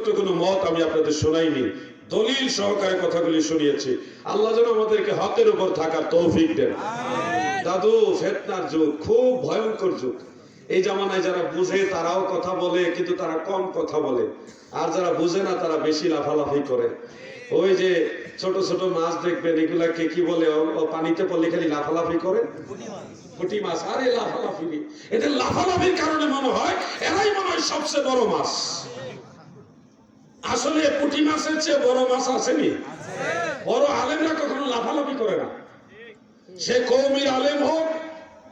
ব্যক্তিগত কোনো মত আমি আপনাদের শোনাইনি, দলিল সহকারে কথাগুলি শুনিয়েছি। আল্লাহ যেন আমাদেরকে হকের উপর থাকার তৌফিক দেন। দাদু, ফিতনার যুগ, খুব ভয়ঙ্কর যুগ। এই জামানায় যারা বুঝে তারাও কথা বলে, কিন্তু তারা কম কথা বলে, আর যারা বুঝে না তারা বেশি লাফালাফি করে। ওই যে ছোট ছোট মাছ দেখবেন, এগুলাকে কি বলে, পানিতে পড়লে খালি লাফালাফি করে, পুঁটি মাছ। আরে লাফালাফি, এদের লাফালাফির কারণে মনে হয় এরাই মনে হয় সবচেয়ে বড় মাছ। আসলে পুঁটি মাছের চেয়ে বড় মাছ আসেনি। বড় আলেমরা কখনো লাফালাফি করে না। সে কওমির আলেম হোক,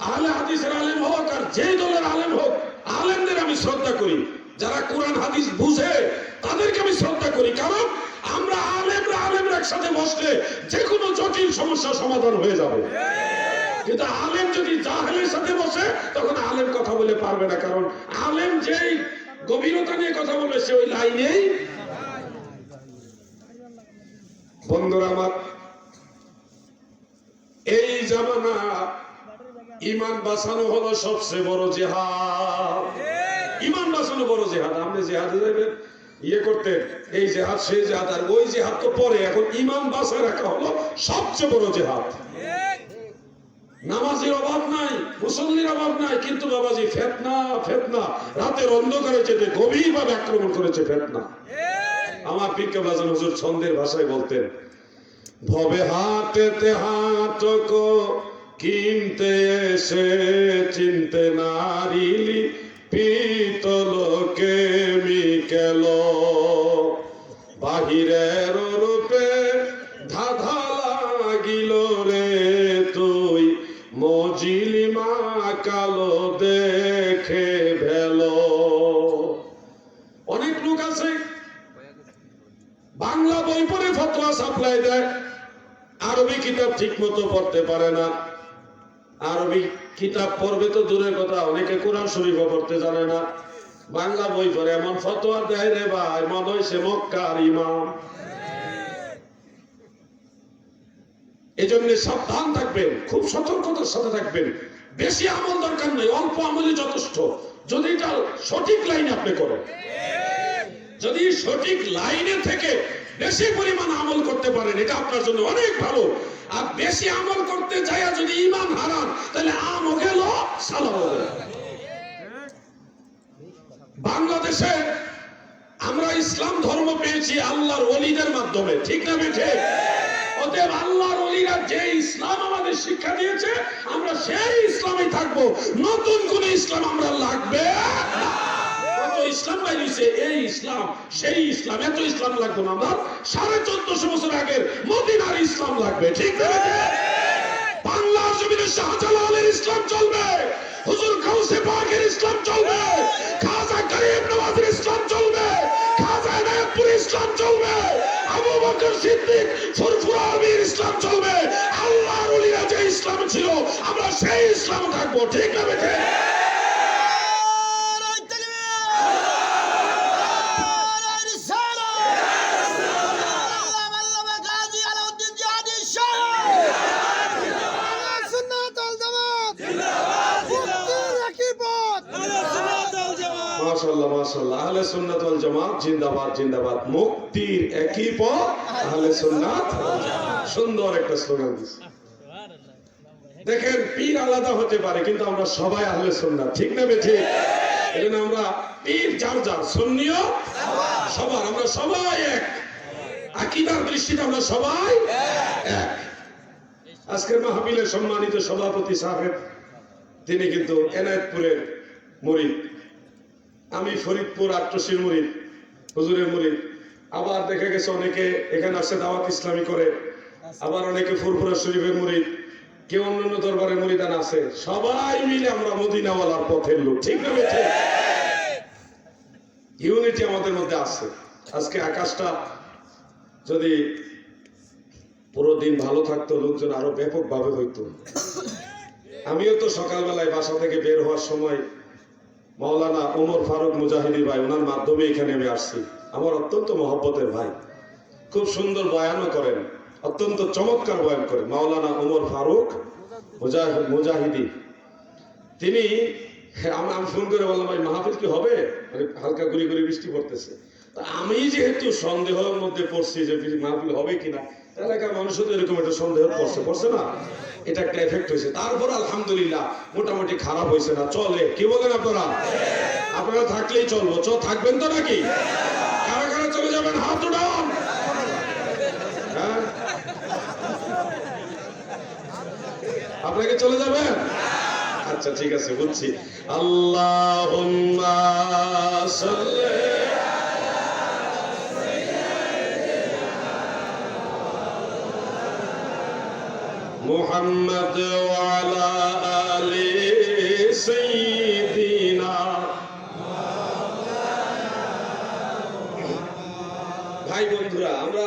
আহলে হাদিসের আলেম হোক, আর যে দলের আলেম হোক, আলেমদের আমি শ্রদ্ধা করি। যারা কোরআন হাদিস বুঝে তাদেরকে আমি শ্রদ্ধা করি, কারণ আমরা আলেমরা একসাথে বসলে যে কোনো জটিল সমস্যার সমাধান হয়ে যাবে। কিন্তু আলেম যদি জাহেলের সাথে বসে, তখন আলেম কথা বলে পারবে না, কারণ আলেম যেই গভীরতা নিয়ে কথা বলে সে ওই লাইনেই। বন্ধুরা আমার, এই জামানা ঈমান বাঁচানো হলো সবচেয়ে বড় জিহাদ। ঈমান বাঁচানো বড় জিহাদ। আপনি জিহাদে যাবেন, ইয়ে করতে, এই জিহাদ সেই জিহাদ, আর ওই জিহাদ তো পরে। এখন ঈমান বাঁচায় রাখা হলো সবচেয়ে বড় জিহাদ। নামাজের অভাব নাই, মুসল্লির অভাব নাই, কিন্তু বাবাজি ফিতনা রাতের অন্ধকারে যেতে গভীরভাবে আক্রমণ করেছে ফিতনা। আমার পীর কেবলা হুজুর ছন্দের ভাষায় বলতেন, ভবে হাটেতে হাটকো কিনতে এসে চিনতে নারিলি পিতলকে মিকেল, বাহিরের রূপে ধাঁধা লাগিল রে তুই, মজিলিমা কালো দেখে ভেলো। অনেক লোক আছে বাংলা বই পড়ে ফতোয়া সাপ্লাই দেয়, আরবি কিতাব ঠিক মতো পড়তে পারে না। আরবি কিতাব পড়বে তো দূরের কথা, অনেকে কোরআন শরীফও পড়তে জানে না। বাংলা বই পড়ে এমন ফতোয়া দেয় রে ভাই, মনে হয় সে মক্কার ইমাম। এজন্য সাবধান থাকবেন, খুব সতর্কতার সাথে থাকবেন। বেশি আমল দরকার নেই, অল্প আমলই যথেষ্ট, যদি এটা সঠিক লাইনে আপনি করেন। যদি সঠিক লাইনে থেকে বেশি পরিমাণ আমল করতে পারেন, এটা আপনার জন্য অনেক ভালো। আর বেশি আমল করতে যাইয়া যদি ঈমান হারান, তাহলে আমও গেল, সালামও গেল। বাংলাদেশে আমরা ইসলাম ধর্ম পেয়েছি আল্লাহর ওলিদের মাধ্যমে, ঠিক না বেঠে? অতএব আল্লাহর ওলিরা যে ইসলাম আমাদের শিক্ষা দিয়েছে, আমরা সেই ইসলামে থাকবো। নতুন কোন ইসলাম আমরা লাগবে না। ইসলাম বাইরেছে, এই ইসলাম সেই ইসলাম, এত ইসলাম লাগবে না। আমরা 1450 বছর আগের মদিনার ইসলাম লাগবে, ঠিক না? বাংলার জমিনে শাহজালালের ইসলাম চলবে, হুজুর গাউসে পাকের ইসলাম চলবে, খাজা গরিব নওয়াজের ইসলাম চলবে, খাজা এনায়েতপুরের ইসলাম চলবে, আবু বকর সিদ্দিক ফুরফুরাবির ইসলাম চলবে। আল্লাহর ওলিরা যে ইসলাম ছিল, আমরা সেই ইসলাম থাকবো, ঠিক না বেঠে? মাশাআল্লাহ মাশাআল্লাহ, আহলে সুন্নাত ওয়াল জামাত জিন্দাবাদ জিন্দাবাদ। মুক্তির একই পথ, আহলে সুন্নাত। সুন্দর একটা স্লোগান দিছে। দেখেন, পীর আলাদা হতে পারে, কিন্তু আমরা সবাই আহলে সুন্নাত, ঠিক না বেঠি? এজন্য আমরা পীর যার যার, সুন্নিও সবার, আমরা সবাই এক। আকীদার দৃষ্টিতে আমরা সবাই এক। আজকের মাহফিলের সম্মানিত সভাপতি সাহেব, তিনি কিন্তু এনায়েতপুরের মুরিদ। আমি ফরিদপুর আট্রসির মুরিদ, হুজুরের মুরিদ। আবার দেখা গেছে অনেকে এখানে আসে দাওয়াত ইসলামী করে, আবার অনেকে ফুরফুরা শরীফের মুরিদ, কেউ অন্যান্য দরবারের মুরিদান আছে। সবাই মিলে আমরা মদিনাওয়ালার পথের লোক, ঠিক না বেঠে? ইউনিটি আমাদের মধ্যে আছে। আজকে আকাশটা যদি পুরো দিন ভালো থাকতো, লোকজন আরো ব্যাপকভাবে হইতো। আমিও তো সকালবেলায় বাসা থেকে বের হওয়ার সময় মাওলানা ওমর ফারুক মুজাহিদি ভাই, ওনার মাধ্যমে এখানে আমি আসছি। আমার অত্যন্ত মহব্বতের ভাই, খুব সুন্দর বয়ানও করেন, অত্যন্ত চমৎকার বয়ান করেন। মাওলানা ওমর ফারুক মুজাহিদি, তিনি, আমি ফোন করে বললাম, ভাই মাহফিল কি হবে? হালকা গুড়ি গুড়ি বৃষ্টি পড়তেছে। তা আমি যেহেতু সন্দেহের মধ্যে পড়ছি যে মাহফিল হবে কিনা, এলাকার মানুষও তো এরকম একটা সন্দেহ পড়ছে না, এটা একটা এফেক্ট হয়েছে। তারপর আলহামদুলিল্লাহ মোটামুটি খারাপ হয়েছে না, চলে। কি বলেন আপনারা? আপনারা থাকলেই চলবো, থাকবেন তো নাকি? কারা কারা চলে যাবেন হাত উঠান। হ্যাঁ, আপনাকে চলে যাবেন? আচ্ছা ঠিক আছে, বুঝছি। আল্লাহুম্মা সাল্লি মুহাম্মদ ওয়া আলা আলি সাইয়্যিদিনা। ভাই বন্ধুরা, আমরা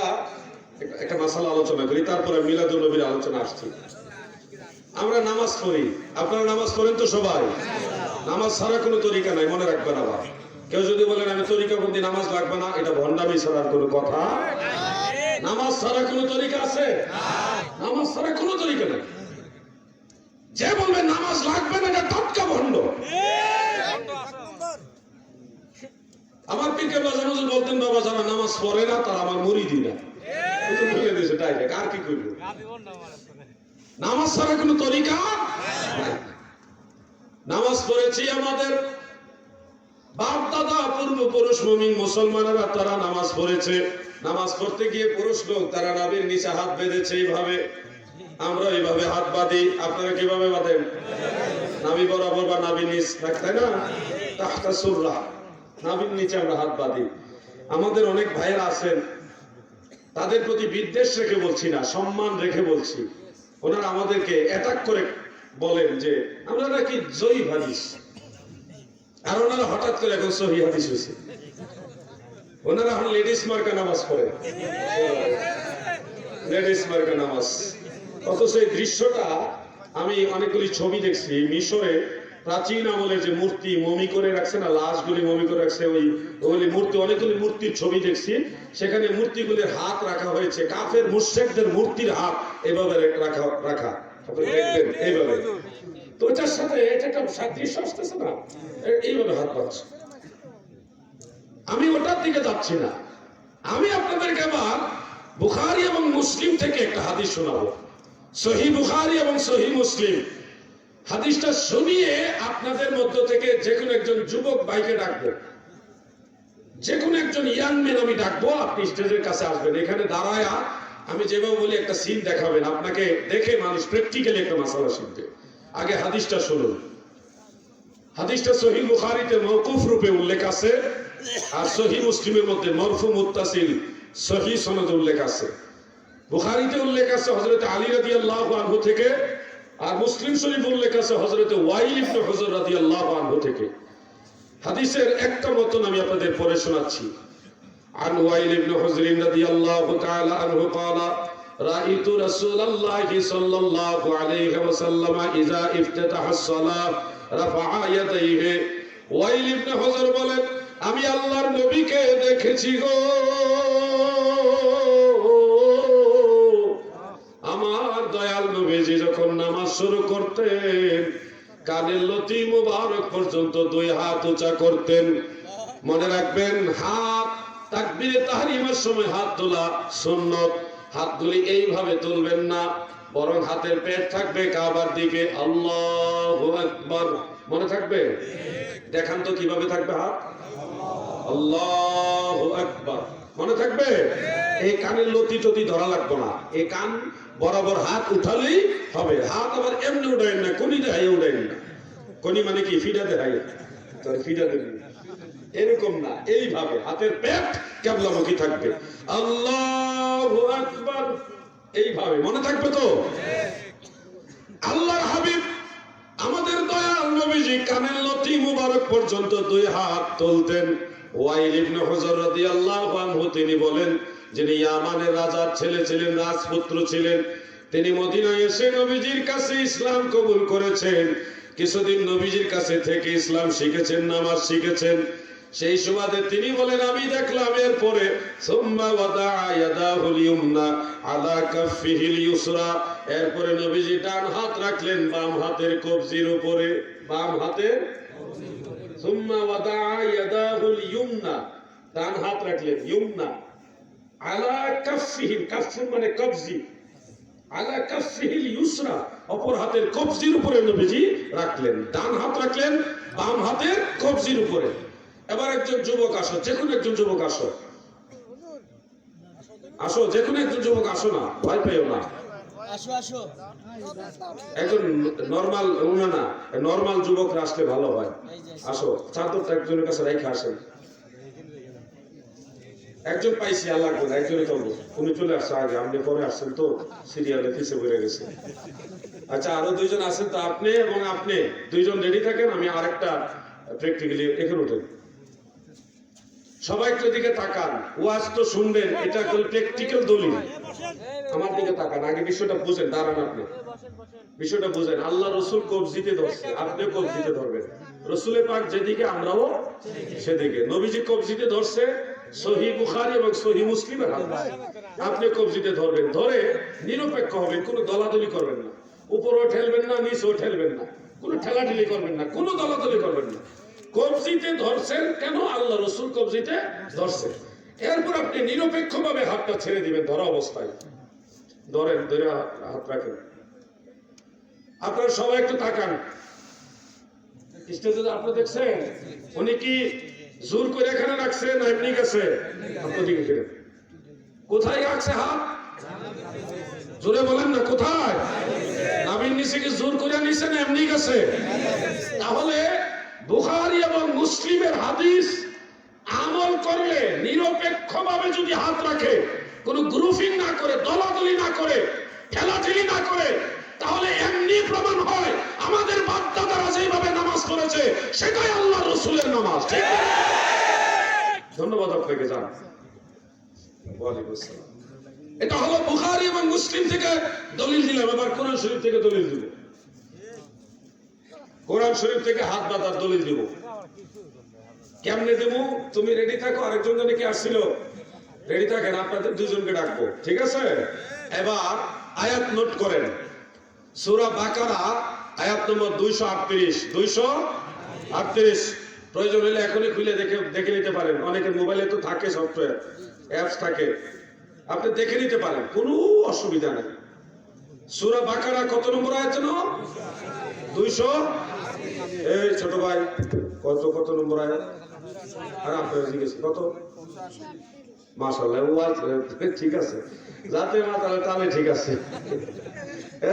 একটা মাসালা আলোচনা করি, তারপরে মিলাদুন নবীর আলোচনা আসছি। আমরা নামাজ পড়ি, আপনারা নামাজ পড়েন তো সবাই? নামাজ ছাড়া কোনো তরিকা নাই, মনে রাখবেন। আবার কেউ যদি বলেন আমি তরিকা বন্দি, নামাজ লাগবে না, এটা ভণ্ডামি ছাড়ার কোনো কথা। নামাজ ছাড়া কোনো তরিকা আছে? নামাজ ছাড়া কোনো তরিকা নেই। যে বলবে নামাজ লাগবে না, এটা টাটকা ভণ্ড। আমার পীর বাজার হুজুর বলতেন, বাবা যারা নামাজ পড়ে না তারা আমার মুরিদি না। আর কি করবো? নামাজ ছাড়া কোনো তরিকা নাই। নামাজ পড়েছি আমাদের বাপ দাদা পূর্বপুরুষ মুমিন মুসলমানেরা, তারা নামাজ পড়েছে। নামাজ পড়তে গিয়ে পুরুষ লোক তারা নাভির নিচে হাত বেঁধেছে এইভাবে, আমরা এইভাবে হাত বাঁধি। আপনারা কিভাবে বাঁধেন? নাভি বরাবর বা নাভি নিচ, তাই না? তাহতা সুররা, নাভির নিচে আমরা হাত বাঁধি। আমাদের অনেক ভাইয়েরা আছেন, তাদের প্রতি বিদ্বেষ রেখে বলছি না, সম্মান রেখে বলছি। ওনারা আমাদেরকে অ্যাটাক করে বলেন যে আমরা নাকি জয়ী হাদিস, আর ওনারা হঠাৎ করে এখন সহি হাদিস হয়েছে। ওনারা এখন লেডিস মার্কা নামাজ পড়ে, লেডিস মার্কা নামাজ। অথচ এই দৃশ্যটা আমি অনেকগুলি ছবি দেখছি মিশরে, প্রাচীন আমলের যে মূর্তি মমি করে রাখছে না, লাশগুলি মমি করে রাখছে, ওই মূর্তি, অনেকগুলি মূর্তির ছবি দেখছি। সেখানে মূর্তিগুলির হাত রাখা হয়েছে, কাফের মুশরিকদের মূর্তির হাত এভাবে রাখা আপনি দেখবেন এইভাবে। তো এটার সাথে এটা একটা সাদৃশ্য আসতেছে না, এইভাবে হাত পাচ্ছে। আমি ওটার দিকে যাচ্ছি না, আমি আপনাদেরকে আবার বুখারী এবং মুসলিম থেকে একটা হাদিস শোনাবো। সহিহ বুখারী এবং সহিহ মুসলিম হাদিসটা শুনিয়ে আপনাদের মধ্য থেকে যে কোনো একজন যুবক ভাইকে ডাকবো, যে কোনো একজন ইয়াং ম্যান আমি ডাকবো। আপনি স্টেজের কাছে আসবেন, এখানে দাঁড়ায় আমি যেভাবে বলি একটা সিন দেখাবেন, আপনাকে দেখে মানুষ প্র্যাকটিক্যালি একটা মাসালা শিখবে। আগে হাদিসটা শুনুন। হাদিসটা সহিহ বুখারীতে মওকুফ রূপে উল্লেখ আছে, আর সহিহ মুসলিমের মধ্যে মরফু মুত্তাসিল সহিহ সনদ উল্লেখ আছে। বুখারীতে উল্লেখ আছে হযরত আলী রাদিয়াল্লাহু আনহু থেকে, আর মুসলিম শরীফ উল্লেখ আছে হযরত ওয়াইল ইবনে হুজর রাদিয়াল্লাহু আনহু থেকে। হাদিসের একটা মতন আমি আপনাদের পড়ে শোনাচ্ছি। عن وائل بن حجر رضي الله تعالى عنه قال رأيت رسول الله صلى الله عليه وسلم إذا افتتح الصلاة رفع يديه। ওয়াইল ইবনে হুজর বলেন, আমি আল্লাহর নবীকে দেখেছি গো, আমার দয়াল নবীজি যখন নামাজ শুরু করতেন কানের লতি মুবারক পর্যন্ত দুই হাত উঁচা করতেন। মনে রাখবেন, হাত তাকবীরে তাহরিমের সময় হাত তোলা সুন্নত। হাতগুলি এইভাবে তুলবেন না, বরং হাতের পেট থাকবে কাবার দিকে। আল্লাহু আকবার, মনে থাকবে? দেখান তো কিভাবে থাকবে হাত। আল্লাহু আকবার, মনে থাকবে? এই কানের লতি টতি ধরা লাগবে না, এই কান বরাবর হাত উঠালেই হবে। হাত আবার এমনি উঠাইন না, কোনি দেখাই উঠাইন না। কোনি মানে কি? ফিডা দেখাই, ফিডা দেবেন এরকম না, এইভাবে হাতের পেট কিবলামুখী থাকবে। আল্লাহু আকবার, এইভাবে মনে থাকবে তো? আল্লাহর হাবিব আমাদের দয়াল নবীজি কানের লতি মুবারক পর্যন্ত দুই হাত তুলতেন। ওয়াইল ইবনে হুজর রাদিয়াল্লাহু আনহু তিনি বলেন, যিনি ইয়ামানের রাজার ছেলে ছিলেন, রাজপুত্র ছিলেন, তিনি মদিনায় এসে নবীজির কাছে ইসলাম কবুল করেছেন। কিছুদিন নবীজির কাছে থেকে ইসলাম শিখেছেন, নামাজ শিখেছেন। সেই সুবাদে তিনি বলেন, আমি দেখলাম এরপরে সুম্মা ওয়াদাআ ইয়াদাহুল ইয়ুমনা আলা কাফিহিল ইউসরা, এরপরে নবীজি ডান হাত রাখলেন বাম হাতের কবজির উপরে, বাম হাতের। সুম্মা ওয়াদাআ ইয়াদাহুল ইয়ুমনা, ডান হাত রাখলেন ইউমনা আলা কাফিহি, কাফ মানে কবজি, আলা কাফিহিল ইউসরা, অপর হাতের কবজির উপরে নবীজি রাখলেন। ডান হাত রাখলেন বাম হাতের কবজির উপরে। এবার একজন যুবক আসো, যে কোনো একজন যুবক আসো, আসো, যে কোনো একজন যুবক আসো না, ভয় পেও না। একজন নরমাল না, নরমাল যুবকরা আসলে ভালো হয়। আসো, চাদরটা একজনের কাছে রেখে আসেন। একজন পাইছি, আল্লাহ করে একজনে করবো, উনি চলে আসছে আগে, আপনি পরে আসছেন তো সিরিয়ালে পিছিয়ে পড়ে গেছে। আচ্ছা, আরো দুইজন আছেন তো, আপনি এবং আপনি দুইজন রেডি থাকেন, আমি আরেকটা প্র্যাকটিক্যালি এখানে উঠেন। সবাই একটু দিকে তাকান, ওয়াজ তো শুনবেন, এটা প্র্যাকটিক্যাল দলিল। আমার দিকে তাকান, আগে বিষয়টা বুঝেন, দাঁড়ান আপনি, বিষয়টা বুঝেন। আল্লাহ রসুল কবজিতে ধরছে, আপনিও কবজিতে ধরবেন। রসুলের পাক যেদিকে আমরাও সেদিকে। নবীজি কবজিতে ধরছে, সহিহ বুখারী এবং সহিহ মুসলিমের হাদিস। আপনি কবজিতে ধরবেন, ধরে নিরপেক্ষ হবেন, কোনো দলাদলি করবেন না, উপরেও ঠেলবেন না, নিচেও ঠেলবেন না, কোনো ঠেলাঠেলি করবেন না, কোনো দলাদলি করবেন না। কবজিতে ধরছেন কেন? আল্লাহ রসুল কবজিতে ধরছেন। এরপর আপনি নিরপেক্ষ ভাবে হাতটা ছেড়ে দিবেন, ধরা অবস্থায় ধরেন, ধরে হাত রাখেন। আপনারা সবাই একটু তাকান, স্টেজে আপনি দেখছেন উনি কি জোর করে এখানে রাখছে না এমনি গেছে? কোথায় রাখছে হাত? জোরে বলেন না, কোথায়? নাভির নিচে কি জোর করে নিছে না এমনি গেছে? তাহলে বুখারী এবং মুসলিমের হাদিস আমল করলে নিরপেক্ষভাবে যদি হাত রাখে, কোনো গ্রুপিং না করে, দলাদলি না করে, ঠেলাঠেলি না করে, তাহলে এমনি প্রমাণ হয় আমাদের বাপ-দাদারা যেভাবে নামাজ পড়েছে সেটাই আল্লাহ রসুলের নামাজ। ঠিক? ধন্যবাদ আপনাকে। যান, ওয়ালাইকুম আসসালাম। এটা হলো বুখারী এবং মুসলিম থেকে দলিল দিলাম। এবার কোরআন শরীফ থেকে দলিল দিব। কোরআন শরীফ থেকে হাত বাঁধার দলিল দিব। কেমনে দেবো? তুমি রেডি থাকো, আরেকজন জনে কি আসছিল, রেডি থাকেন, আপনাদের দুজনকে ডাকবো, ঠিক আছে? এবার আয়াত নোট করেন, সূরা বাকারা আয়াত নম্বর 238। 238 প্রয়োজন হলে এখনই খুলে দেখে নিতে পারেন। অনেকের মোবাইলে তো থাকে, সফটওয়্যার অ্যাপস থাকে, আপনি দেখে নিতে পারেন, কোনো অসুবিধা নেই। সূরা বাকারা কত নম্বর আয়াত যেন? 200। এই ছোট ভাই, কত নম্বর আয়াত? আর আপনারা জিজ্ঞেস কত? মাশাআল্লাহ, ওয়াজ ঠিক আছে, যাতে মাতালে তাহলে ঠিক আছে।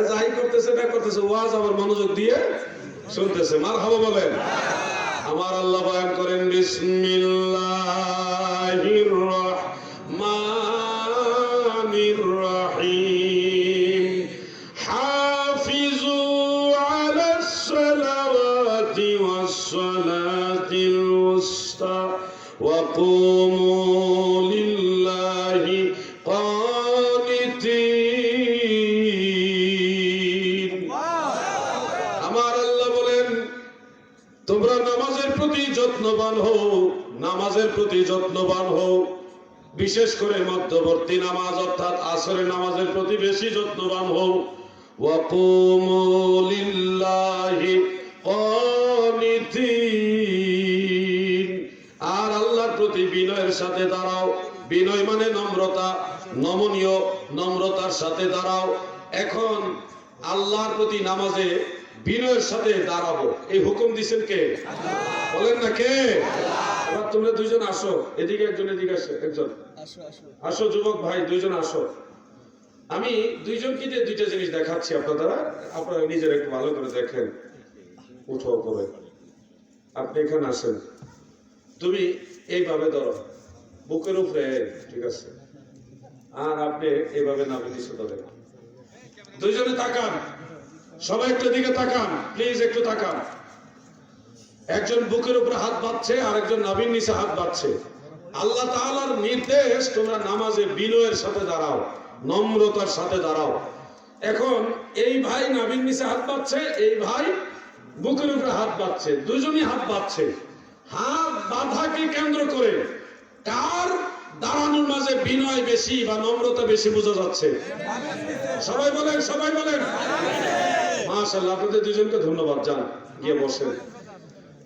যাই করতেছে না করতেছে, ওয়াজ আমার মনোযোগ দিয়ে শুনতেছে। মারহাবা বলেন। আমার আল্লাহ বয়ান করেন, বিসমিল্লাহির রাহমানির রাহিম, হাফিজু আলাস সালাওয়াতি ওয়াস সালাতিল উসতা ওয়া কুমু লিল্লাহি কানিতিন। আমার আল্লাহ বলেন, তোমরা নামাজের প্রতি যত্নবান হও, নামাজের প্রতি যত্নবান হও, বিশেষ করে মধ্যবর্তী নামাজ অর্থাৎ আসরের নামাজের প্রতি বেশি যত্নবান হও। ওয়া কুমু লিল্লাহি কানিতিন, আর আল্লাহর প্রতি বিনয়ের সাথে দাঁড়াও। বিনয় মানে নম্রতা, নমনীয়, নম্রতার সাথে দাঁড়াও। এখন আল্লাহর প্রতি নামাজে বিনয়ের সাথে দাঁড়াবো, এই হুকুম দিচ্ছেন কে? বলেন না কে? এবার তোমরা দুইজন আসো, এদিকে একজন, এদিকে আসো একজন, আসো যুবক ভাই দুইজন আসো। আমি দুইজনকে দিয়ে দুইটা জিনিস দেখাচ্ছি আপনারা নিজের একটু ভালো করে দেখেন। উঠো করে, আপনি এখানে আসেন, তুমি এইভাবে ধরো বুকের উপরে, ঠিক আছে, আর আপনি এইভাবে নামে নিচে ধরেন। দুইজনে তাকান, সবাই একটু দিকে তাকান, প্লিজ একটু তাকান। একজন বুকের উপরে হাত বাঁধছে, আর একজন নাভির নিচে হাত বাঁধছে। আল্লাহ তাআলার নির্দেশ, তোমরা নামাজে বিনয়ের সাথে দাঁড়াও, নম্রতার সাথে দাঁড়াও। এখন এই ভাই নাভির নিচে হাত বাঁধছে, এই ভাই বুকের উপরে হাত বাঁধছে, দুজনই হাত বাঁধছে। হাত বাঁধাকে কেন্দ্র করে কার দাঁড়ানোর মাঝে বিনয় বেশি বা নম্রতা বেশি বোঝা যাচ্ছে? সবাই বলেন, সবাই বলেন। মাশাআল্লাহ, আপনাদের দুজনকে ধন্যবাদ। যান, গিয়ে বসেন।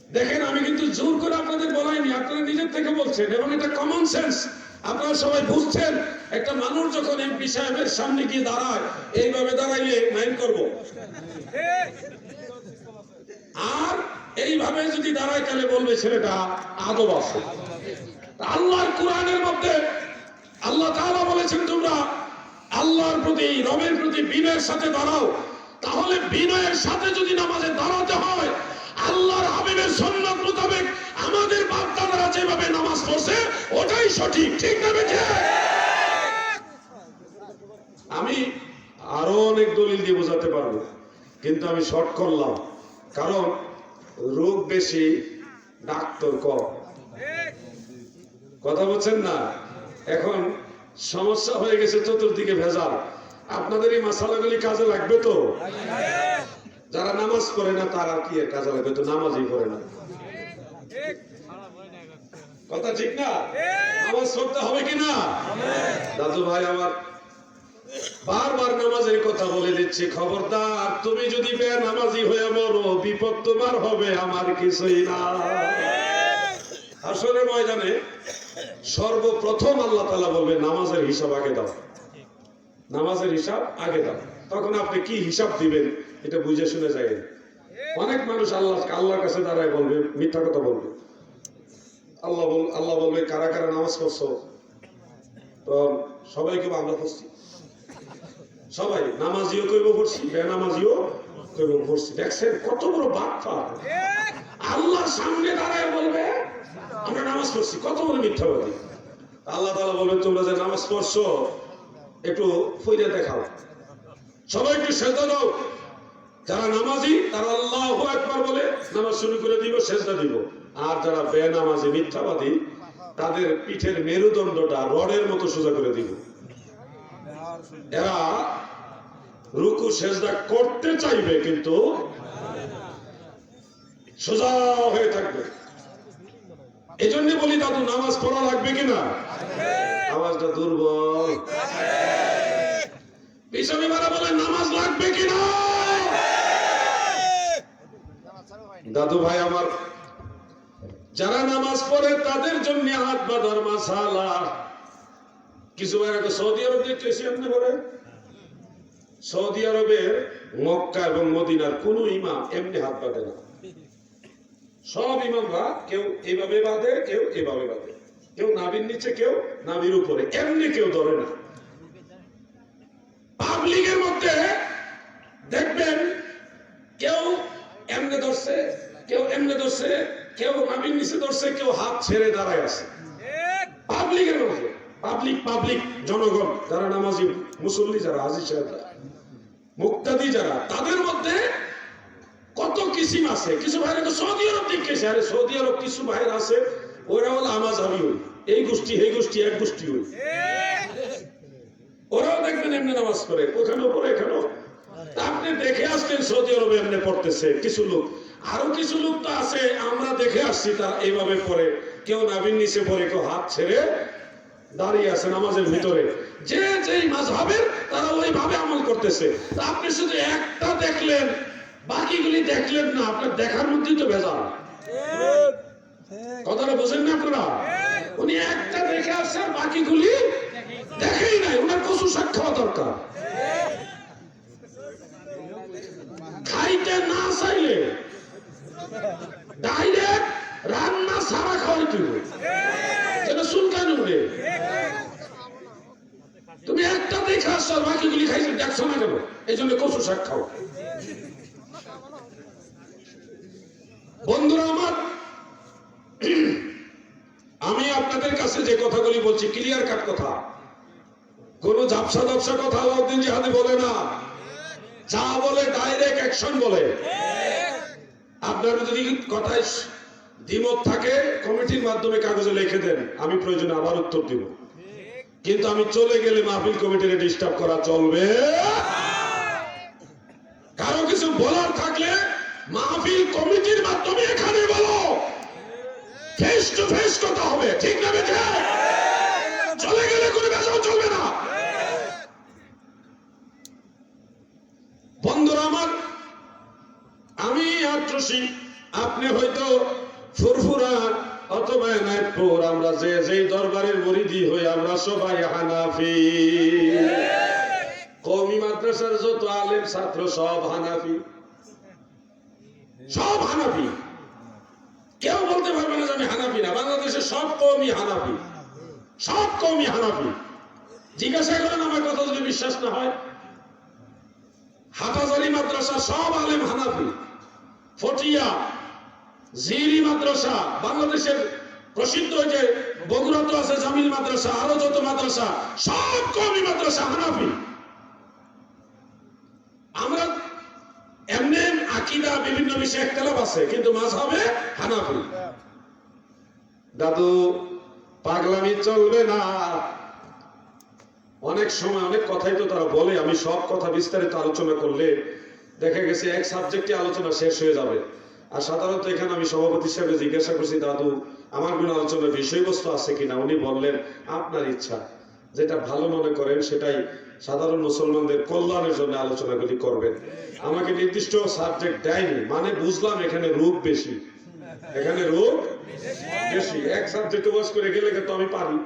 দেখেন আমি কিন্তু জোর করে আপনাদের বলাইনি, আপনারা নিজের থেকে বলছেন এবং এটা কমন সেন্স। আপনারা সবাই বুঝছেন একটা মানুষ যখন এমপি সাহেবের সামনে গিয়ে দাঁড়ায় এইভাবে দাঁড়াইলে মাইন্ড করব, আর এইভাবে যদি দাঁড়ায় তাহলে বলবে ছেলেটা আদব আছে। আল্লাহর কোরআনের মধ্যে আল্লাহ তাআলা বলেছেন তোমরা আল্লাহর প্রতি রবের প্রতি বিনয়ের সাথে দাঁড়াও। তাহলে বিনয়ের সাথে যদি নামাজে দাঁড়াতে হয় আল্লাহর হাবিবের সুন্নাত মোতাবেক আমাদের বাপ দাদারা যেভাবে নামাজ পড়ছে ওটাই সঠিক, ঠিক না বেঠিক? আমি আরো অনেক দলিল দিয়ে বোঝাতে পারবো, কিন্তু আমি শর্ট করলাম, কারণ রোগ বেশি ডাক্তার কম। কথা বলছেন না? এখন সমস্যা হয়ে গেছে, চতুর্দিকে ভেজাল। আপনাদের এই মাসালাগুলি কাজে লাগবে তো? যারা নামাজ পড়ে না তারা কি এর কাজে লাগবে? তো নামাজই পড়ে না। কথা ঠিক না? নামাজ পড়তে হবে কিনা? দাদু ভাই আমার বারবার নামাজের কথা বলে দিচ্ছি, খবরদার তুমি যদি বেনামাজি হয়ে মরো বিপদ তোমার হবে, আমার কিছুই না। হাসরের ময়দানে সর্বপ্রথম আল্লাহ তাআলা বলবে নামাজের হিসাব আগে দাও, নামাজের হিসাব আগে দাও। তখন আপনি কি হিসাব দিবেন এটা বুঝে শুনে যাবেন। অনেক মানুষ আল্লাহর কাছে দাঁড়ায় বলবে, মিথ্যা কথা বলবে। আল্লাহ বলবে কারা কারা নামাজ পড়ছো? তো সবাই কেউ আমরা পড়ছি, সবাই নামাজিও কইব পড়ছি, বেনামাজিও কইব পড়ছি। দেখছেন কত বড় বাটপা! আল্লাহর সামনে দাঁড়ায় বলবে আমরা নামাজ পড়ছি, কত বড় মিথ্যাবাদী। আল্লাহ তাআলা বলবেন তোমরা যে নামাজ পড়ছো একটু ফইরা দেখাও, সবাই একটু সেজদা দাও। যারা নামাজি তারা আল্লাহু আকবার বলে নামাজ শুরু করে দিব, সেজদা দিব। আর যারা বেনামাজি মিথ্যাবাদী তাদের পিঠের মেরুদণ্ডটা রডের মতো সোজা করে দিব। এরা রুকু সেজদা করতে চাইবে কিন্তু সোজা হয়ে থাকবে। এই জন্য বলি দাদু নামাজ পড়া লাগবে কিনা? আওয়াজটা দুর্বল। পিছনে মারা বলে নামাজ লাগবে কিনা? দাদু ভাই আমার, যারা নামাজ পড়ে তাদের জন্য হাত বাঁধার মাসালা। কিছু ভাই সৌদি আরব দেখতেছি আপনি বলে, সৌদি আরবের মক্কা এবং মদিনার কোন ইমাম এমনি হাত বাঁধে না। সব ইমামরা কেউ এইভাবে বাঁধে, কেউ এইভাবে বাঁধে, কেউ নাভির নিচে, কেউ নাভির উপরে, এমনি কেউ ধরে না। পাবলিকের মধ্যে দেখবেন কেউ এমনি ধরছে, কেউ এমনি ধরছে, কেউ নাভির নিচে ধরছে, কেউ হাত ছেড়ে দাঁড়ায় আছে। পাবলিকের মধ্যে পাবলিক জনগণ যারা নামাজি মুসল্লি, যারা হাজী সাহেবরা, মুক্তাদি যারা, তাদের মধ্যে কত কিসিম আছে। কিছু ভাইরা তো সৌদি আরব দেখেছে, আরে সৌদি আরব কিছু ভাইরা আছে ওরা হলো আমাজাবি, এই গোষ্ঠী এই গোষ্ঠী এক গোষ্ঠী, ওরাও দেখবেন এমনি নামাজ পড়ে, ওখানেও পড়ে এখানেও। আপনি দেখে আসছেন সৌদি আরবে এমনি পড়তেছে কিছু লোক, আরো কিছু লোক তো আছে আমরা দেখে আসছি তারা এইভাবে পড়ে, কেউ নাভির নিচে পড়ে, কেউ হাত ছেড়ে দাঁড়িয়ে আছে নামাজের ভিতরে। যে যেই মাযহাবের তারা ওইভাবে আমল করতেছে। আপনি শুধু একটা দেখলেন, বাকিগুলি দেখলেন না, আপনার দেখার মধ্যেই তো ভেজাল। কথাটা বোঝেন না আপনারা? উনি একটা দেখে আসছে, বাকিগুলি দেখেই নাই। ওনার কচু শাক খাওয়া দরকার। খাইতে না চাইলে ডাইরেক্ট রান্না সারা খাওয়াইতে হবে, যেটা চুলকানি উঠে। তুমি একটা দেখে আসছো, বাকিগুলি খাইছে দেখছো না কেন? এই জন্য কচু শাক খাও। বন্ধুরা আমার, আমি আপনাদের কাছে যে কথাগুলি বলছি ক্লিয়ার কাট কথা, কোন ঝাপসা ঝাপসা কথা আলাউদ্দিন জিহাদি বলে না। যা বলে ডাইরেক্ট অ্যাকশন বলে। আপনার যদি কথায় দ্বিমত থাকে কমিটির মাধ্যমে কাগজে লিখে দেন, আমি প্রয়োজনে আবার উত্তর দিব। কিন্তু আমি চলে গেলে মাহফিল কমিটিকে ডিস্টার্ব করা চলবে। কারো কিছু বলার থাকলে মাহফিল কমিটির মাধ্যমে এখানে বলো, ফেস টু ফেস কথা হবে, ঠিক না বেঠে? চলে গেলে কোনো বেজাও চলবে না। বন্ধুরা আমার, আমি আত্রসী আপনি হয়তো ফুরফুরা অথবা এনায়তপুর, আমরা যে যেই দরবারের মুরিদি হই আমরা সবাই হানাফি। কওমি মাদ্রাসার যত আলেম ছাত্র সব হানাফি, সব হানাফি। কেউ বলতে পারবে না যে আমি হানাফি না। বাংলাদেশের সব কওমি হানাফি, সব কওমি হানাফি। জিজ্ঞাসা করেন আমার কথা যদি বিশ্বাস না হয়। হাটাজারি মাদ্রাসা সব আলেম হানাফি। ফটিয়া জিরি মাদ্রাসা, বাংলাদেশের প্রসিদ্ধ যে বগুড়া তো আছে জামিল মাদ্রাসা, আরো যত মাদ্রাসা সব কওমি মাদ্রাসা হানাফি। আমরা এমনি আকীদা বিভিন্ন বিষয়ে ইখতিলাফ আছে, কিন্তু মাযহাবে হানাফি। দাদু পাগলামি চলবে না। অনেক সময় অনেক কথাই তো তারা বলে, আমি সব কথা বিস্তারিত আলোচনা করলে দেখা গেছে এক সাবজেক্টে আলোচনা শেষ হয়ে যাবে। আর সাধারণত এখানে আমি সভাপতি হিসেবে জিজ্ঞাসা করছি, দাদু আমার কোন আলোচনার বিষয়বস্তু আছে কিনা? উনি বললেন আপনার ইচ্ছা, যেটা ভালো মনে করেন সেটাই সাধারণ মুসলমানদের কল্যাণের জন্য আলোচনাগুলি করবেন। আমাকে নির্দিষ্ট সাবজেক্ট দেয়নি, মানে বুঝলাম এখানে রূপ বেশি, এখানে রূপ বেশি। এক সাবজেক্টে ওয়াজ করে গেলে তো আমি পারি,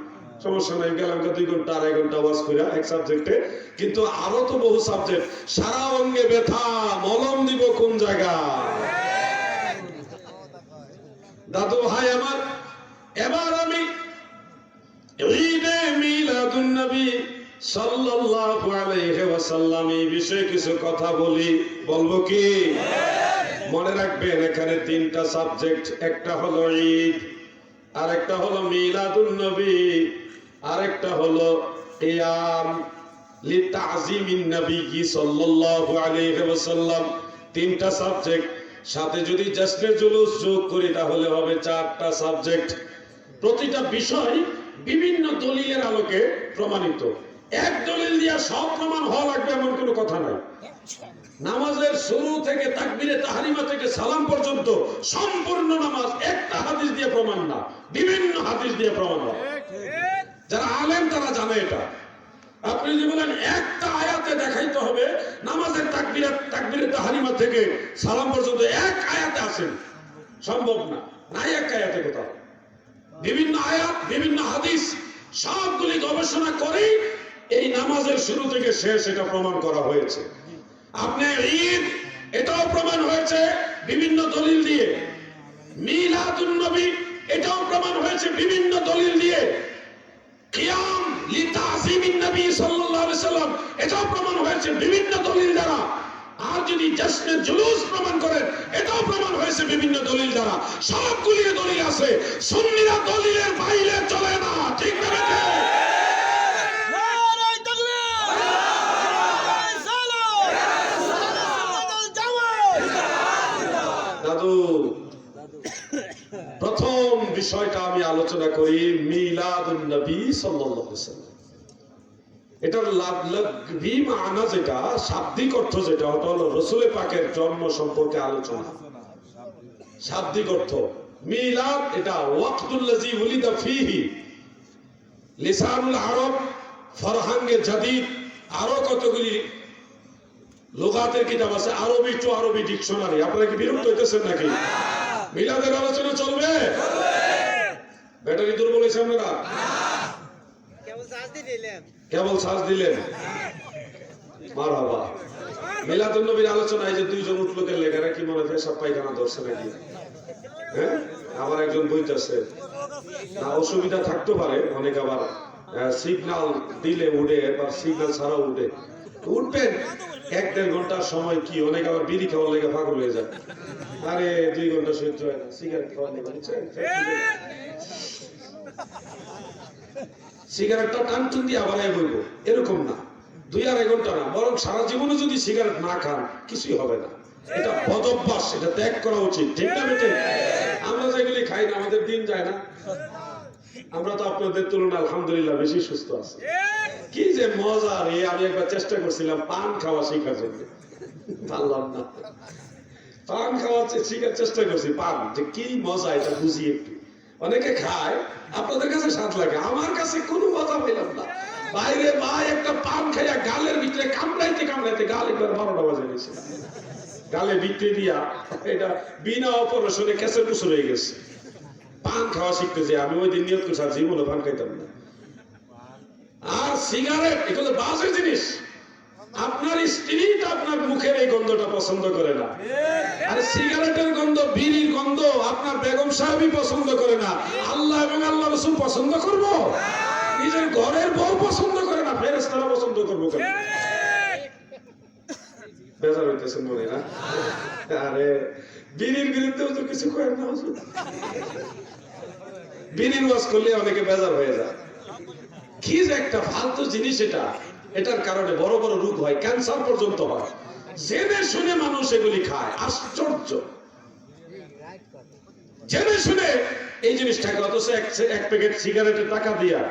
সমস্যা নাই, গেলাম 2 ঘন্টা 2.5 ঘন্টা ওয়াজ করে এক সাবজেক্টে। কিন্তু আরো তো বহু সাবজেক্ট। সারা অঙ্গে ব্যথা, মলম দিব কোন জায়গা? দাদু ভাই আমার, এবার আমি ঈদে মিলাদুন নবী সাল্লাল্লাহু আলাইহি ওয়াসাল্লাম এই বিষয়ে কিছু কথা বলি। বলবো কি? মনে রাখবেন এখানে 3টা সাবজেক্ট। একটা হলো ঈদ, আরেকটা হলো মিলাদুন নবী, আরেকটা হলো কিয়াম লিতাযীমিন নবী সাল্লাল্লাহু আলাইহি ওয়াসাল্লাম। 3টা সাবজেক্ট, সাথে যদি জশ্নে জুলুস যোগ করি তাহলে হবে 4টা সাবজেক্ট। প্রতিটা বিষয় বিভিন্ন দলিলের আলোকে প্রমাণিত। এক দলিল দিয়ে সব প্রমাণ হওয়া লাগবে এমন কোনো কথা নাই। নামাজের শুরু থেকে তাকবীরে তাহরিমা থেকে সালাম পর্যন্ত সম্পূর্ণ নামাজ একটা হাদিস দিয়ে প্রমাণ না, বিভিন্ন হাদিস দিয়ে প্রমাণ হয়। যারা আলেম তারা জানে এটা। আপনি যদি বলেন একটা আয়াতে দেখাইতে হবে নামাজের তাকবীরে তাহরিমা থেকে সালাম পর্যন্ত এক আয়াতে আসেন, সম্ভব না, নাই এক আয়াতে কোথাও। বিভিন্ন আয়াত, বিভিন্ন হাদিস সবগুলি গবেষণা করে এই নামাজের শুরু থেকে শেষ এটা প্রমাণ করা হয়েছে। আপনি ঈদ, এটাও প্রমাণ হয়েছে বিভিন্ন দলিল দিয়ে। মিলাদুন নবী, এটাও প্রমাণ হয়েছে বিভিন্ন দলিল দিয়ে। কিয়াম লিতাযীমিন নবী সাল্লাল্লাহু আলাইহি সাল্লাম, এটাও প্রমাণ হয়েছে বিভিন্ন দলিল দ্বারা। আর যদি জশ্নে জুলুস প্রমাণ করেন, এটাও প্রমাণ হয়েছে বিভিন্ন দলিল দ্বারা। সবগুলি দলিল আছে। সুন্নিরা দলিলের বাইরে চলে না, ঠিক না? দাদু, প্রথম বিষয়টা আমি আলোচনা করি মিলাদুন নবী সাল্লাল্লাহু আলাইহি ওয়াসাল্লাম। এটার লাগভি মানা যেটা, শাব্দিক অর্থ যেটা, ওটা হলো রাসূল পাকের জন্ম সম্পর্কে আলোচনা। শাব্দিক অর্থ মিলাদ, এটা ওয়াক্তুল্লাযী উলিদা ফীহি, লিসানুল আরব, ফরহাঙ্গে জাদিদ, আরো কতগুলি লুগাতের কিতাব আছে, আরবি টু আরবি ডিকশনারি। আপনারা কি বিরক্ত হইতেছেন নাকি? মিলাদের আলোচনা চলবে? ব্যাটারি দুর্বল হয়েছে আপনারা? কেবল সাজ দিলেন? মারহাবা। মিলাদুন নবীর আলোচনায় যে 2 জন উঠলোকের লেখারা কি মনে হয় সব পায়খানা ধরছে নাকি? হ্যাঁ, আবার একজন বইতেছে না, অসুবিধা থাকতে পারে অনেক। আবার সিগন্যাল দিলে উঠে, বা সিগন্যাল ছাড়া উঠে। উঠবেন 1-1.5 ঘন্টার সময় কি অনেক আবার বিড়ি খাওয়ার লেগে পাগল হয়ে যায়। আরে 2 ঘন্টা সহ্য হয় না সিগারেট খাওয়ার লেগে, বুঝছেন? সিগারেটটা টানটুন দিয়ে আবার বলব, এরকম না। 2-2.5 ঘন্টা না, বরং সারা জীবনে যদি সিগারেট না খান কিছুই হবে না। এটা বদভ্যাস, এটা ত্যাগ করা উচিত, ঠিক না বেটে? আমরা যেগুলি খাই না আমাদের দিন যায় না। আমরা তো আপনাদের তুলনায় আলহামদুলিল্লাহ বেশি সুস্থ আছি। কি যে মজা রে! আমি একবার চেষ্টা করছিলাম পান খাওয়া শেখার জন্য, পারলাম না। পান খাওয়ার শেখার চেষ্টা করছি, পান যে কি মজা এটা বুঝি একটু। অনেকে খায়, আপনাদের কাছে স্বাদ লাগে, আমার কাছে কোনো মজা পেলাম না। বাইরে মা একটা পান খাইয়া গালের ভিতরে কামড়াইতে কামড়াইতে গাল একবার 12টা বাজে গেছে। গালে বিক্রি দিয়া এটা বিনা অপারেশনে ক্যাসের কুসুর হয়ে গেছে। পান খাওয়া শিখতেছে, আমি ওই দিন নিয়ত করছি জীবনে পান খাইতাম না। আর সিগারেট এগুলো বাজে জিনিস। আপনার স্ত্রী তো আপনার মুখের এই গন্ধটা পছন্দ করে না, আর সিগারেটের গন্ধ, বিড়ির গন্ধ আপনার বেগম সাহেবই পছন্দ করে না। আল্লাহ এবং আল্লাহ রাসূল পছন্দ করব? নিজের ঘরের বউ পছন্দ করে না, ফেরেশতারা পছন্দ করবো কেন? বেজার হইতেছে মনে না? আরে বিড়ির বিরুদ্ধে তো কিছু করেন না হুজুর। বিড়ির ওয়াজ করলে অনেকে বেজার হয়ে যায়। কি যে একটা ফালতু জিনিস এটা, এটার কারণে বড় বড় রোগ হয়, ক্যান্সার পর্যন্ত হয়। জেনে শুনে মানুষ এগুলি খায়, আশ্চর্য। জেনে শুনে এই জিনিসটাকে, অথচ এক প্যাকেট সিগারেটের টাকা দিয়া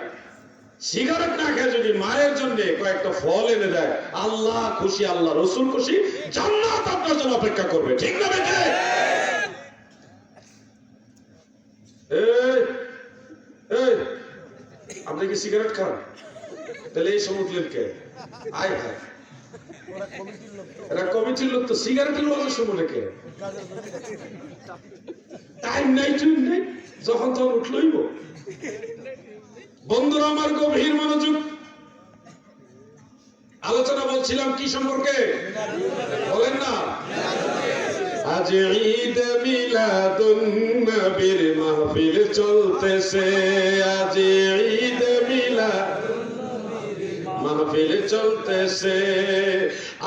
সিগারেট না খেয়ে যদি মায়ের জন্য কয়েকটা ফল এনে দেয়, আল্লাহ খুশি, আল্লাহ রসুল খুশি, জান্নাত আপনার জন্য অপেক্ষা করবে। ঠিক না বেটে? আপনি কি সিগারেট খান? তাহলে এই সমুদ্রের কে? আয় ভাই, এরা কমিটির লোক তো সিগারেটের ওয়াজের সময় কে? টাইম নাই, টুইম নাই, যখন তখন উঠলইব। বন্ধুরা আমার, গভীর মনোযোগ। আলোচনা বলছিলাম কি সম্পর্কে বলেন না? আজ ঈদ মিলাদুন নবীর মাহফিল চলতেছে, আজ ঈদ মিলাদুন নবীর মাহফিল চলতেছে।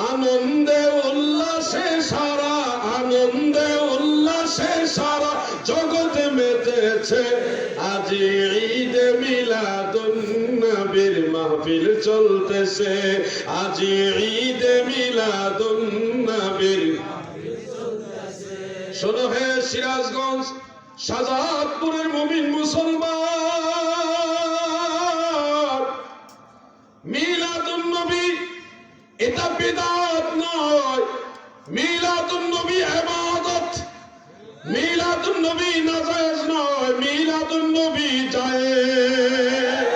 আনন্দে উল্লাসে সারা, আনন্দে উল্লাসে সারা জগৎ মেতেছে। আজ ঈদ মিলাদুন নবীর মাহফিল চলতেছে, আজ ঈদ মিলাদুন নবীর। শোনো হে সিরাজগঞ্জ, শাহজাদপুরের মুমিন মুসলমান, মিলাদুন নবী এটা বিদআত নয়, মিলাদুন নবী ইবাদত। মিলাদুন নবী নাজায়েজ নয়, মিলাদুন নবী জায়েজ।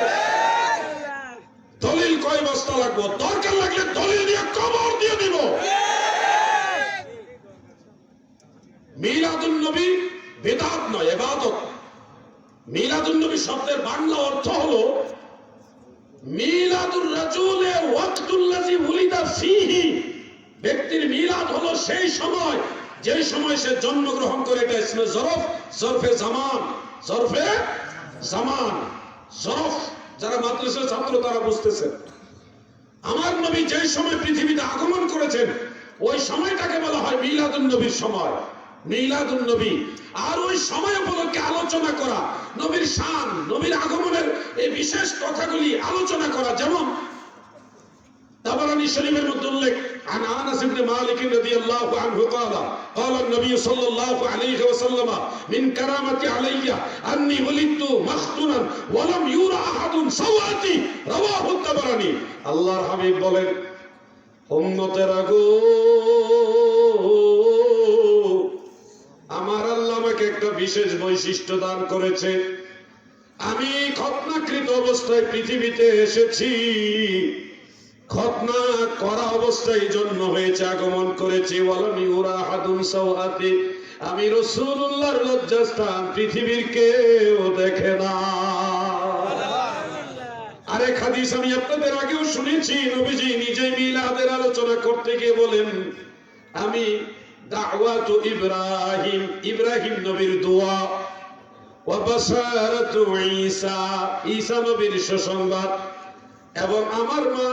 দলিল কয় বস্তা লাগবে? দরকার লাগলে দলিল দিয়ে কবর দিয়ে দিব। মিলাদুন নবী বিদআত নয়, ইবাদত। মিলাদুন নবী শব্দের বাংলা অর্থ হলো মিলাদুর রাজুলে ওয়াক্তুল্লাযী উলিদা ফীহি। ব্যক্তির মিলাদ হলো সেই সময়, যে সময় সে জন্মগ্রহণ করে। এটা ইসমে জরফ, জরফে জামান, জরফে জামান, জরফ। যারা মাদ্রাসার ছাত্র তারা বুঝতেছেন। আমার নবী যে সময় পৃথিবীতে আগমন করেছেন, ওই সময়টাকে বলা হয় মিলাদুন নবীর সময়, মিলাদুন নবী। আর ওই সময় উপলক্ষে আলোচনা করা, নবীর শান, নবীর আগমনের এই বিশেষ কথাগুলি আলোচনা করা। যেমন তাবারানী শরীফের মধ্যে উল্লেখ, عن انس بن مالك رضي الله عنه قال قال النبي صلى الله عليه وسلم من كرامة علي اني ولدت مختونا ولم يرى احد سواتي رواه الطبراني। আল্লাহর হাবিব বলেন, উম্মতেরা গো, আমার আল্লাহ আমাকে একটা বিশেষ বৈশিষ্ট্য দান করেছে। আমি খতনাকৃত অবস্থায় পৃথিবীতে এসেছি। খতনা করা অবস্থায় জন্ম হয়েছে, আগমন করেছি। ওয়ালাম ইউরা আহাদুন সাওয়াতি, আমি রাসূলুল্লাহর লজ্জাস্থান পৃথিবীর কেউ দেখে না। আরেক হাদিস আমি আপনাদের আগেও শুনেছি, নবীজি নিজে মিলাদের আলোচনা করতে গিয়ে বলেন, আমি দাওয়াতু ইব্রাহিম, ইব্রাহিম নবীর দোয়া, ওয়া বাশারাতু ঈসা, ঈসা নবীর সুসংবাদ, এবং আমার মা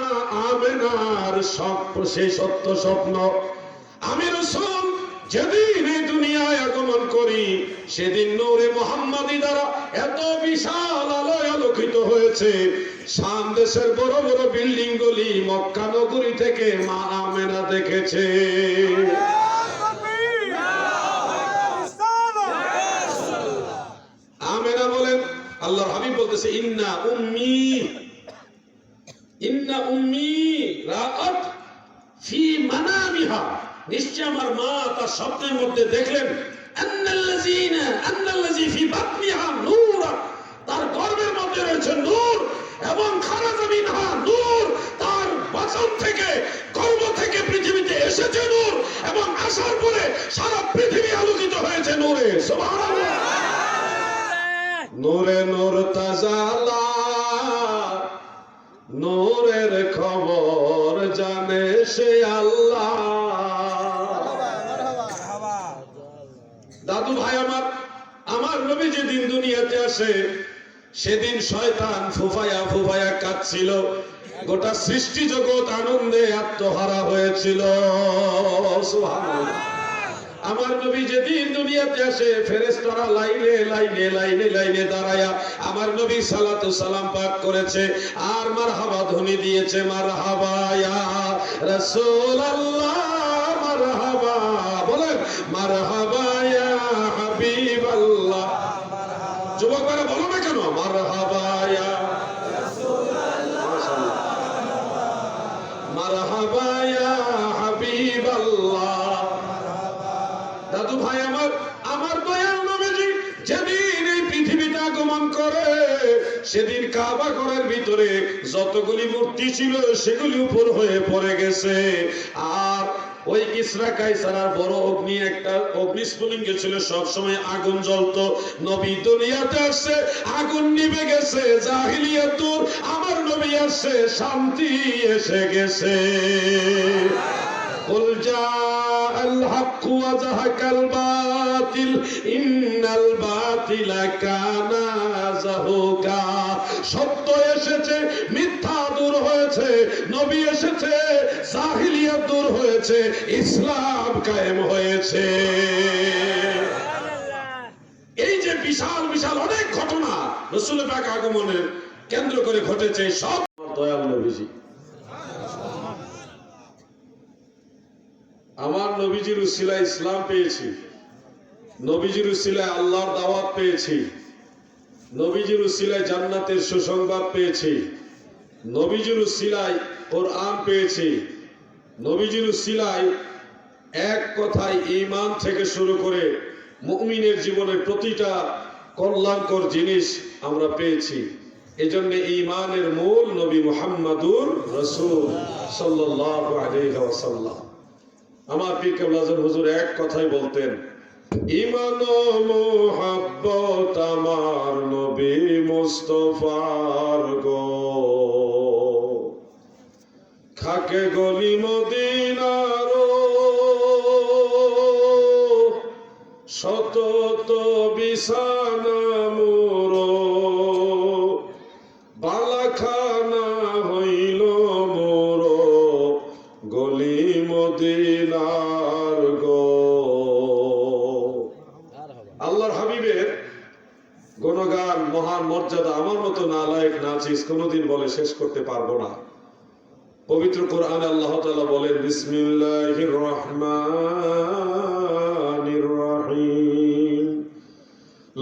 আমেনার সেই সত্য স্বপ্ন। আমি রাসূল যেদিন এই দুনিয়ায় আগমন করি, সেদিন নূরে মুহাম্মাদী দ্বারা এত বিশাল আলোয় আলোকিত হয়েছে, শাম দেশের বড় বড় বিল্ডিং গুলি মক্কা নগরী থেকে মা আমেনা দেখেছে। আমেনা বলেন, আল্লাহর হাবিব বলতেছে, ইন্না উম্মি রাআত ফি মানামিহা, নিশ্চয় আমার মা তার স্বপ্নের মধ্যে দেখলেন, আন্নাল্লাযী ফি বাতনিহা নূর, তার গর্ভের মধ্যে রয়েছে নূর, এবং খারাজা মিনহা নূর, তার বাচন থেকে, গর্ভ থেকে পৃথিবীতে এসেছে নূর। এবং আসার পরে সারা পৃথিবী আলোকিত হয়েছে নূরে। সুবহানাল্লাহ। নূরে নূর তাজালা, নূরের খবর জানে সে আল্লাহ। দাদু ভাই আমার, আমার নবী যেদিন দুনিয়াতে আসে সেদিন শয়তান ফুফায়া ফুফায়া কাঁদছিল, গোটা সৃষ্টি জগৎ আনন্দে আত্মহারা হয়েছিল। সুবহানাল্লাহ। আমার নবী যেদিন দুনিয়াতে আসে ফেরেশতারা লাইনে লাইনে লাইনে লাইনে দাঁড়ায়া আমার নবী সালাতু সালাম পাঠ করেছে আর মারহাবা ধ্বনি দিয়েছে, মারহাবা ইয়া রাসূলুল্লাহ, মারহাবা, বলেন মারহাবা ইয়া হাবিবাল্লাহ। যুবকরা বলো না কেন মারহাবা ইয়া রাসূলুল্লাহ, মারহাবা ইয়া হাবিবাল্লাহ। দাদু ভাই আমার, আমার দয়াল নবীজি যেদিন এই পৃথিবীতে আগমন করে সেদিন কাবা ঘরের ভিতরে যতগুলি মূর্তি ছিল সেগুলি উপর হয়ে পড়ে গেছে। আর ওই কিসরা কায়সার বড় অগ্নি, একটা অগ্নিস্ফুলিঙ্গ ছিল, সব সময় আগুন জ্বলতো। নবী দুনিয়াতে আসছে আগুন নিভে গেছে, জাহিলিয়াত দূর, আমার নবী আসছে শান্তি এসে গেছে। قل جاء الحق وزهق الباطل إن الباطل كان زهوقا। সত্য এসেছে, মিথ্যা দূর হয়েছে, নবী এসেছে, জাহিলিয়াত দূর হয়েছে, ইসলাম কায়েম হয়েছে। এই যে বিশাল বিশাল অনেক ঘটনা রাসূল পাক আগমনের কেন্দ্র করে ঘটেছে, সব দয়াল নবীজি। আমার নবীজির উসিলায় ইসলাম পেয়েছি, নবীজির উসিলায় আল্লাহর দাওয়াত পেয়েছি, নবীজির উসিলায় জান্নাতের সুসংবাদ পেয়েছি, নবীজির উসিলায় কোরআন পেয়েছি, নবীজির উসিলায় এক কথায় ঈমান থেকে শুরু করে মুমিনের জীবনের প্রতিটা কল্যাণকর জিনিস আমরা পেয়েছি। এজন্য ঈমানের মূল নবী মুহাম্মাদুর রাসূল সাল্লাল্লাহু আলাইহি ওয়াসাল্লাম। আমার পীর কেবলা আজম হুজুর এক কথাই বলতেন, ঈমান ও মুহাব্বত আমার নবী মুস্তাফার গো, খাকে গলি মদিনার শতত বিছানা মোর, বালাখানা হইল মোর গলি মদিনার গো। আল্লাহর হাবিবের গুণগান, মহান মর্যাদা আমার মতো নালায়েক নাচিস কোনদিন বলে শেষ করতে পারবো না। পবিত্র কোরআনে আল্লাহ তাআলা বলেন, বিসমিল্লাহির রহমানির রহিম,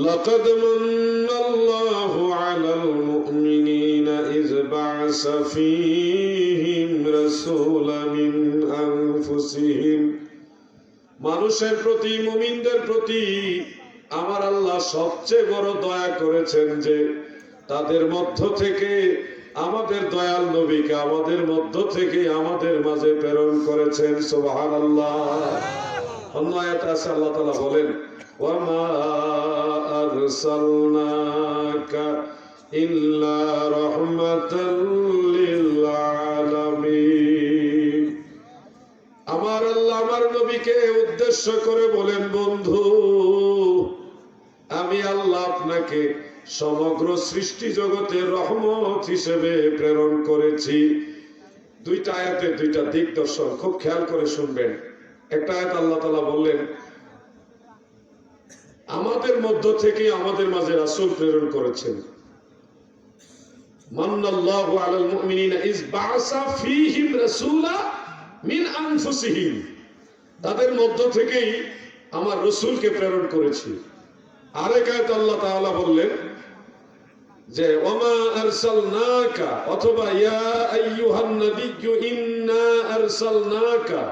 লাকাদ মান্নাল্লাহু আলাল মুমিনিনা ইয বা'সা ফীহিম রাসূলাম মিন আনফুসিহিম। মানুষের প্রতি, মুমিনদের প্রতি আমার আল্লাহ সবচেয়ে বড় দয়া করেছেন যে তাদের মধ্য থেকে আমাদের দয়াল নবীকে আমাদের মধ্য থেকে আমাদের মাঝে প্রেরণ করেছেন। সুবহানাল্লাহ। অন্য আয়াতে আছে আল্লাহ তাআলা বলেন, ওয়া মা আরসালনাকা ইল্লা রাহমাতাল লিল আলামিন। আমার আল্লাহ আমার নবীকে উদ্দেশ্য করে বলেন, বন্ধু আমি আল্লাহ আপনাকে সমগ্র সৃষ্টি জগতের রহমত হিসেবে প্রেরণ করেছি। দুইটা আয়াতের দুইটা দিক দর্শন খুব খেয়াল করে শুনবেন। একটা আয়াত আল্লাহ তাআলা বললেন, আমাদের মধ্য থেকে আমাদের মাঝে রাসূল প্রেরণ করেছেন। মান্নাল্লাহু আলাল মুমিনিনা ইয বা'সা ফীহিম রাসূলা মিন আনফুসিহিম। তাদের মধ্য থেকেই আমার রাসূলকে প্রেরণ করেছি। আরেক আয়াতে আল্লাহ তাআলা বললেন যে ওমা আরসালনাকা, অথবা ইয়া আইয়ুহান নাবিয়্যু ইন্না আরসালনাকা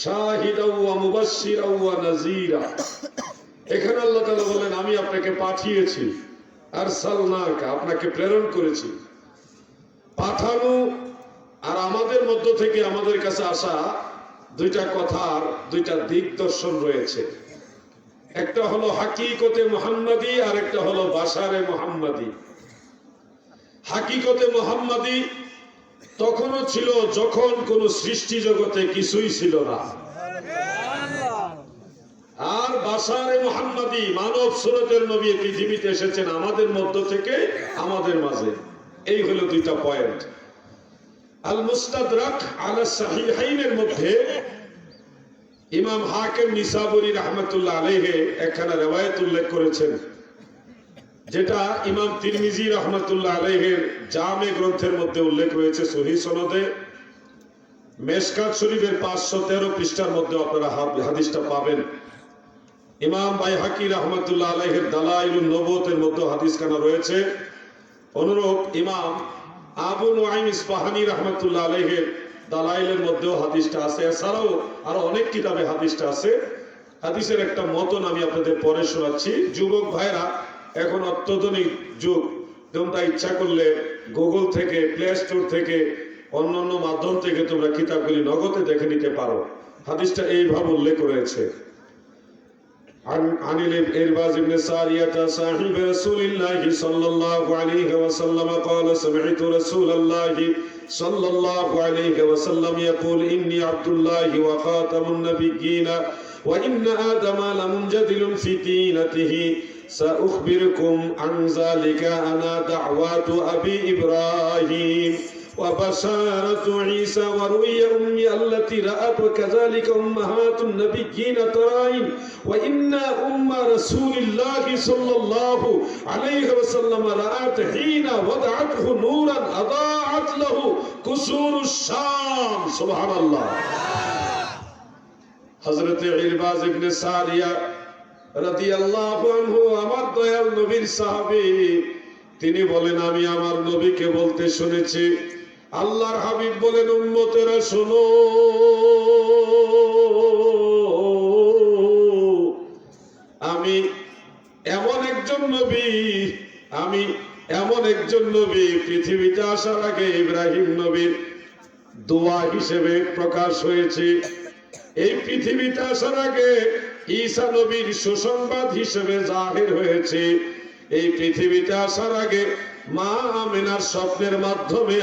শাহিদাও ওয়া মুবাশশিরাও ওয়া নাযীরা। এখানে আল্লাহ তাআলা বলেন আমি আপনাকে পাঠিয়েছি, আরসালনাকা, আপনাকে প্রেরণ করেছি। পাঠানো আর আমাদের মধ্য থেকে আমাদের কাছে আসা দুইটা কথার দুইটা দিক দর্শন রয়েছে। একটা হলো হাকিকতে মুহাম্মাদি, আর একটা হলো বাশারে মুহাম্মাদি। হাকিকতে মুহাম্মাদি তখনও ছিল যখন কোন সৃষ্টি জগতে কিছুই ছিল না, আর বাশারে মুহাম্মাদি মানব সুরতের নবী পৃথিবীতে এসেছেন আমাদের মধ্য থেকে, আমাদের মাঝে। এই হলো দুইটা পয়েন্ট। আল মুস্তাদরাক আলা সাহিহাইনের মধ্যে ইমাম হাকিম নিসাবুরি রাহমাতুল্লাহ আলাইহি একখানা riwayat উল্লেখ করেছেন, যেটা ইমাম তিরমিজি রাহমাতুল্লাহ আলাইহির জামে গ্রন্থের মধ্যে উল্লেখ রয়েছে সহিহ সনদে। মেশকাত শরীফের 513 পৃষ্ঠার মধ্যে আপনারা হাদিসটা পাবেন। ইমাম বাইহাকি রাহমাতুল্লাহ আলাইহির দালাইলুন নবুওয়াতের মধ্যে হাদিসখানা রয়েছে। অনুরূপ ইমাম আবু নুআইম ইসফাহানি রাহমাতুল্লাহ আলাইহির দালাইলের মধ্যেও হাদিসটা আছে। এছাড়াও আরো অনেক কিতাবে হাদিসটা আছে। হাদিসের একটা মতন আমি আপনাদের পরে শোনাচ্ছি। যুবক ভাইরা, এখন অত্যাধুনিক যুগ, তোমরা ইচ্ছা করলে গুগল থেকে, প্লে স্টোর থেকে, অন্যান্য মাধ্যম থেকে তোমরা কিতাবগুলি নগদে দেখে নিতে পারো। হাদিসটা এইভাবে উল্লেখ করেছে। عن الإرباز بن سارية صاحب رسول الله صلى الله عليه وسلم قال سمعت رسول الله صلى الله عليه وسلم يقول إني عبد الله وخاتم النبيين وإن آدم لمنجدل في طينته سأخبركم عن ذلك أنا دعوات أبي إبراهيم وبشارة عيسى ورؤيا أمي التي رأت وكذلك أمهات النبيين ترائن وإن أم رسول الله صلى الله عليه وسلم رأت حين وضعته نورا أضاعت له قصور الشام سبحان الله حضرت ইরবাজ ইবনে সারিয়া রাদিয়াল্লাহু আনহু আমার দয়াল নবীর সাহাবী, তিনি বলেন আমি আমার নবীকে বলতে শুনেছি, আল্লাহর হাবিব বলেন উম্মতেরা শোনো, আমি এমন একজন নবী পৃথিবীতে আসার আগে ইব্রাহিম নবীর দোয়া হিসেবে প্রকাশ হয়েছে। এই পৃথিবীতে আসার আগে ঈসা নবীর সুসংবাদ হিসেবে জাহির হয়েছে। এই পৃথিবীতে আসার আগে মা আমিনার স্বপ্নের মাধ্যমে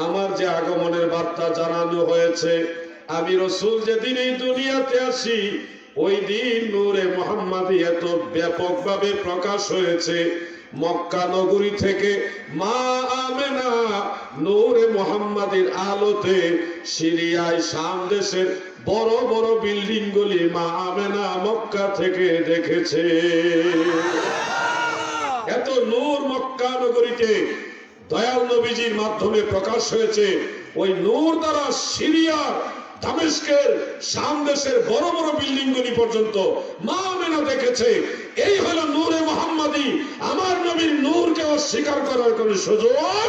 আমার যে আগমনের বার্তা জানানো হয়েছে। আমি রাসূল যেদিন এই দুনিয়াতে আসি, ওই দিন নূরে মুহাম্মাদি এত ব্যাপকভাবে প্রকাশ হয়েছে। মক্কা নগরী থেকে মা আমেনা নূরে মুহাম্মাদের আলোতে সিরিয়ায় শাম দেশের বড় বড় বিল্ডিং গুলি মা আমেনা মক্কা থেকে দেখেছে। এত নূর মক্কা নগরীতে দয়াল নবীজির মাধ্যমে প্রকাশ হয়েছে। ওই নূর দ্বারা সিরিয়ার, দামেস্কের, শাম দেশের বড় বড় বিল্ডিং গুলি পর্যন্ত মা আমেনা দেখেছে। এই হলো নূরে মুহাম্মাদি। আমার নবীর নূরকে অস্বীকার করার কোন সুযোগ নাই।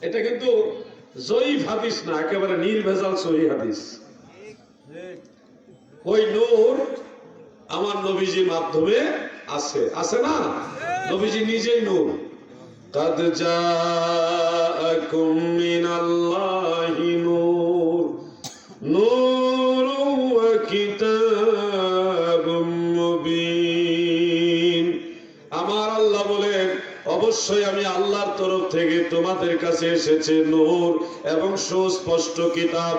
এটা কিন্তু জয়ীফ হাদিস না, একেবারে নির্ভেজাল সহিহ হাদিস। ওই নূর আমার নবীজির মাধ্যমে আছে না? নবীজি নিজেই নূর। قد جاءكم من الله نور نور وكتاب مبين। আমার আল্লাহ বলেন অবশ্যই আমি আল্লাহর তরফ থেকে তোমাদের কাছে এসেছে নূর এবং সুস্পষ্ট কিতাব।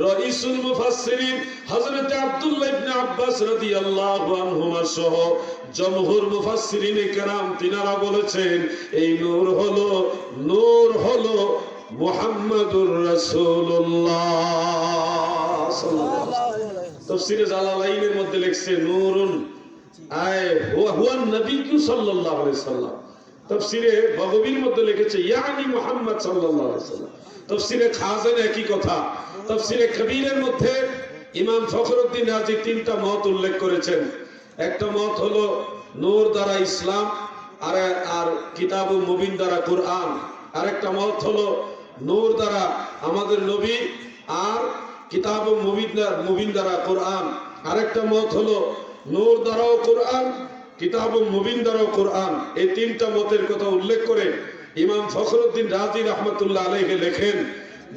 রাইসুল মুফাসসিরিন হযরত আব্দুল্লাহ ইবনে আব্বাস রাদিয়াল্লাহু আনহুমা সহ জমহুর মুফাসসিরিন কেরাম তিনারা বলেছেন এই নূর হলো মুহাম্মাদুর রাসূলুল্লাহ সাল্লাল্লাহু আলাইহি ওয়াসাল্লাম। তাফসীরে জালালাইনের মধ্যে লিখছে নূরুন হুয়ান নবিয়্যু সাল্লাল্লাহু আলাইহি ওয়াসাল্লাম। তাফসীরে বাগবীর মধ্যে লিখেছে ইয়ানি মুহাম্মদ সাল্লাল্লাহু আলাইহি ওয়াসাল্লাম। তাফসীরে খাজান একই কথা। তাফসীরে কবীরের মধ্যে ইমাম ফখরুদ্দীন রাজি তিনটা মত উল্লেখ করেছেন। একটা মত হলো নূর দ্বারা ইসলাম, আর কিতাব মুবিন দ্বারা কুরআন। আরেকটা মত হলো নূর দ্বারা আমাদের নবী, আর কিতাব মুবিন দ্বারা কুরআন। আরেকটা মত হলো নূর দ্বারাও কুরআন, কিতাব মুবিন দ্বারাও কুরআন। এই তিনটা মতের কথা উল্লেখ করে ইমাম ফখরুদ্দীন রাজি রাহমাতুল্লাহ আলাইহি লেখেন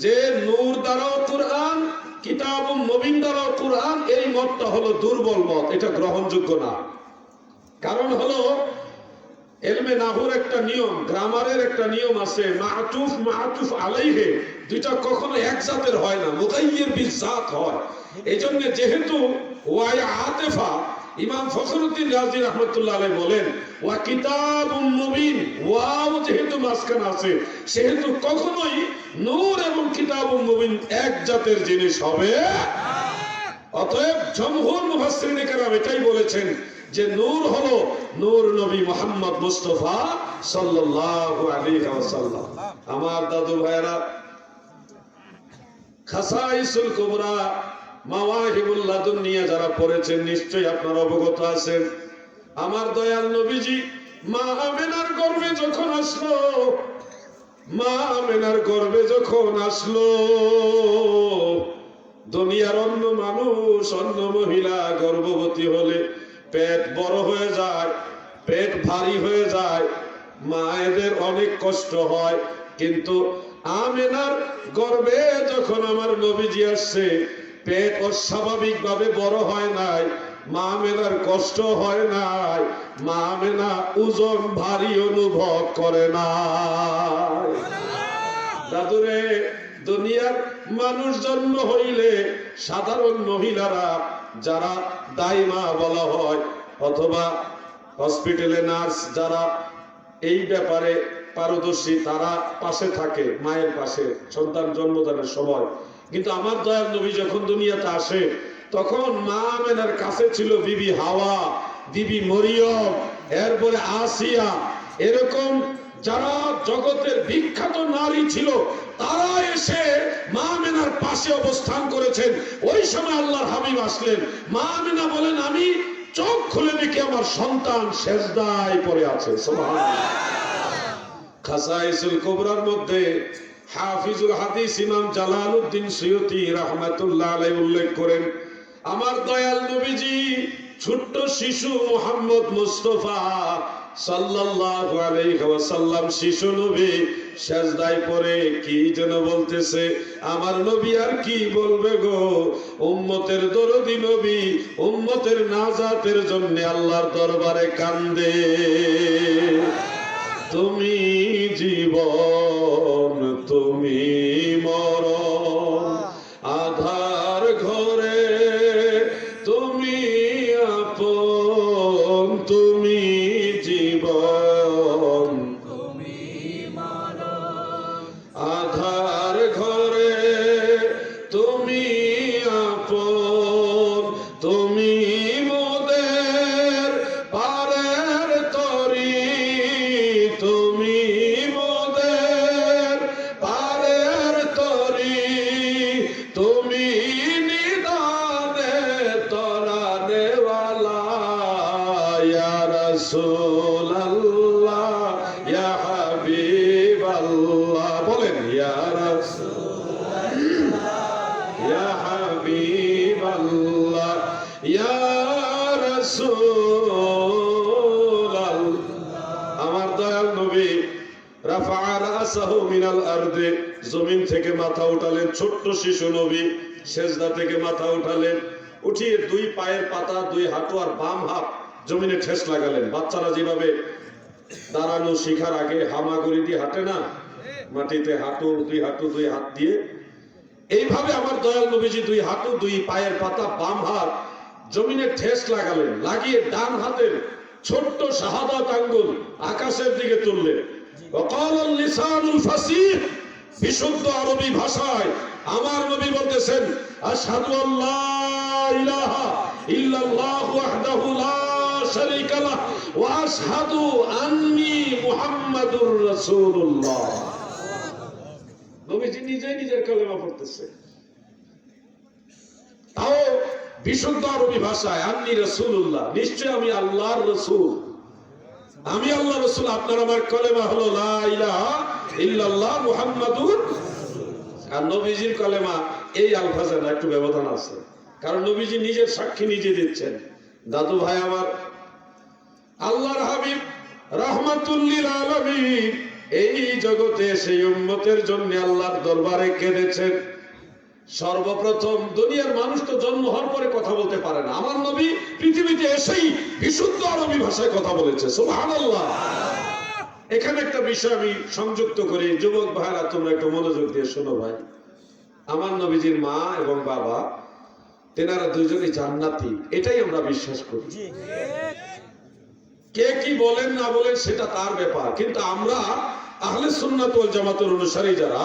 যে নূর দ্বারাও কোরআন, কিতাবুম মুবিন দ্বারাও কোরআন, এই মতটা হলো দুর্বল মত, এটা গ্রহণযোগ্য না। কারণ হলো ইলমে নাহুর একটা নিয়ম, গ্রামারের একটা নিয়ম আছে, মাআতুফ মাআতুফ আলাইহি দুইটা কখনো এক জাতের হয় না, মুগাইয়ির বিজাত হয়। এইজন্য যেহেতু ওয়া আতিফা, ইমাম ফখরুদ্দিন রাজি রাহমাতুল্লাহ আলাইহি বলেন ওয়া কিতাবুম মুবিন, ওয়াও যেহেতু মাঝখানে আছে সেহেতু কখনোই নূর এবং কিতাবুম মুবিন এক জাতের জিনিস হবে। অতএব জমহুর মুফাসসিরিন কেরাম এটাই বলেছেন যে নূর হলো নূর নবী মুহাম্মদ মুস্তাফা সাল্লাল্লাহু আলাইহি ওয়াসাল্লাম। আমার দাদু ভাইরা, খাসাইসুল কুবরা মাওয়াহিবুল লাদুনিয়া যারা পড়েছেন নিশ্চয়ই আপনারা অবগত আছেন। আমার দয়াল নবীজি মা আমেনার গর্ভে যখন আসলো, মা আমেনার গর্ভে যখন আসলো, দুনিয়ার অন্য মানুষ, অন্য মহিলা গর্ভবতী হলে পেট বড় হয়ে যায়, পেট ভারী হয়ে যায়, মায়েদের অনেক কষ্ট হয়। কিন্তু আমেনার গর্ভে যখন আমার নবীজি আসছে, পেট অস্বাভাবিক ভাবে বড় হয় নাই, মা আমেনার কষ্ট হয় নাই, মা আমেনা ওজন ভারী অনুভব করে নাই। দাদুরে, দুনিয়ার মানুষ জন্ম হইলে সাধারণ মহিলারা যারা দাইমা বলা হয় অথবা হসপিটালে নার্স যারা এই ব্যাপারে পারদর্শী, তারা পাশে থাকে, মায়ের পাশে সন্তান জন্মদানের সময়। কিন্তু আমার দয়াল নবী যখন দুনিয়াতে আসে তখন মা আমেনার কাছে ছিল বিবি হাওয়া, বিবি মরিয়ম, এরপরে আসিয়া, এরকম যারা জগতের বিখ্যাত নারী ছিল তারা এসে মা আমেনার পাশে অবস্থান করেছেন। ওই সময় আল্লাহর হাবিব আসলেন, মা আমেনা বলেন আমি চোখ খুলে দেখি আমার সন্তান সেজদায় পড়ে আছে। সুবহানাল্লাহ। খাসাইসুল কুবরার মধ্যে হাফিজুল হাদিস ইমাম জালালউদ্দিন সুয়ুতি রাহমাতুল্লাহ আলাইহি উল্লেখ করেন, আমার দয়াল নবীজি ছোট্ট শিশু মুহাম্মদ মুস্তাফা সাল্লাল্লাহু আলাইহি ওয়াসাল্লাম শিশু নবী সেজদায় পড়ে কি যেন বলতেছে। আমার নবী আর কি বলবে গো, উম্মতের দরদি নবী উম্মতের নাজাতের জন্য আল্লাহর দরবারে কান্দে। তুমি জীবন তুমি মরণ, আধার ঘরে তুমি আপন, তুমি জীবন তুমি মরণ, আধার ঘরে তুমি আপন, তুমি মোদের পারের তরি, তুমি মোদের পারের তরি, তুমি নিদানে তরানেওয়ালা, ইয়া রাসূলুল্লাহ ইয়া হাবিবাল্লাহ, বলেন ইয়া রাসূলুল্লাহ ইয়া হাবিবাল্লাহ ইয়া রাসূলুল্লাহ। আমার দয়াল নবী রাফা রাসাহু মিনাল আরদি, জমিন থেকে মাথা উঠালেন, ছোট্ট শিশু নবী সেজদা থেকে মাথা উঠালেন, উঠিয়ে দুই পায়ের পাতা, দুই হাঁটু আর বাম হাত জমিনে ঠেস লাগালেন। বাচ্চারা যেভাবে দাঁড়ানো শিখার আগে হামাগুড়ি দিয়ে হাঁটে না, মাটিতে হাঁটু দুই হাত দিয়ে, এইভাবে আমার দয়াল নবীজি দুই হাঁটু দুই পায়ের পাতা বাম হাত জমিনে ঠেস লাগালেন, লাগিয়ে ডান হাতের ছোট্ট শাহাদাত আঙ্গুল আকাশের দিকে তুললেন। ওয়াকালাল লিসানুল ফাসিহ, বিশুদ্ধ আরবি ভাষায় আমার নবী বলতেছেন, আশহাদু আল্লা ইলাহা ইল্লাল্লাহু ওয়াহদাহু লা শারীকা লাহু ওয়া আশহাদু আন্নী মুহাম্মাদুর রাসূলুল্লাহ। নবীজি নিজেই নিজের কালেমা পড়তেছে, তাও বিশুদ্ধ আরবি ভাষায়, আন্নী রাসূলুল্লাহ, নিশ্চয় আমি আল্লাহর রাসূল, আমি আল্লাহর রাসূল। আপনার আমার কালেমা হলো লা ইলাহা ইল্লাল্লাহ মুহাম্মাদুর। আর নবীজির কালেমা এই আলফাজে না, একটু ব্যবধান আছে, কারণ নবীজি নিজের সাক্ষী নিজে দিচ্ছেন। দাদু ভাই আমার, আল্লাহর হাবিব রাহমাতুল লিল আলামিন এই জগতে সেই উম্মতের জন্য আল্লাহর দরবারে কেঁদেছেন। সর্বপ্রথম দুনিয়ার মানুষ তো জন্ম হওয়ার পরে কথা বলতে পারে না, আমার নবী পৃথিবীতে এসেই বিশুদ্ধ আরবি ভাষায় কথা বলেছে। সুবহানাল্লাহ। এখানে একটা বিষয় আমি সংযুক্ত করি, যুবক ভাইরা তোমরা একটু মনোযোগ দিয়ে শোনো ভাই। আমার নবীজির মা এবং বাবা তেনারা দুইজনই জান্নাতি, এটাই আমরা বিশ্বাস করি। কে কি বলেন না বলেন সেটা তার ব্যাপার, কিন্তু আমরা আহলে সুন্নাত ওয়াল জামাতের অনুসারী যারা,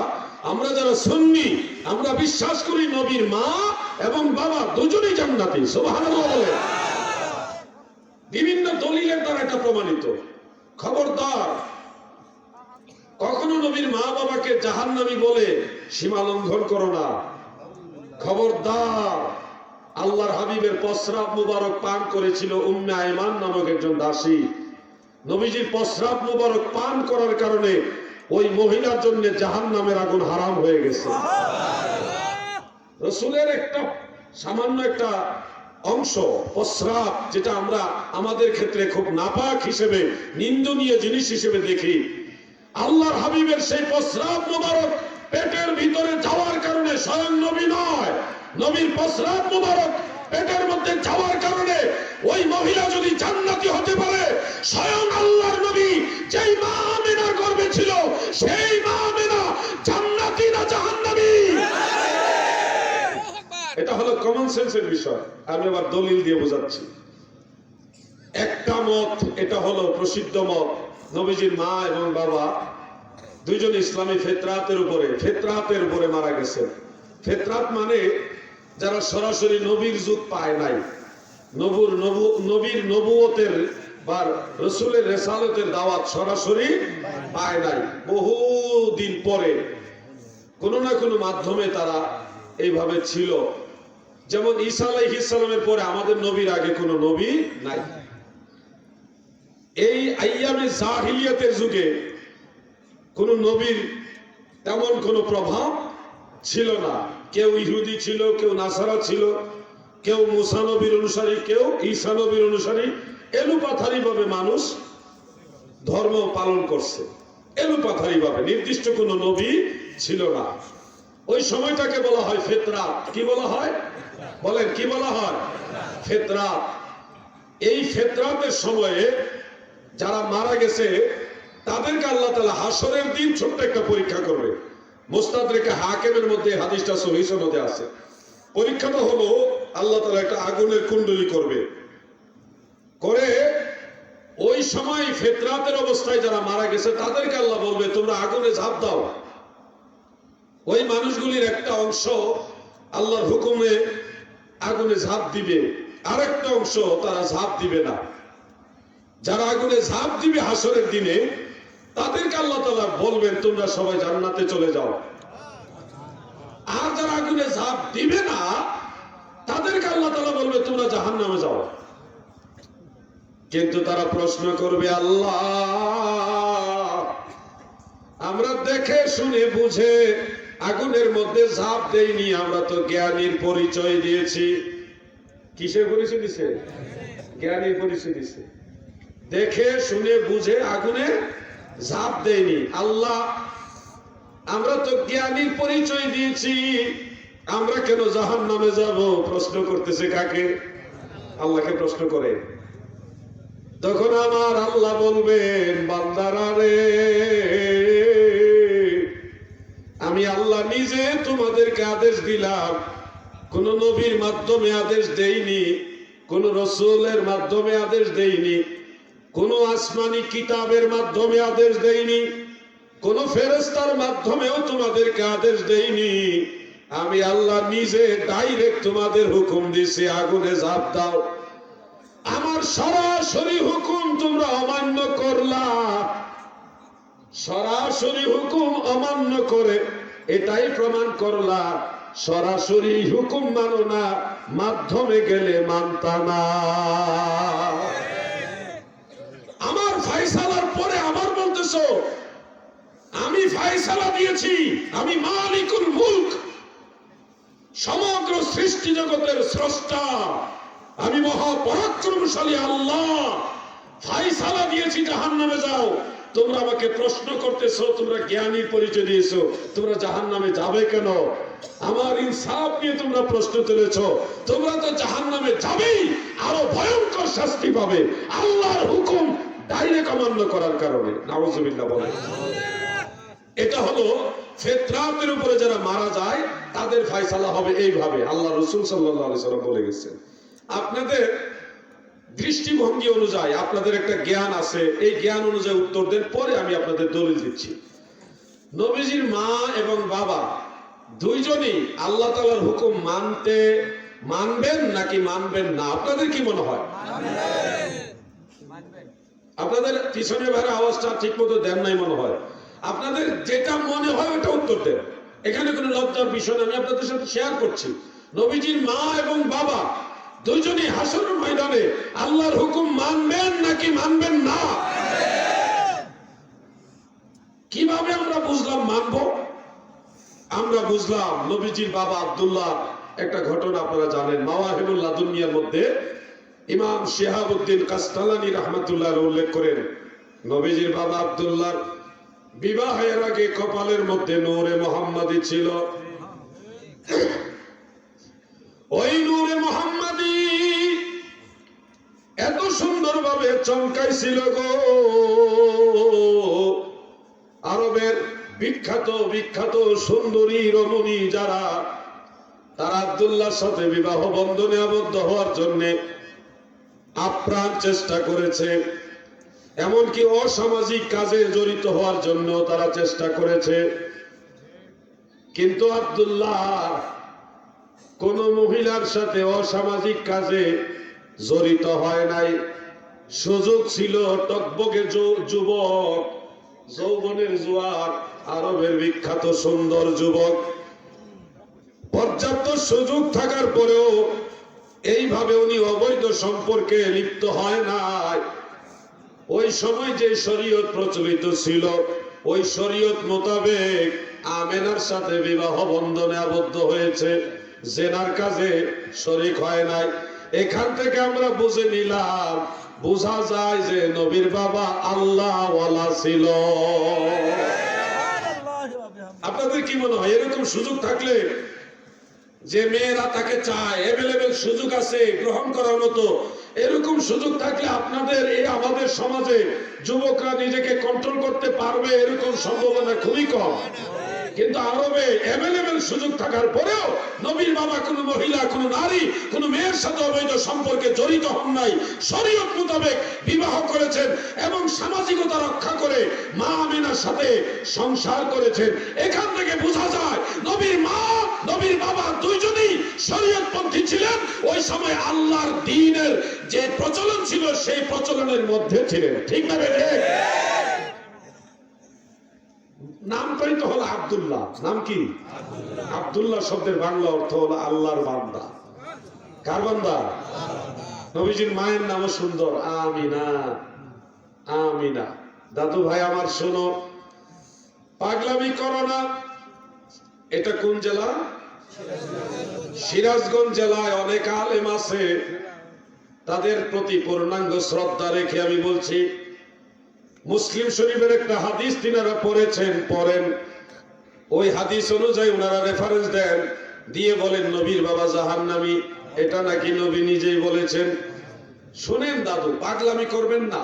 আমরা যারা সুন্নি, আমরা বিশ্বাস করি নবীর মা এবং বাবা দুজনেই জান্নাতি। সুবহানাল্লাহ বলে বিভিন্ন দলিলের দ্বারা এটা প্রমাণিত। খবরদার কখনো নবীর মা বাবাকে জাহান্নামী বলে সীমা লঙ্ঘন করো না। খবরদার আল্লাহর হাবিবের প্রস্রাব মুবারক পান করেছিল উম্মে আয়মান নামক একজন দাসী। নবীজির প্রস্রাব মুবারক পান করার কারণে ওই মহিলার জন্য জাহান্নামের আগুন হারাম হয়ে গেছে। রাসূলের একটা সামান্য একটা অংশ প্রস্রাব, যেটা আমরা আমাদের ক্ষেত্রে খুব নাপাক হিসেবে, নিন্দনীয় জিনিস হিসেবে দেখি, আল্লাহর হাবিবের সেই প্রস্রাব মুবারক পেটের ভিতরে যাওয়ার কারণে স্বয়ং নবী নয়, নবীর প্রস্রাব মুবারক পেটের মধ্যে যাওয়ার কারণে ওই মহিলা যদি জান্নাতি হতে পারে, স্বয়ং আল্লাহর নবী যেই মা আমিনার গর্ভে ছিল সেই মা আমিনা জান্নাতি না জাহান্নামী? এটা হলো কমন সেন্সের বিষয়। আমি আবার দলিল দিয়ে বোঝাচ্ছি। একটা মত, এটা হলো প্রসিদ্ধ মত, নবীজির মা এবং বাবা দুইজন ইসলামী ফিতরাতের উপরে মারা গেছে। ফিতরাত মানে যারা সরাসরি নবীর যুগ পায় নাই, নবীর নবুয়তের বা রাসূলের রিসালাতের দাওয়াত সরাসরি পায় নাই, বহু দিন পরে কোনো না কোনো মাধ্যমে তারা এইভাবে ছিল। যেমন ঈসা আলাইহিস সালামের পরে আমাদের নবীর আগে কোনো নবী নাই। এই আইয়ামে জাহিলিয়াতের যুগে কোন নবীর তেমন কোনো প্রভাব ছিল না। কেউ ইহুদি ছিল, কেউ নাসারা ছিল, কেউ মুসা নবীর অনুসারী, কেউ ঈসা নবীর অনুসারী। এলোপাথারি ভাবে মানুষ ধর্ম পালন করছে, এলোপাথারি ভাবে, নির্দিষ্ট কোন নবী ছিল না। ওই সময়টাকে বলা হয় ফিতরাত। কি বলা হয় বলেন? কি বলা হয়? ফিতরাত। এই ফিতরাতের সময়ে যারা মারা গেছে তাদেরকে আল্লাহ তাআলা হাসরের দিন ছোট্ট একটা পরীক্ষা করবে। মুস্তাদরেকে হাকিমের মধ্যে হাদিসটা সহিহ সনদে আছে। পরীক্ষাটা হলো আল্লাহ তাআলা একটা আগুনের কুণ্ডলী করবে, করে ওই সময় ফিতরাতের অবস্থায় যারা মারা গেছে তাদেরকে আল্লাহ বলবে তোমরা আগুনে ঝাঁপ দাও। ওই মানুষগুলির একটা অংশ আল্লাহর হুকুমে আগুনে ঝাঁপ দিবে, আরেকটা অংশ তারা ঝাঁপ দিবে না। যারা আগুনে ঝাঁপ দিবে হাসরের দিনে তাদেরকে আল্লাহ তাআলা বলবেন তোমরা সবাই জান্নাতে চলে যাও। আর যারা আগুনে ঝাঁপ দিবে না তাদেরকে আল্লাহ তাআলা বলবে তোমরা জাহান্নামে যাও। কিন্তু তারা প্রশ্ন করবে, আল্লাহ আমরা দেখে শুনে বুঝে আগুনের মধ্যে ঝাঁপ দেইনি, আমরা তো জ্ঞানীর পরিচয় দিয়েছি। কিসের পরিচয় দিছে? জ্ঞানীর পরিচয় দিছে। দেখে শুনে বুঝে আগুনে ঝাঁপ দেয়নি। আল্লাহ আমরা তো জ্ঞানীর পরিচয় দিয়েছি, আমরা কেন জাহান্নামে যাব? প্রশ্ন করতেছে কাকে? আল্লাহকে প্রশ্ন করে। তখন আমার আল্লাহ বলবেন, বান্দারা রে, আমি আল্লাহ নিজে তোমাদেরকে আদেশ দিলাম, কোন নবীর মাধ্যমে আদেশ দেইনি, কোন রাসূলের মাধ্যমে আদেশ দেইনি, কোন আসমানি কিতাবের মাধ্যমে আদেশ দেইনি, কোন ফেরেশতার মাধ্যমেও তোমাদেরকে আদেশ দেইনি। আমি আল্লাহ নিজে ডাইরেক্ট তোমাদের হুকুম দিছি আগুনে ঝাঁপ দাও। আমার সরাসরি হুকুম তোমরা অমান্য করলা, সরাসরি হুকুম অমান্য করে এটাই প্রমাণ করলা সরাসরি হুকুম মানো না, মাধ্যমে গেলে মানতা না। আমার ফায়সালার পরে আবার বলতেছো আমি ফায়সালা দিয়েছি, আমি মালিকুল মুলক, সমগ্র সৃষ্টি জগতের স্রষ্টা, আমি মহাপরাক্রমশালী আল্লাহ, ফায়সালা দিয়েছি জাহান্নামে যাও। তোমরা আমাকে প্রশ্ন করতেছো, তোমরা জ্ঞানীর পরিচয় দিয়েছো, তোমরা জাহান্নামে যাবে কেন? আমার ইনসাফ নিয়ে তোমরা প্রশ্ন তুলেছো, তোমরা তো জাহান্নামে যাবেই, আরো ভয়ঙ্কর শাস্তি পাবে আল্লাহর হুকুম ডাইরেক্ট অমান্য করার কারণে। নাউজুবিল্লাহ বলেন। এটা হলো ফিতরাতের উপরে যারা মারা যায় তাদের ফয়সালা হবে এইভাবে, আল্লাহ রাসূল সাল্লাল্লাহু আলাইহি ওয়াসাল্লাম বলে গেছেন। আপনাদের দৃষ্টিভঙ্গি অনুযায়ী আপনাদের একটা জ্ঞান আছে, এই জ্ঞান অনুযায়ী উত্তর দেন, পরে আমি আপনাদের দলিল দিচ্ছি। নবীজির মা এবং বাবা দুইজনই আল্লাহ তাআলার হুকুম মানবেন নাকি মানবেন না? আপনাদের কি মনে হয়? আপনাদের পিছনে ভাড়া আওয়াজটা ঠিক মতো দেন নাই মনে হয়। আপনাদের যেটা মনে হয় ওটা উত্তর দেন, এখানে কোনো লজ্জার বিষয় না, আমি আপনাদের সাথে শেয়ার করছি। নবীজির মা এবং বাবা দুইজনই হাসরের ময়দানে আল্লাহর হুকুম মানবেন নাকি মানবেন না? কিভাবে আমরা বুঝলাম মানবো? আমরা বুঝলাম নবীজির বাবা আব্দুল্লাহ একটা ঘটনা আপনারা জানেন, মাওয়াহিবুল লাদুনিয়ার মধ্যে ইমাম শিহাবউদ্দিন কাসতালানী রাহমাতুল্লাহ আলাইহি উল্লেখ করেন, নবীজির বাবা আব্দুল্লাহ বিবাহের আগে কপালের মধ্যে নূরে মুহাম্মাদি ছিল। ওই নূরে মুহাম্মাদি এত সুন্দরভাবে চমকাইছিল গো, আরবের বিখ্যাত বিখ্যাত সুন্দরী রমণী যারা, তারা আব্দুল্লাহর সাথে বিবাহ বন্ধনে আবদ্ধ হওয়ার জন্য আপ্রাণ চেষ্টা করেছে, এমনকি অসামাজিক কাজে জড়িত হওয়ার জন্য তারা চেষ্টা করেছে। কিন্তু আব্দুল্লাহ কোন মহিলার সাথে অসামাজিক কাজে জড়িত হয় নাই। সুযোগ ছিল, টকবকে যুবক, যৌবনের জোয়ার, আরবের বিখ্যাত সুন্দর যুবক, পর্যাপ্ত সুযোগ থাকার পরেও এইভাবে উনি অবৈধ সম্পর্কে লিপ্ত হয় নাই। ওই সময় যে শরীয়ত প্রচলিত ছিল ওই শরীয়ত মোতাবেক আমেনার সাথে বিবাহ বন্ধনে আবদ্ধ হয়েছে, জেনার কাজে শরীক হয় নাই। এখান থেকে আমরা বুঝে নিলাম, বোঝা যায় যে নবীর বাবা আল্লাহ ওয়ালা ছিল। আপনাদের কি মনে হয় এরকম সুযোগ থাকলে, যে মেয়েরা তাকে চায়, এভেলেবেল সুযোগ আছে গ্রহণ করার মতো, এরকম সুযোগ থাকলে আপনাদের এই আমাদের সমাজে যুবকরা নিজেকে কন্ট্রোল করতে পারবে এরকম সম্ভাবনা খুবই কম। কিন্তু আরবে এভেলেবেল সুযোগ থাকার পরেও নবীর বাবা কোনো মহিলা, কোনো নারী, কোনো মেয়ের সাথে অবৈধ সম্পর্কে জড়িত হন নাই, শরীয়ত মোতাবেক বিবাহ করেছেন এবং সামাজিকতা রক্ষা করে মা আমিনার সাথে সংসার করেছেন। এখান থেকে বোঝা যায় নবীর মা নবীর বাবা দুইজনই শরীয়তপন্থী ছিলেন। ওই সময় আল্লাহর দ্বীনের যে প্রচলন ছিল সেই প্রচলনের মধ্যে ছিলেন। ঠিক না? নামটাই তো হলো আব্দুল্লাহ। নাম কি? আব্দুল্লাহ শব্দের বাংলা অর্থ হলো আল্লাহর বান্দা। কার বান্দা? নবীজির মায়ের নামও সুন্দর, আমিনা। আমিনা। দাদু ভাই আমার শোনো, পাগলামি করো না। এটা কোন জেলা? সিরাজগঞ্জ জেলায় অনেক আলেম আছে, তাদের প্রতি পূর্ণাঙ্গ শ্রদ্ধা রেখে আমি বলছি, মুসলিম শরীফের একটা হাদিস তিনারা পড়েন, ওই হাদিস অনুযায়ী ওনারা রেফারেন্স দেন, দিয়ে বলেন নবীর বাবা জাহান্নামী। এটা নাকি নবী নিজেই বলেছেন। শুনেন দাদু, পাগলামি করবেন না।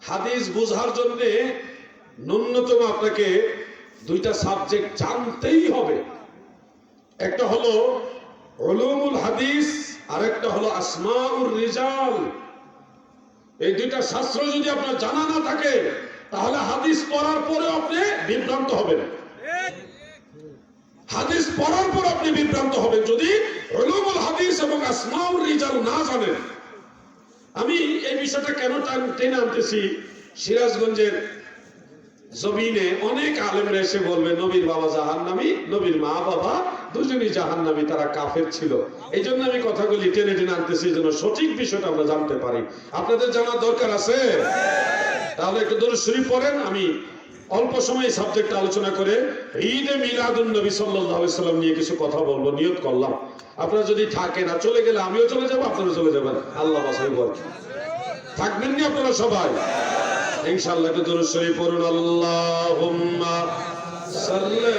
হাদিস বোঝার জন্য ন্যূনতম আপনাকে দুইটা সাবজেক্ট জানতেই হবে। একটা হলো উলুমুল হাদিস, আর একটা হলো আসমাউর রিজাল। এই দুইটা শাস্ত্র যদি আপনার জানা না থাকে তাহলে হাদিস পড়ার পরে আপনি বিভ্রান্ত হবেন। হাদিস পড়ার পর আপনি বিভ্রান্ত হবেন যদি উলুমুল হাদিস এবং আসমাউর রিজাল না জানেন। আমি এই বিষয়টা কেন টেনে আনতেছি, সিরাজগঞ্জের জমিনে অনেক আলেমরা এসে বলবে নবীর বাবা জাহান্নামী, নবীর মা বাবা দুজনই জাহান্নামী, তারা কাফের ছিল। এই জন্য আমি কথাগুলি টেনে টেনে আনতেছি যেন সঠিক বিষয়টা আমরা জানতে পারি। আপনাদের জানার দরকার আছে? তাহলে একটু দরুদ শরীফ পড়েন। আমি অল্প সময় সাবজেক্ট আলোচনা করে ঈদে মিলাদুন নবী সাল্লাল্লাহু আলাইহি সাল্লাম নিয়ে কিছু কথা বলবো নিয়ত করলাম। আপনারা যদি থাকেন, আর চলে গেলে আমিও চলে যাবো, আপনারা চলে যাবেন, আল্লাহ বাছাই করবেন। থাকবেন না আপনারা সবাই? ইনশাআল্লাহ একটু দুরূদ শরীফ পড়ুন। আল্লাহুম্মা সাল্লি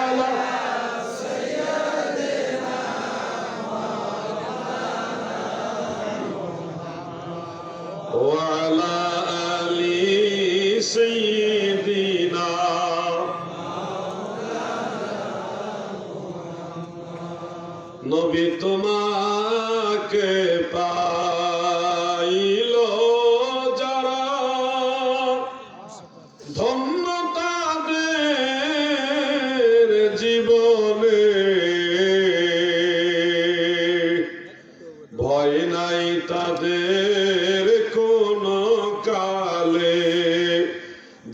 আলা ওয়া আলা আলি সাইয়্যিদিনা নবী তোমাকে পাইল যারা ধন্য তাদের জীবনে ভয় নাই তাদের কোনো কালে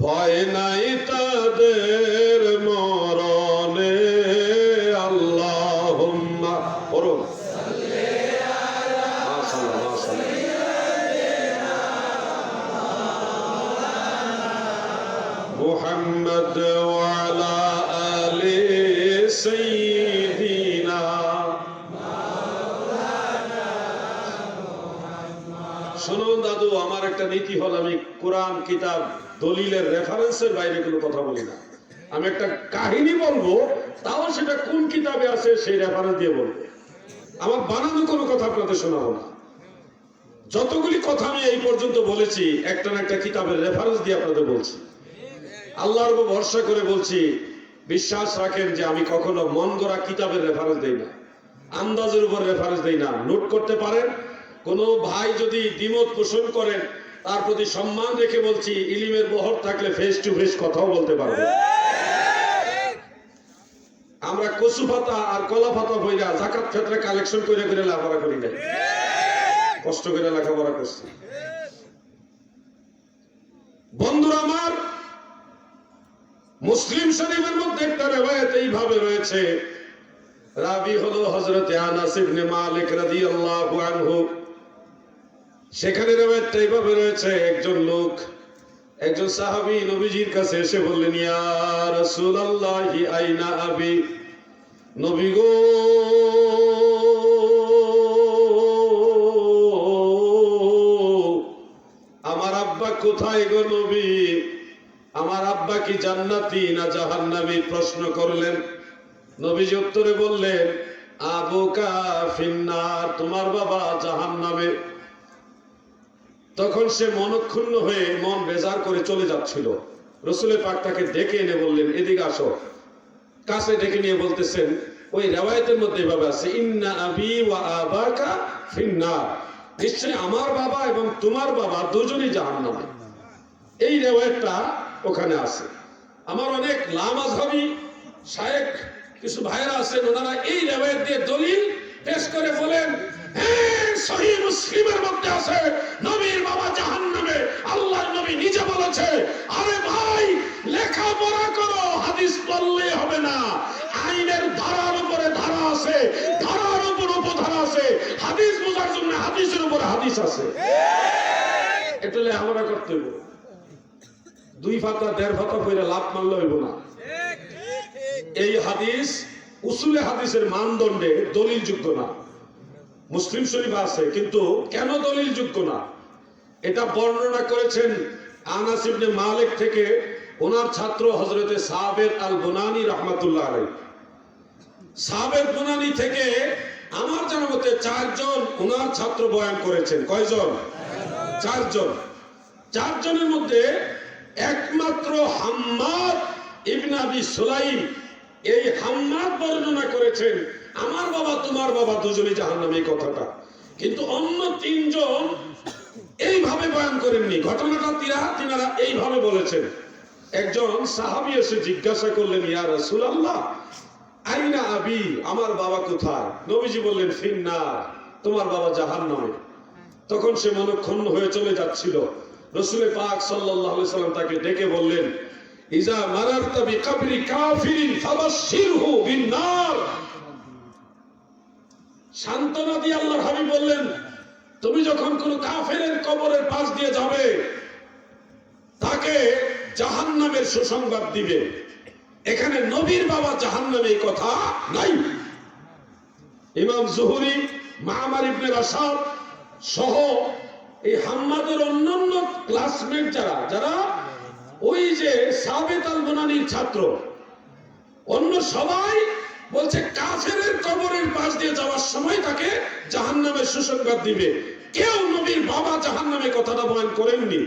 ভয় নাই তাদের মরণে আল্লাহুম্মা পড়ুন মুহাম্মদ ওয়া আলা আলি সাইয়্যিদিনা শুনুন দাদু আমার একটা নীতি হল আমি কোরআন কিতাব দলিলের রেফারেন্সের বাইরে কোনো কথা বলি না আমি একটা কাহিনী বলবো তাও সেটা কোন কিতাবে আছে সেই রেফারেন্স দিয়ে বলবো আমার বানানো কোনো কথা আপনাদের শোনাবো না যতগুলি কথা আমি এই পর্যন্ত বলেছি একটা না একটা কিতাবের রেফারেন্স দিয়ে আপনাদের বলছি আল্লাহর উপর ভরসা করে বলছি বিশ্বাস রাখেন যে আমি কখনো মন গড়া কিতাবের রেফারেন্স দেই না আন্দাজের উপর রেফারেন্স দেই না নোট করতে পারেন কোনো ভাই যদি দ্বিমত পোষণ করেন তার প্রতি সম্মান রেখে বলছি ইলিমের বহর থাকলে ফেস টু ফেস কথাও বলতে পারবো আমরা কচু পাতা আর কলা পাতা বইরা যাকাত ক্ষেত্রে কালেকশন করে করে লেখাপড়া করি না কষ্ট করে লেখাপড়া করছি বন্ধুরা আমার মুসলিম শরীফের মধ্যে একটা রওয়ায়াত এইভাবে রয়েছে রাবি হলো হযরত আনাস ইবনে মালিক রাদিয়াল্লাহু আনহু সেখানে রওয়ায়াতটা এইভাবে রয়েছে একজন লোক একজন সাহাবী নবীজির কাছে এসে বললেন ইয়া রাসূলুল্লাহি আইনা আবি নবী গো আমার আব্বা কোথায় গো নবী আমার আব্বা কি জান্নাতি না জাহান্নামী প্রশ্ন করলেন নবীজি উত্তরে বললেন আবুকা ফিন্নার তোমার বাবা জাহান্নামে তখন সে মনক্ষুণ্ণ হয়ে মন বেজার করে চলে যাচ্ছিল রাসূল পাক তাকে ডেকে এনে বললেন এদিকে আসো কাছে ডেকে নিয়ে বলতেছেন ওই রিওয়ায়াতের মধ্যে এভাবে আছে ইন্না আবি ওয়া আবাকা ফিন্নার নিশ্চয় আমার বাবা এবং তোমার বাবা দুজনেই জাহান্নামে এই রিওয়ায়াতটা ওখানে আছে আমার অনেক লামাযহাবী শায়েখ কিছু ভাইরা আছেন ওনারা এই রিওয়ায়াত দিয়ে দলিল পেশ করে বলেন হ্যাঁ সহিহ মুসলিমের মধ্যে আছে নবীর বাবা জাহান্নামে আল্লাহর নবী নিজে বলেছে আরে ভাই লেখাপড়া করো হাদিস পড়লে হবে না আইনের ধারার উপরে ধারা আছে ধারার উপর উপধারা আছে হাদিস বোঝার জন্য হাদিসের উপর হাদিস আছে এটা লেখাপড়া করতে হবে দুই পাতা দেড় পাতা পড়ে লাভ মারলে হইব না এই হাদিস উসুলে হাদিসের মানদণ্ডে দলিলযোগ্য না মুসলিম শরীফ আছে কিন্তু কেন দলিলযোগ্য না এটা বর্ণনা করেছেন আনাস ইবনে মালিক থেকে ওনার ছাত্র হযরতে সাবের আল বুনানী রাহমাতুল্লাহ আলাইহি সাবের বুনানী থেকে আমার জানা মতে 4 জন ওনার ছাত্র বয়ান করেছেন কয়জন 4 জন 4 জনের মধ্যে একমাত্র হাম্মাদ ইবনে আবি সুলাইম এই হাম্মাদ বর্ণনা করেছেন আমার বাবা তোমার বাবা দুজনেই জাহান্নামে এই কথাটা কিন্তু অন্য 3 জন এইভাবে বয়ান করেননি ঘটনাটা তিনারা এইভাবে বলেছেন একজন সাহাবী এসে জিজ্ঞাসা করলেন ইয়া রাসূলুল্লাহ আইনা আবি আমার বাবা কোথায় নবীজি বললেন ফিন্নার তোমার বাবা জাহান্নামে তখন সে মনক্ষুণ্ণ হয়ে চলে যাচ্ছিল রাসূল পাক সাল্লাল্লাহু আলাইহি সাল্লাম তাকে ডেকে বললেন ইজা মারারতা বিকবরি কাফিরিন ফাবাশশিরহু বিন্নার সান্তনা দিয়ে আল্লাহর হাবিব বললেন তুমি যখন কোন কাফেরের কবরের পাশ দিয়ে যাবে তাকে জাহান্নামের সুসংবাদ দিবে এখানে নবীর বাবা জাহান্নামে এই কথা নাই ইমাম জুহরি মামার ইবনে রাশাদ সহ এই হাম্মাদের অন্যান্য ক্লাসমেট যারা যারা ওই যে সাবেত আল বুনানির ছাত্র, অন্য সবাই বলছে কাফেরের কবরের পাশ দিয়ে যাওয়ার সময় তাকে জাহান্নামের সুসংবাদ দিবে। কেউ নবীর বাবা জাহান্নামে কথাটা বয়ান করেননি।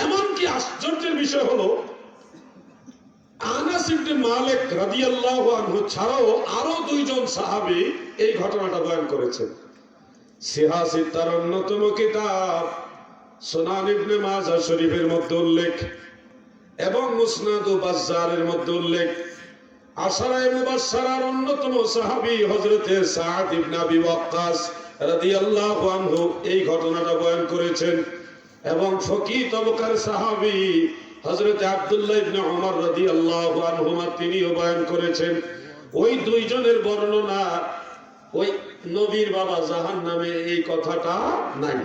এমনকি আশ্চর্যের বিষয় হলো আনাস ইবনে মালিক রাদিয়াল্লাহু আনহু ছাড়াও আরো দুইজন সাহাবী এই ঘটনাটা বয়ান করেছেন। সিহা সিত্তার অন্যতম কিতাব সুনান ইবনে মাজাহ শরীফের মধ্যে উল্লেখ এবং মুসনাদ ও বাজ্জারের মধ্যে উল্লেখ। আশারায়ে মুবাশশারার অন্যতম সাহাবী হযরতে সাদ ইবনে আবি ওয়াক্কাস রাদিয়াল্লাহু আনহু এই ঘটনাটা বয়ান করেছেন এবং ফকিহ তবকার সাহাবী হযরতে আব্দুল্লাহ ইবনে ওমর রাদিয়াল্লাহু আনহুমা তিনিও বয়ান করেছেন। ওই দুইজনের বর্ণনা ওই নবীর বাবা জাহান্নামে এই কথাটা নাই।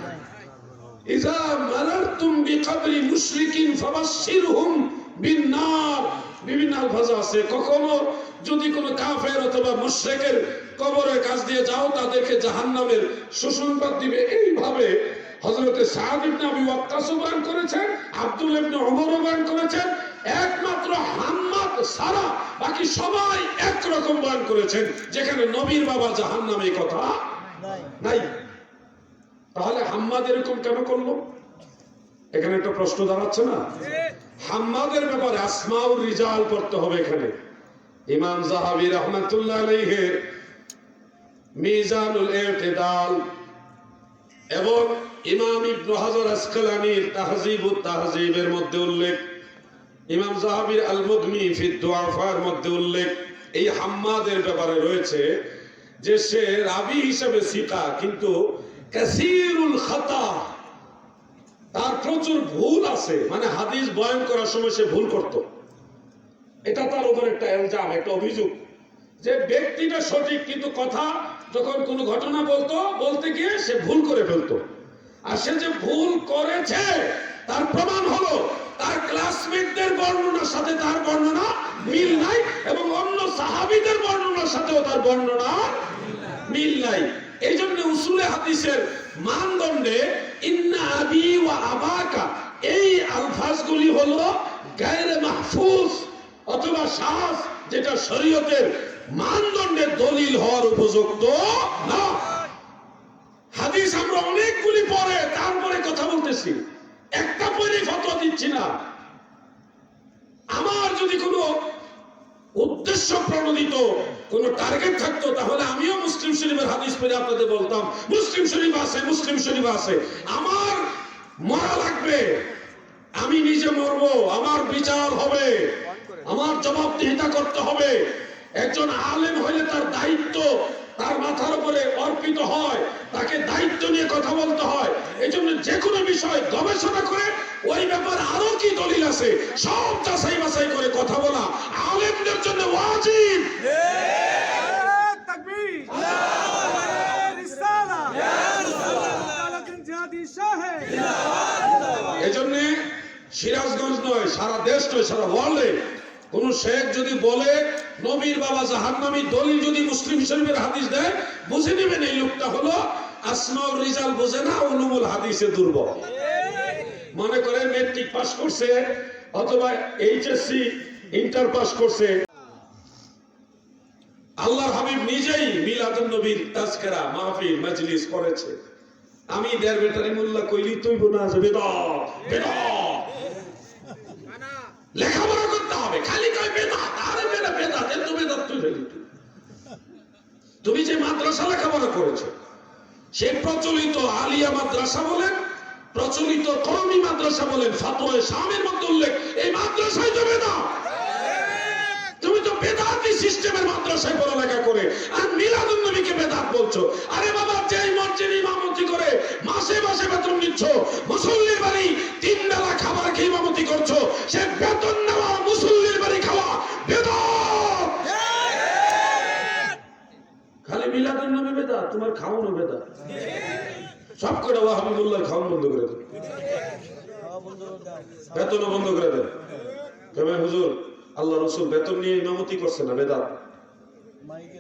ইজা মারারতুম বিকবরি মুশরিকিন ফাবাশশিরহুম বিন্নার, বিভিন্ন আলফাজ আছে। কখনো যদি কোনো কাফের অথবা মুশরিকের কবরের কাছ দিয়ে যাও তাদেরকে জাহান্নামের সুসংবাদ দিবে। এইভাবে হযরতে সাদ ইবনে আবি ওয়াক্কাস বয়ান করেছেন, আব্দুল্লাহ ইবনে ওমর বয়ান করেছেন। একমাত্র হাম্মাদ সারা বাকি সবাই একরকম বয়ান করেছেন, যেখানে নবীর বাবা জাহান্নামে কথা নাই। তাহলে হাম্মাদ এরকম কেন করলো? এখানে একটা প্রশ্ন দাঁড়াচ্ছে না? হাম্মাদের ব্যাপারে আসমাউর রিজাল পড়তে হবে। এখানে ইমাম যাহাবী রাহমাতুল্লাহ আলাইহি মিজানুল ইতিদাল এবং ইমাম ইবনে হাজার আসকালানির তাহযিবুত তাহযিবের মধ্যে উল্লেখ, ইমাম যাহাবীর আল মুগনি ফি দুআফার মধ্যে উল্লেখ, এই হাম্মাদের ব্যাপারে রয়েছে যে সে রাবী হিসেবে সিকা, কিন্তু কাসীরুল খাতা, তার প্রচুর ভুল আছে। মানে হাদিস বয়ান করার সময় সে ভুল করত। এটা তার উপর একটা ইলজাম, একটা অভিযোগ যে ব্যক্তিটা সঠিক কিন্তু কথা যখন কোনো ঘটনা বলতে গিয়ে সে ভুল করে ফেলতো। আর সে যে ভুল করেছে তার প্রমাণ হলো তার ক্লাসমেটদের বর্ণনার সাথে তার বর্ণনা মিল নাই এবং অন্য সাহাবীদের বর্ণনার সাথেও তার বর্ণনা মিল নাই। এই জন্য উসুলে হাদিসের মানদণ্ডে ইন্না আবি ওয়া আবাকা এই আলফাজগুলি হলো গায়রে মাহফুজ অথবা শায, যেটা শরীয়তের মানদণ্ডে দলিল হওয়ার উপযুক্ত না। হাদিস আমরা অনেকগুলি পড়ে তারপরে কথা বলতেছি, একটা পরে ফতোয়া দিচ্ছি না। আমার যদি কোনো উদ্দেশ্য প্রণোদিত কোন টার্গেট থাকতো তাহলে আমিও মুসলিম শরীফের হাদিস পড়ে আপনাদের বলতাম মুসলিম শরীফ আছে, মুসলিম শরীফ আছে। আমার মরা লাগবে, আমি নিজে মরবো, আমার বিচার হবে, আমার জবাবদিহিতা করতে হবে। একজন আলেম হইলে তার দায়িত্ব তার মাথার উপরে অর্পিত হয়, তাকে দায়িত্ব নিয়ে কথা বলতে হয়। এই জন্য যে কোনো বিষয় গবেষণা করে ওই ব্যাপারে আরো কি দলিল আছে সব যাচাই বাছাই করে কথা বলা আলেমদের জন্য ওয়াজিব। এই জন্য সিরাজগঞ্জ নয়, সারা দেশ নয়, সারা ওয়ার্ল্ডে কোন শেখ যদি বলে নবীর বাবা জাহান্নামী, দলিল যদি মুসলিম শরীফের হাদিস দেয়, বুঝে নেবেন এই লোকটা হলো আসমাউর রিজাল বোঝে না, উলুমুল হাদিসে দুর্বল। মনে করে মেট্রিক পাস করছে অথবা এইচএসসি ইন্টার পাস করছে। আল্লাহর হাবিব নিজেই মিলাদুন নবীর তাজকিরা মাহফিল মজলিস করেছে। আমি দেড় বেটারি মোল্লা কইলি তুই বোনা যাবে লেখাপড়া করতে হবে, খালি কয় বেদাত, আরে বেদাত এত বেদাত তুই ফেলি। তুমি যে মাদ্রাসা লেখাপড়া করেছো সে প্রচলিত আলিয়া মাদ্রাসা বলেন, প্রচলিত কওমি মাদ্রাসা বলেন, ফাতোয়া শামের মধ্যে উল্লেখ এই মাদ্রাসায় তো বেদাত। তুমি তো বেদাতি সিস্টেমের মাদ্রাসায় পড়ালেখা করে আর মিলাদুন নবীকে বেদাত বলছো। আরে বাবা, যেই মসজিদে ইমামতি করে মাসে মাসে বেতন নিচ্ছ, মুসল্লির বাড়ি 3 বেলা খাবার খেয়ে ইমামতি করছো, সে বেতন নেওয়া মুসল্লির বাড়ি খাওয়া বেদাত। খালি মিলাদুন নবী বেদাত, তোমার খাওয়ানো বেদাত। সব করে ওয়াহাবিবুল্লাহ খাওয়ান বন্ধ করে দেন, বেতনও বন্ধ করে দেন। তবে হুজুর আল্লাহ রসুল বেতন নিয়ে ইমামতি করছে না, বেদাত।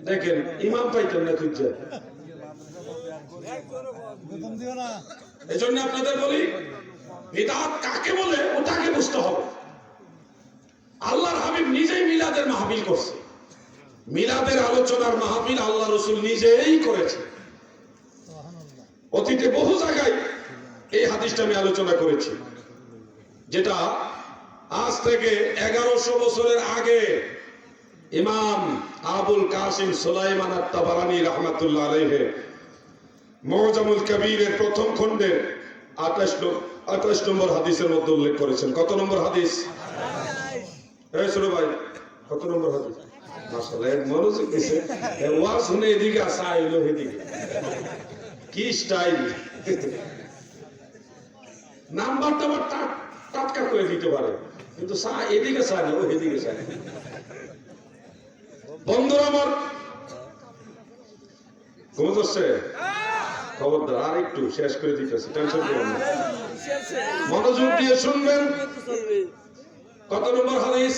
দেখেন ইমাম পাইতেন না খুঁজছে। এই জন্য আপনাদের বলি, বিদআত কাকে বলে ওটাকে বুঝতে হবে। আল্লাহর হাবিব নিজেই মিলাদের মাহফিল করছে, মিলাদের আলোচনার মাহফিল আল্লাহ রসুল নিজেই করেছে। অতীতে বহু জায়গায় এই হাদিসটা আমি আলোচনা করেছি, যেটা আজ থেকে 1100 বছরের আগে ইমাম আবুল কাসিম সুলাইমান আত-তাবারানী রাহমাতুল্লাহ আলাইহি মুজামুল কবিরের প্রথম খণ্ডের 28 নম্বর হাদিসের মধ্যে উল্লেখ করেছেন। কত নম্বর হাদিস? এই ছোট ভাই, কত নম্বর হাদিস? মাশাআল্লাহ, মনোযোগ দিছে। ওয়াজ শুনে এদিকে আসা হইলো, এদিকে কি স্টাইল, নাম্বারটা টাটকা করে দিতে পারে, কিন্তু এদিকে চায় না, ও এদিকে চায়। বন্ধুরা আমার, ঘুমো ধরছে? খবরদার, আর একটু শেষ করে দিতেছি, টেনশন করবেন না, মনোযোগ দিয়ে শুনবেন। কত নম্বর হাদিস?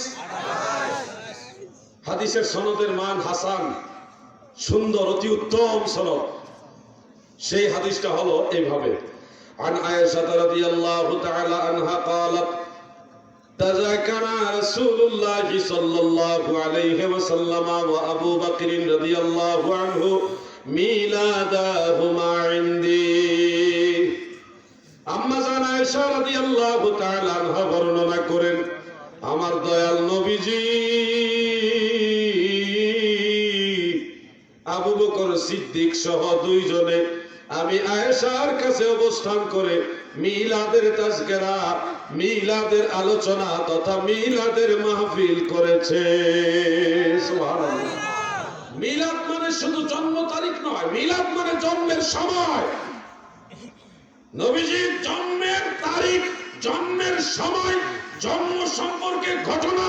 হাদিসের সনদের মান হাসান, সুন্দর, অতি উত্তম সনদ। সেই হাদিসটা হলো এইভাবে: عن عائشة رضي الله تعالى عنها قالت تذكر رسول الله صلى الله عليه وسلم وأبو بكر رضي الله عنه ميلادهما عندي। আম্মা জান আয়েশা রাদিয়াল্লাহু তাআলা আনহা বর্ণনা করেন, আমার দয়াল নবীজি আবু বকর সিদ্দিক সহ দুইজনে আমি আয়েশার কাছে অবস্থান করে মিলাদের তাজকিরা, মিলাদের আলোচনা তথা মিলাদের মাহফিল করেছে। সুবহানাল্লাহ। মিলাদ মানে শুধু জন্ম তারিখ নয়, মিলাদ মানে জন্মের সময়। নবীজির জন্মের তারিখ, জন্মের সময়, জন্ম সম্পর্কে ঘটনা,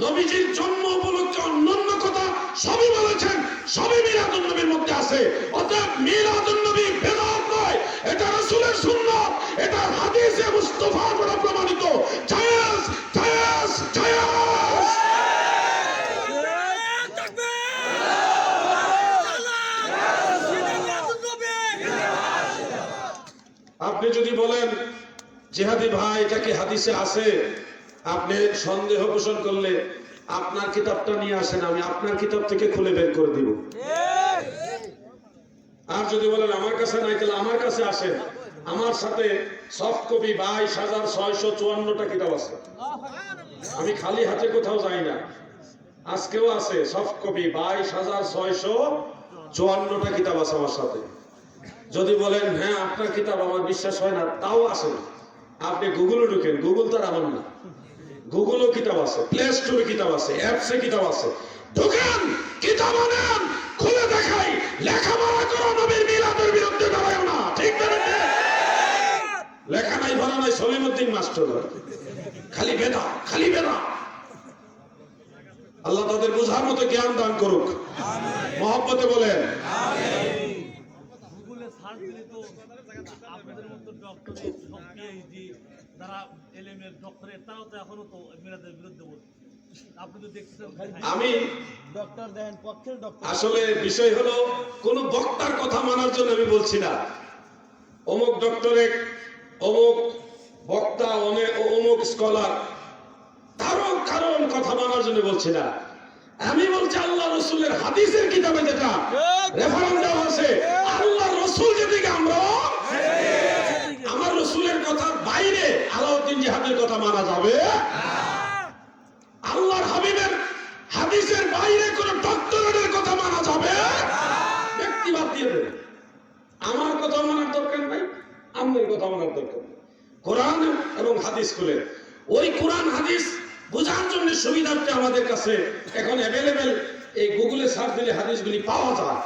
নবীজির জন্ম উপলক্ষে অন্যান্য কথা সবই বলেছেন, সবই মিলাদুন নবীর মধ্যে আছে। অতএব মিলাদুন নবী বেদাত নয়, এটা রাসূলের সুন্নাত, এটা হাদিসে মুস্তাফা দ্বারা প্রমাণিত। জায়েজ জায়েজ জায়েজ। আপনি যদি বলেন জিহাদি ভাই এটা কি হাদিসে আছে, আপনি সন্দেহ পোষণ করলে আপনার কিতাবটা নিয়ে আসেন, আমি আপনার কিতাব থেকে খুলে বের করে দিব। আর যদি বলেন আমার কাছে নাই, তাহলে আমার কাছে আসেন, আমার সাথে সফট কপি 22,654টা কিতাব আছে। আমি খালি হাতে কোথাও যাই না, আজকেও আছে সফট কপি 22,654টা কিতাব আছে আমার সাথে। যদি বলেন হ্যাঁ আপনার কিতাব আমার বিশ্বাস হয় না, তাও আসেন, আপনি গুগলে ঢুকেন, গুগল তার আমার না, গুগলও কিতাব আছে, প্লে স্টোরে কিতাব আছে, অ্যাপসে কিতাব আছে, ঢুকেন, কিতাব আনেন, খুলে দেখাই। লেখাপড়া করো, নবীর মিলাদের বিরুদ্ধে দাঁড়ায়ও না, ঠিক না? লেখা নাই, ভালো নাই, সলিমউদ্দিন মাস্টার, খালি বেদা, খালি বেদা। আল্লাহ তাদের বোঝার মতো জ্ঞান দান করুক, মহব্বতে বলেন আমিন। আপনাদের মতো ডক্টরেট, পিএইচডি যারা এলএমএর ডক্টরেট, তারাও তো এখনো তো মিলাদের বিরুদ্ধে বলছে। আপনি তো দেখছেন, আমি ডক্টর দেন পক্ষের ডক্টর। আসলে বিষয় হলো কোন বক্তার কথা মানার জন্য আমি বলছি না, অমুক ডক্টরেট, অমুক বক্তা, অমুক স্কলার, কারণ কারণ কথা মানার জন্য বলছি না। আমি বলছি আল্লাহ রসুলের হাদিসের কিতাবে যেটা রেফারেন্স দেওয়া আছে, আল্লাহ রসুল যেদিকে আমরা, আমার রসুলের কথার বাইরে আলাউদ্দিন জিহাদের কথা মানা যাবে? আল্লাহর হাবিবের হাদিসের বাইরে কোন ডক্টরেটের কথা মানা যাবে? ব্যক্তিবাদ দিয়ে দেবে। আমার কথা মানার দরকার নাই, আমাদের কথা মানার দরকার নেই। কোরআন এবং হাদিস খুলে, ওই কোরআন হাদিস বোঝার জন্য সুবিধার্থে আমাদের কাছে এখন অ্যাভেলেবেল, এই গুগলে সার্চ দিলে হাদিসগুলি পাওয়া যায়,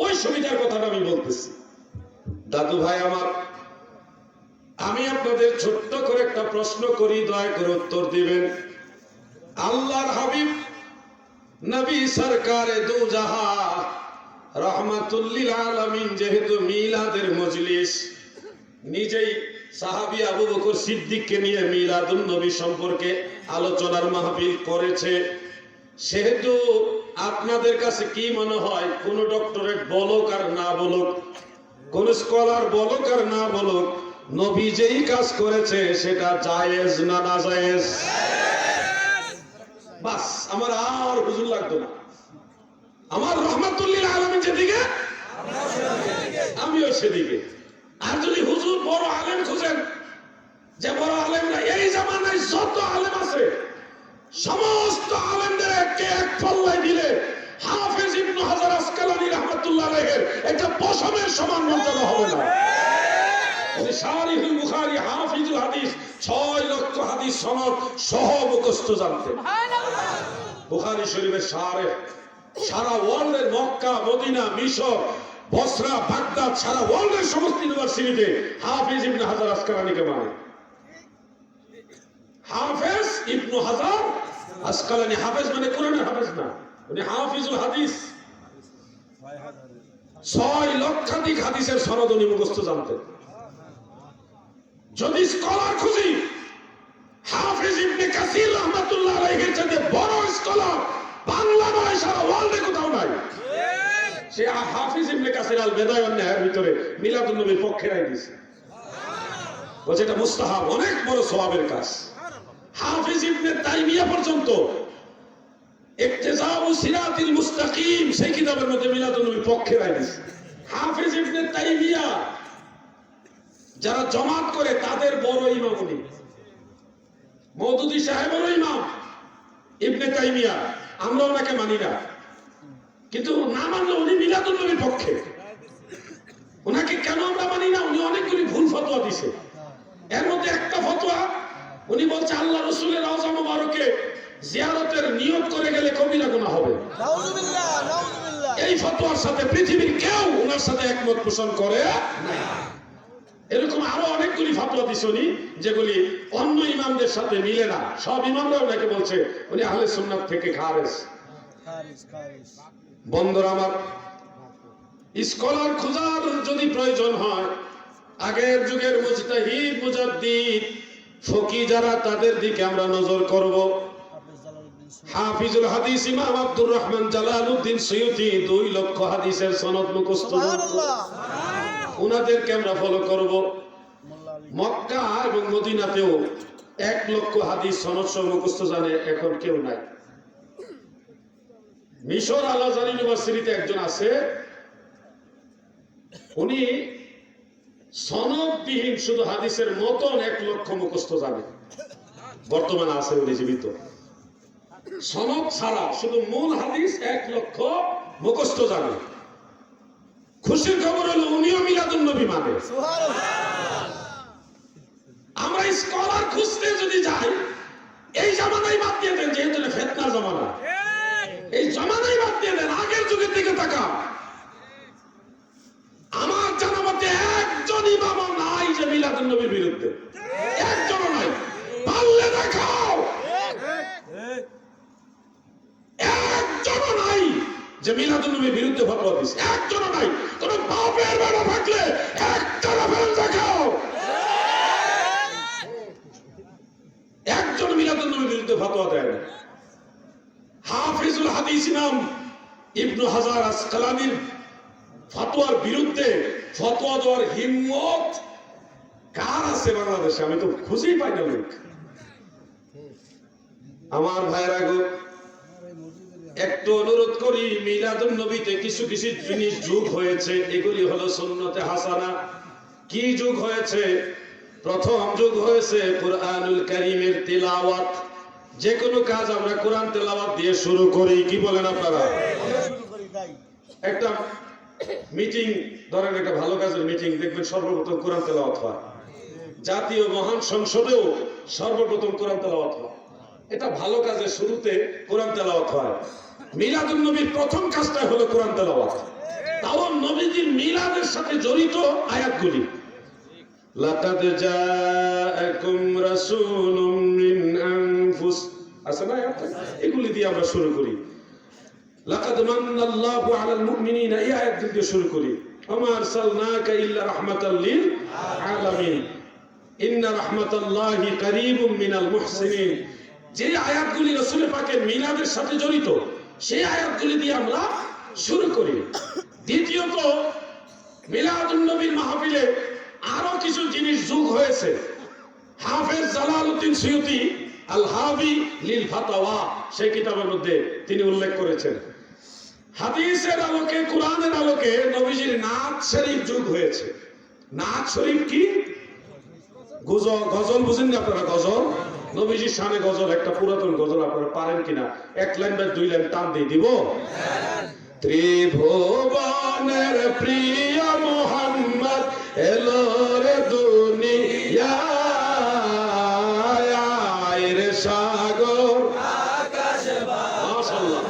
ওই সুবিধার কথাটা আমি বলতেছি। দাদু ভাই আমার, আমি আপনাদের ছোট্ট করে একটা প্রশ্ন করি, দয়া করে উত্তর দিবেন। আল্লাহর হাবিব নবী সরকারে দু জাহা রাহমাতুল লিল আলামিন যেহেতু মিলাদের মজলিস, নিজেই সাহাবী আবু বকর সিদ্দিককে নিয়ে মিলাদুন নবী সম্পর্কে আলোচনার মাহফিল করেছে, সেহেতু আপনাদের কাছে কি মনে হয়, কোন ডক্টরেট বলুক আর না বলুক, কোন স্কলার বলুক আর না বলুক, নবী যেই কাজ করেছে সেটা জায়েজ না নাজায়েজ? বাস, আমার আর হুজুর লাগতো না। আমার রহমাতুল্লিল আলামিন যেদিকে, আমিও সেদিকে। আর যদি হুজুর বড় আলেম খুঁজেন, যে বড় আলেমরা এই জামানায় যত আলেম আছে সমস্ত আলেমদের একে এক পাল্লায় দিলে হাফেজ ইবনে হাজার আসকালানী রাহমাতুল্লাহ আলাইহির একটা পশমের সমান মর্যাদা হবে না। উনি শারিহুল বুখারী, হাফিজুল হাদিস, 6 লক্ষ হাদিস সনদ সহ মুখস্থ জানতেন। বুখারী শরীফের শারেহ সারা ওয়ার্ল্ডের মক্কা, মদিনা, মিশর, বসরা, বাগদাদ, সারা ওয়ার্ল্ডের সমস্ত ইউনিভার্সিটিতে হাফিজ ইবনে হাজার আসকালানীকে মানে। হাফেজ ইবনে হাজার আসকালানী, হাফেজ মানে কোরআনের হাফেজ না, উনি হাফিজুল হাদিস। 6 লক্ষাধিক হাদিসের সনদ উনি মুখস্থ জানতেন। যদি স্কলার খুঁজি, হাফিজ ইবনে কাসির রাহমাতুল্লাহ আলাইহির চাইতে বড় স্কলার বাংলা নয় সারা ওয়ার্ল্ডে কোথাও নাই। সে হাফিজ ইবনে কাসির আল বেদায় ওয়ান নিহায়ার ভিতরে মিলাদুন নবীর পক্ষে রায় দিয়েছে, বলছে এটা মুস্তাহাব, অনেক বড় সওয়াবের কাজ। হাফিজ ইবনে তাইমিয়া পর্যন্ত ইক্তিসাউ সিরাতিল মুস্তাকিম সেই কিতাবের মধ্যে মিলাদুন নবীর পক্ষে রায় দিয়েছে। হাফিজ ইবনে তাইমিয়া যারা জমাত করে তাদের বড় ইমাম উনি, মওদুদী সাহেবেরও ইমাম ইবনে তাইমিয়া। আমরা ওনাকে মানি না, কিন্তু না মানলে উনি মিলাদুন নবীর পক্ষে। ওনাকে কেন আমরা মানি না? উনি অনেকগুলি ভুল ফতোয়া দিছে। এর মধ্যে একটা ফতোয়া উনি বলছে আল্লাহ রাসূলের রওজা মুবারকে জিয়ারতের নিয়ত করে গেলে কবিরা গুনাহ হবে। নাউযুবিল্লাহ, নাউযুবিল্লাহ। এই ফতোয়ার সাথে পৃথিবীর কেউ ওনার সাথে একমত পোষণ করে না। এরকম আরো অনেকগুলি ফতোয়া দিছে উনি, যেগুলি অন্য ইমামদের সাথে মিলে না। সব ইমামরা ওনাকে বলছে উনি আহলে সুন্নাত থেকে খারেজ। বন্ধুরা আমার, স্কলার খোঁজার যদি প্রয়োজন হয়, আগের যুগের মুজতাহিদ, মুজাদ্দিদ, ফকি যারা, তাদের দিকে আমরা নজর করব। হাফিজুল হাদিস ইমাম আব্দুর রহমান জালালউদ্দিন সুয়ুতি 2 লক্ষ হাদিসের সনদ মুখস্থ, উনাদেরকে আমরা ফলো করব। মক্কা এবং মদিনাতেও 1 লক্ষ হাদিস সনদ সহ মুখস্থ জানে এখন কেউ নাই। মিশর আল আজহার ইউনিভার্সিটিতে একজন আছে, উনি সনদবিহীন শুধু হাদিসের মতন 1 লক্ষ মুখস্থ জানে। বর্তমানে আছে উনি জীবিত। সনদ ছাড়া শুধু মূল হাদিস 1 লক্ষ মুখস্থ জানে। খুশির খবর হলো উনিও মিলাদুন নবী মানে। আমরা স্কলার খুঁজতে যদি যাই, এই জামানায় বাদ দিয়ে দেন, যেহেতু ফিতনার জামানা, এই জামানায় বাদ দিয়ে দেন, আগের যুগের দিকে তাকান। আমার জানা মতে একজন ইমামও নাই যে মিলাদুন নবীর বিরুদ্ধে, একজনও নাই। পারলে দেখাও, একজনও নাই যে মিলাদুন নবীর বিরুদ্ধে ফতোয়া দিছে, একজনও নাই। কোন বাপের বেটা থাকলে একটা রেফারেন্স দেখাও, একজন মিলাদুন নবীর বিরুদ্ধে ফতোয়া দেয় না। হাফিজুল হাদিস ইমাম ইবনে হাজার আসকালানীর ফতোয়ার বিরুদ্ধে ফতোয়া দেওয়ার হিম্মত কার আছে বাংলাদেশে? আমি তো খুঁজেই পাই না লোক। আমার ভাইরা গো, একটু অনুরোধ করি, মিলাদুন নবীতে কিছু কিছু জিনিস যোগ হয়েছে, এগুলি হলো সুন্নতে হাসানা। কি যোগ হয়েছে? প্রথম যোগ হয়েছে কুরআনুল কারীমের তিলাওয়াত। যে কোনো কাজ আমরা কোরআন তেলাওয়াত দিয়ে শুরু করি, কি বলেন আপনারা? একটা মিটিং ধরেন, একটা ভালো কাজের মিটিং, দেখবেন সর্বপ্রথম কোরআন তেলাওয়াত হয়। জাতীয় মহান সংসদেও সর্বপ্রথম কোরআন তেলাওয়াত হয়। এটা ভালো কাজের শুরুতে কোরআন তেলাওয়াত হয়। মিলাদুন নবীর প্রথম কাজটা হলো কোরআন তেলাওয়াত। তাও নবীজির মিলাদের সাথে জড়িত আয়াতগুলি। লাকাদ জাআকুম রাসূলুম মিন আনফুস, আছে না আয়াত? এগুলি দিয়ে আমরা শুরু করি। লাকাদ মান্নাল্লাহু আলাল মুমিনিনা, এই আয়াত দিয়ে শুরু করি। ওমা আরসালনাকা ইল্লা রাহমাতাল লিল আলামিন, ইন্না রাহমাতাল্লাহি কারীবুম মিনাল মুহসিনিন। যে আয়াতগুলি রাসূল পাকের মিলাদের সাথে জড়িত, সেই আয়াতগুলি দিয়ে আমরা শুরু করি। দ্বিতীয়ত, মিলাদুন নবীর মাহফিলে আরো কিছু জিনিস যোগ হয়েছে। হাফেজ জালালউদ্দিন সুয়ুতি আল হাবি লিল ফাতাওয়া সেই কিতাবের মধ্যে তিনি উল্লেখ করেছেন, হাদিসের আলোকে কোরআনের আলোকে নবীজির নাত শরীফ যোগ হয়েছে। নাত শরীফ কি? গজল বুঝেন না আপনারা? গজল, নবীজির শানে গজল, একটা পুরাতন গজল আপনারা পারেন কিনা? এক লাইন বা দুই লাইন টান দিয়ে দিব। ত্রিভুবনের প্রিয় মোহাম্মদ এলো রে দুনিয়ায়, রে সাগর আকাশ মাশাআল্লাহ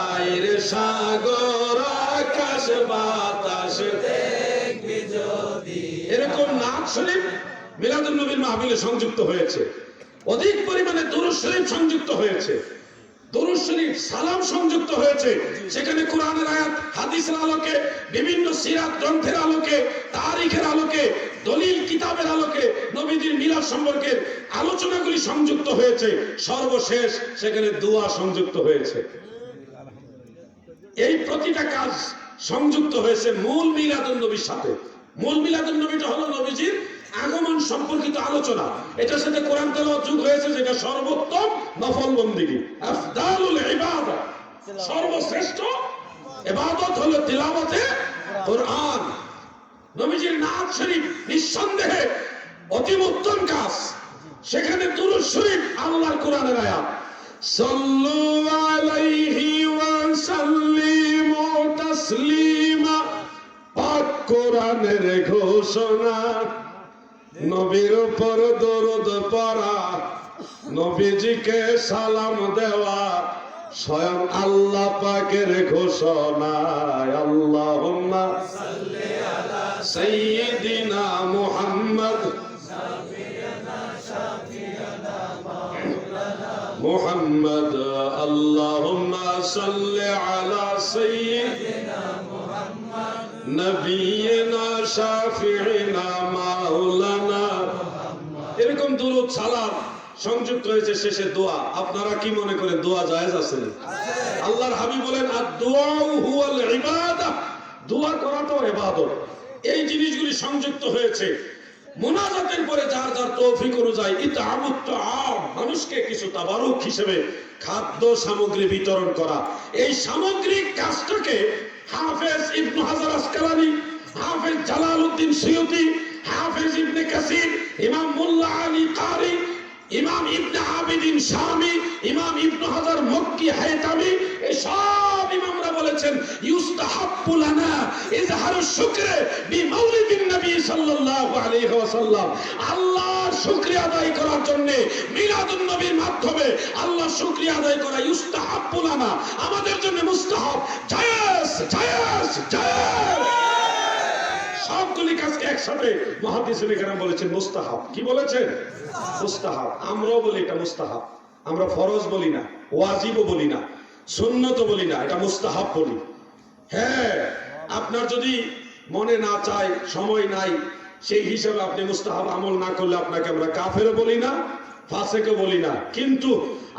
আয় রে সাগর আকাশ বাতাস দেখবি যদি। এরকম নাত শরীফ মিলাদুন নবীর মাহফিলে সংযুক্ত হয়েছে। অধিক পরিমাণে দুরূদ শরীফ সংযুক্ত হয়েছে, দুরূদ শরীফ সালাম সংযুক্ত হয়েছে। সেখানে কোরআনের আয়াত হাদিসের আলোকে, বিভিন্ন সিরাত গ্রন্থের আলোকে, তারিখের আলোকে, দলিল কিতাবের আলোকে নবীজির মিলাদ সম্পর্কের আলোচনাগুলি সংযুক্ত হয়েছে। সর্বশেষ সেখানে দোয়া সংযুক্ত হয়েছে। এই প্রতিটা কাজ সংযুক্ত হয়েছে মূল মিলাদুন নবীর সাথে। মূল মিলাদুন নবীটা হলো নবীজির আগমন সম্পর্কিত আলোচনা। এটার সাথে কোরআন তেলাওয়াত যোগ হয়েছে, যেটা সর্বোত্তম নফল বন্দেগী, আফদালুল ইবাদা, সর্বশ্রেষ্ঠ ইবাদত হলো তিলাওয়াতে কোরআন। নবীজির নাত শরীফ নিঃসন্দেহে অতি উত্তম কাজ। সেখানে দুরূদ শরীফ আল্লাহর কোরআনের আয়াত, সাল্লু আলাইহি ওয়া সাল্লিমু তাসলিমা, পাক কোরআনের ঘোষণা। নবীর উপর দরুদ পড়া, নবীজিকে সালাম দেওয়া, স্বয়ং আল্লাহ পাকের ঘোষণা। আল্লাহুম্মা সাল্লি আলা সাইয়্যিদিনা মুহাম্মদ মুহাম্মদ, আল্লাহুম্মা সাল্লি আলা সাইয়্যিদিনা মুহাম্মদ নবিয়িনা শাফিঈনা মাওলানা। এরকম দুরূদ সালাম সংযুক্ত হয়েছে। শেষে দোয়া। আপনারা কি মনে করেন দোয়া জায়েজ আছে? আল্লাহর হাবিব বলেন আদ-দুআউ হুয়াল ইবাদা, দোয়া করাটাও ইবাদত। এই জিনিসগুলি সংযুক্ত হয়েছে। মুনাজাতের পরে যার যার তৌফিক অনুযায়ী ইতআমুত তাআম, মানুষকে কিছু তাবারুক হিসেবে খাদ্য সামগ্রী বিতরণ করা। এই সামগ্রিক কাজটাকে হাফেজ ইবনে হাজার আসকালানী, হাফেজ জালালউদ্দিন সুয়ুতি, হাফেজ ইবনে কাসির, ইমাম মোল্লা আলী কারি, ইমাম ইবনে আবিদিন শামি, ইমাম ইবনে হাজার মক্কি হায়তামি, এই সব ইমামরা বলেছেন ইউস্তাহাব্বু লানা ইজহারুশ শুকরে বিমাউলিদিন নবী সাল্লাল্লাহু আলাইহি ওয়াসাল্লাম। আল্লাহর শুকরিয়া আদায় করার জন্য মিলাদুন নবীর মাধ্যমে আল্লাহর শুকরিয়া আদায় করা ইউস্তাহাব্বু লানা, আমাদের জন্য মুস্তাহাব, জায়েজ জায়েজ জায়েজ। সবগুলি কাজকে একসাথে মুহাদ্দিসিনে কেরাম বলেছেন মুস্তাহাব। কি বলেছেন? মুস্তাহাব। আমরাও বলি এটা মুস্তাহাব। আমরা ফরজ বলি না, ওয়াজিবও বলি না, সুন্নতও বলি না, এটা মুস্তাহাব বলি। হ্যাঁ, আপনার যদি মনে না চায়, সময় নাই, সেই হিসাবে আপনি মুস্তাহাব আমল না করলে আপনাকে আমরা কাফেরও বলি না, ফাসেকও বলি না। কিন্তু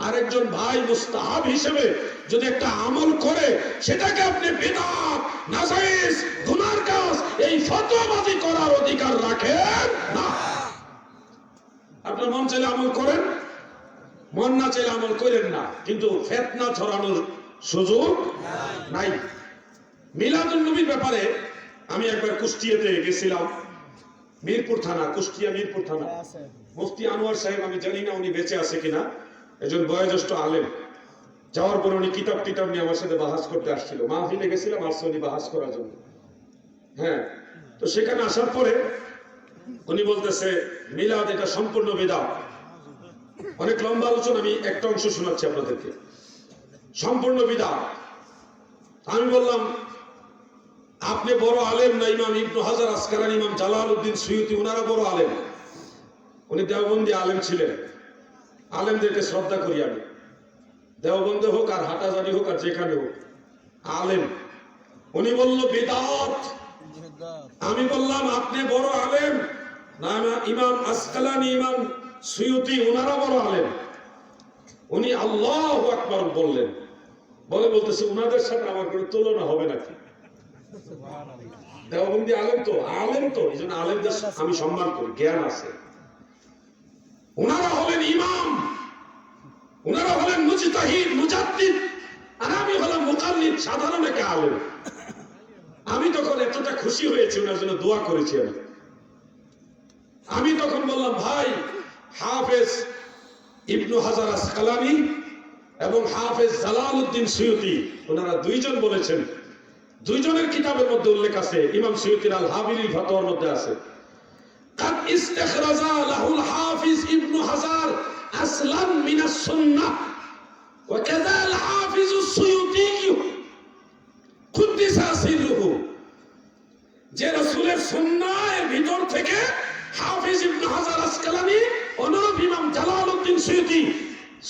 আরেকজন ভাই মুস্তাহাব হিসেবে যদি একটা আমল করে, সেটাকে আপনি বিদআত, নাজায়েজ, গুনার কাজ, এই ফতোয়াবাজি করার অধিকার রাখেন না। আপনার মন চাইলে আমল করেন, মন না চাইলে আমল করেন না, কিন্তু ফিতনা ছড়ানোর সুযোগ নাই। মিলাদুন নবীর ব্যাপারে আমি একবার কুষ্টিয়াতে গেছিলাম, মিরপুর থানা, কুষ্টিয়া মিরপুর থানা। মুফতি আনোয়ার সাহেব, আমি জানি না উনি বেঁচে আছে কিনা, একজন বয়োজ্যেষ্ঠ আলেম। যাওয়ার পর উনি কিতাব টিতাব নিয়ে আমার সাথে বাহাস করতে আসছিল। মাহফিলে গেছিলাম, আসছে উনি বাহাস করার জন্য। হ্যাঁ, তো সেখানে আসার পরে উনি বলতেছে মিলাদ এটা সম্পূর্ণ বিদআত। অনেক লম্বা আলোচনা, আমি একটা অংশ শোনাচ্ছি আপনাদেরকে। সম্পূর্ণ বিদআত। আমি বললাম আপনি বড় আলেম না? ইমাম ইবনে হাজার আসকালানী, ইমাম জালালউদ্দিন সুয়ুতি, ওনারা বড় আলেম। উনি দেওবন্দি আলেম ছিলেন। আলেমদেরকে শ্রদ্ধা করি আমি, দেওবন্দে হোক আর হাটাজারি হোক আর যেখানে হোক, আলেম। উনি বলল বিদআত। আমি বললাম আপনি বড় আলেম না? ইমাম আসকালানী, ইমাম সুয়ুতি, ওনারা বড় আলেম। উনি আল্লাহু আকবার বললেন। বলতেছে ওনাদের সাথে আমার কোনো তুলনা হবে নাকি? দেওবন্দি আলেম তো এই জন্য আলেমদের আমি সম্মান করি, জ্ঞান আছে। ওনারা হলেন ইমাম, ওনারা হলেন মুজতাহিদ মুজাদ্দিদ, আর আমি হলাম মুকাল্লিদ, সাধারণ একটা আলেম। আমি তখন এতটা খুশি হয়েছি, ওনার জন্য দোয়া করেছি। আমি তখন বললাম, ভাই হাফেজ ইবনু হাজার আসকালানি এবং হাফেজ জালালউদ্দিন সুয়ুতি, ওনারা দুইজন বলেছেন, দুইজনের কিতাবের মধ্যে উল্লেখ আছে, ইমাম সুয়ুতির আল হাবিলিল ফাতওয়ার মধ্যে আছে, قد استخرج له الحافظ ابن حجر اصلا من السنه وكذا الحافظ السيوطي قدس سره, যে রাসূলের সুন্নাহের ভিতর থেকে হাফিজ ইবনে হাজার আসকালানি অনুরূপ ইমাম জালালউদ্দিন সুয়ুতি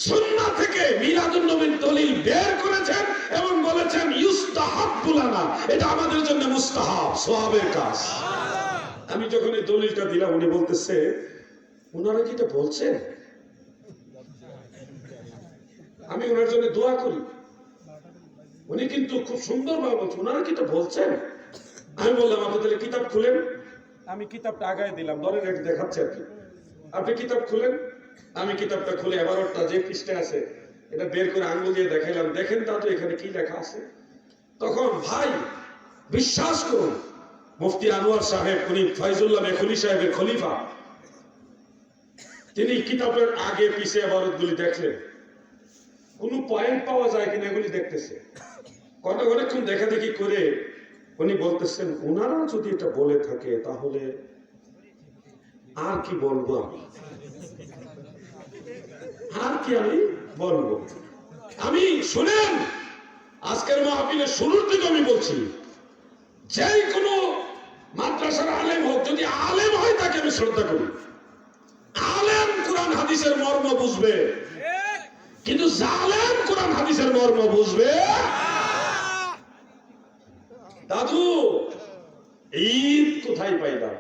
সুন্নাহ থেকে মিলাদুন নবীর দলিল বের করেছেন এবং বলেছেন ইউস্তাহাব্বু লানা, এটা আমাদের জন্য মুস্তাহাব, সওয়াবের কাজ। আমি যখন এই দলিলটা দিলাম, উনি বলতেছে, ওনারা কি এটা বলছেন? আমি ওনার জন্য দোয়া করি। উনি কিন্তু খুব সুন্দর ভাবে বলছেন, ওনারা কি এটা বলছেন? আমি বললাম, আপনি তাহলে কিতাব খুলেন। আমি কিতাবটা আগায় দিলাম, ধরেন এটা দেখাচ্ছে আর কি, আপনি কিতাব খুলেন। আমি কিতাবটা খুলে 11টা যে পৃষ্ঠা আছে এটা বের করে আঙ্গুল দিয়ে দেখাইলাম, দেখেন তা তো এখানে কি লেখা আছে। তখন ভাই বিশ্বাস করুন, মুফতি আনোয়ার সাহেব, উনি ফয়জুল্লাহ মেখলি সাহেবের খলিফা, তিনি কিতাবের আগে পিছে ইবারতগুলি দেখলেন, কোন পয়েন্ট পাওয়া যায় কিনা এগুলি দেখতেছে। অনেকক্ষণ দেখা দেখি করে উনি বলতেছেন, ওনারা যদি এটা বলে থাকে তাহলে আর কি বলবো আমি, আর কি আমি বলবো। আমি শুনেন, আজকের মাহফিলের শুরুর থেকে আমি বলছি, যে কোনো মাদ্রাসার আলেম হোক, যদি আলেম হয় তাকে আমি শ্রদ্ধা করি। আলেম কোরআন হাদিসের মর্ম বুঝবে, কিন্তু জালেম কোরআন হাদিসের মর্ম বুঝবে। দাদু ঈদ কোথায় পাইলাম?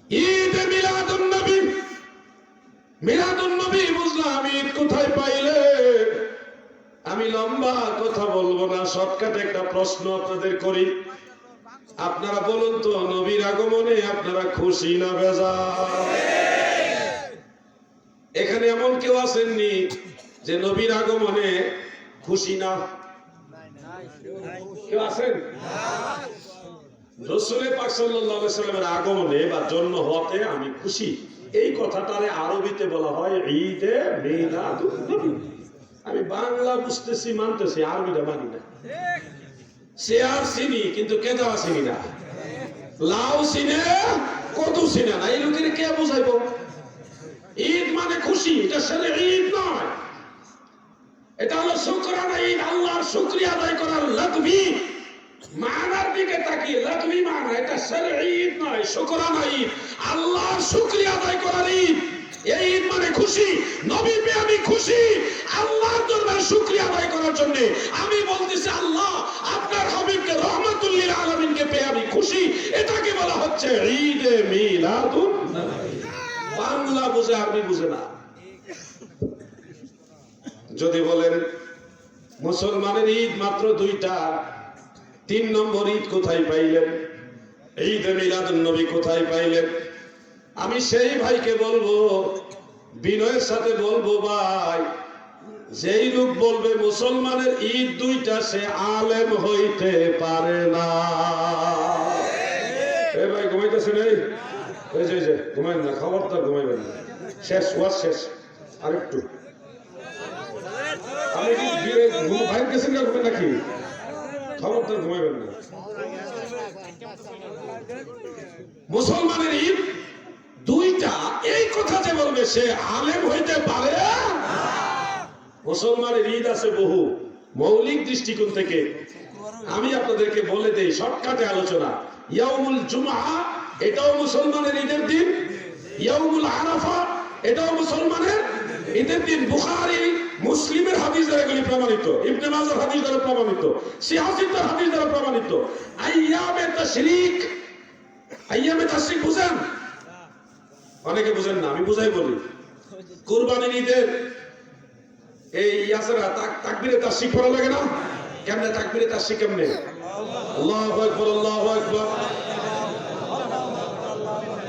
ঈদ মিলাদুন নবী, মিলাদুন নবী বুঝলাম, ঈদ কোথায় পাইলে? আমি লম্বা কথা বলবো না, শর্টকাট একটা প্রশ্ন আপনাদের করি। আপনারা বলুন তো, নবীর আগমনে আপনারা খুশি না বেজার? এখানে এমন কেউ আসেননি যে নবীর আগমনে খুশি না? কেউ আছেন? রাসূল পাক সাল্লাল্লাহু আলাইহি সাল্লামের আগমনে বা জন্ম হওয়াতে আমি খুশি, এই কথাটারে আরবিতে বলা হয় ঈদে মিলাদুন নবী। আমি বাংলা বুঝতেছি, মানতেছি, আরবিটা মানি না। সে আর চিনি, কিন্তু কেদা চিনি না। লাউ চিনে, কদু চিনে না। এই লোকের কে বুঝাইব? ঈদ মানে খুশি, এটা আসলে ঈদ নয়, এটা হলো শুকরানা ঈদ, আল্লাহর শুকরিয়া আদায় করার লাগবি মানার দিকে তাকিয়ে। লাগবি মানা, এটা আসলে ঈদ নয়, শুকরানা ঈদ, আল্লাহর শুকরিয়া আদায় করার ঈদ। এই ঈদ মানে খুশি, নবী পেয়ে আমি খুশি, আল্লাহর দরবারে শুকরিয়া আদায় করার জন্য আমি বলতেছি, আল্লাহ আপনার হাবিবকে রহমাতুল লিল আলামিনকে পেয়ে আমি খুশি। এটাকে বলা হচ্ছে ঈদে মিলাদুন নবী। বাংলা বুঝে, আরবি বুঝে না। যদি বলেন মুসলমানের ঈদ মাত্র 2টা, 3 নম্বর ঈদ কোথায় পাইলেন? ঈদে মিলাদুন নবী কোথায় পাইলেন? আমি সেই ভাইকে বলবো, বিনয়ের সাথে বলবো, ভাই যেই লোক বলবে মুসলমানের ঈদ 2টা, সে আলেম হইতে পারে না। এ ভাই ঘুমাইতেছেন? এই যে ঘুমাইন না, খবরদার ঘুমাইবেন না। শেষ, ওয়াজ শেষ, আরেকটু। আমি ভাই গেছেন না, ঘুমেন নাকি? খবরদার ঘুমাইবেন না। মুসলমানের ঈদ 2টা, এই কথা যে বলবে সে আলেম হইতে পারে। মুসলমানের ঈদ আছে বহু, মৌলিক দৃষ্টিকোণ থেকে আমি আপনাদেরকে বলে দেই, শর্টকাটে আলোচনা। ইয়াউমুল জুমআ, এটাও মুসলমানের ঈদের দিন। ইয়াউমুল আরাফা, এটাও মুসলমানের ঈদের দিন। বুখারী মুসলিমের হাদিস দ্বারা এগুলি প্রমাণিত, ইবনে মাজার হাদিস দ্বারা প্রমাণিত, সিহাসিদ্দার হাদিস দ্বারা প্রমাণিত। আইয়ামে তাশরিক, আইয়ামে তাশরিক বুঝেন? অনেকে বুঝেন না, আমি বুঝাই বলি। কুরবানির ঈদের এই ইয়াসরা তাকবীরে তাশরিক করা লাগে না? কেমনে তাকবীরে তাশরিক কেমনে? আল্লাহু আকবার, আল্লাহু আকবার।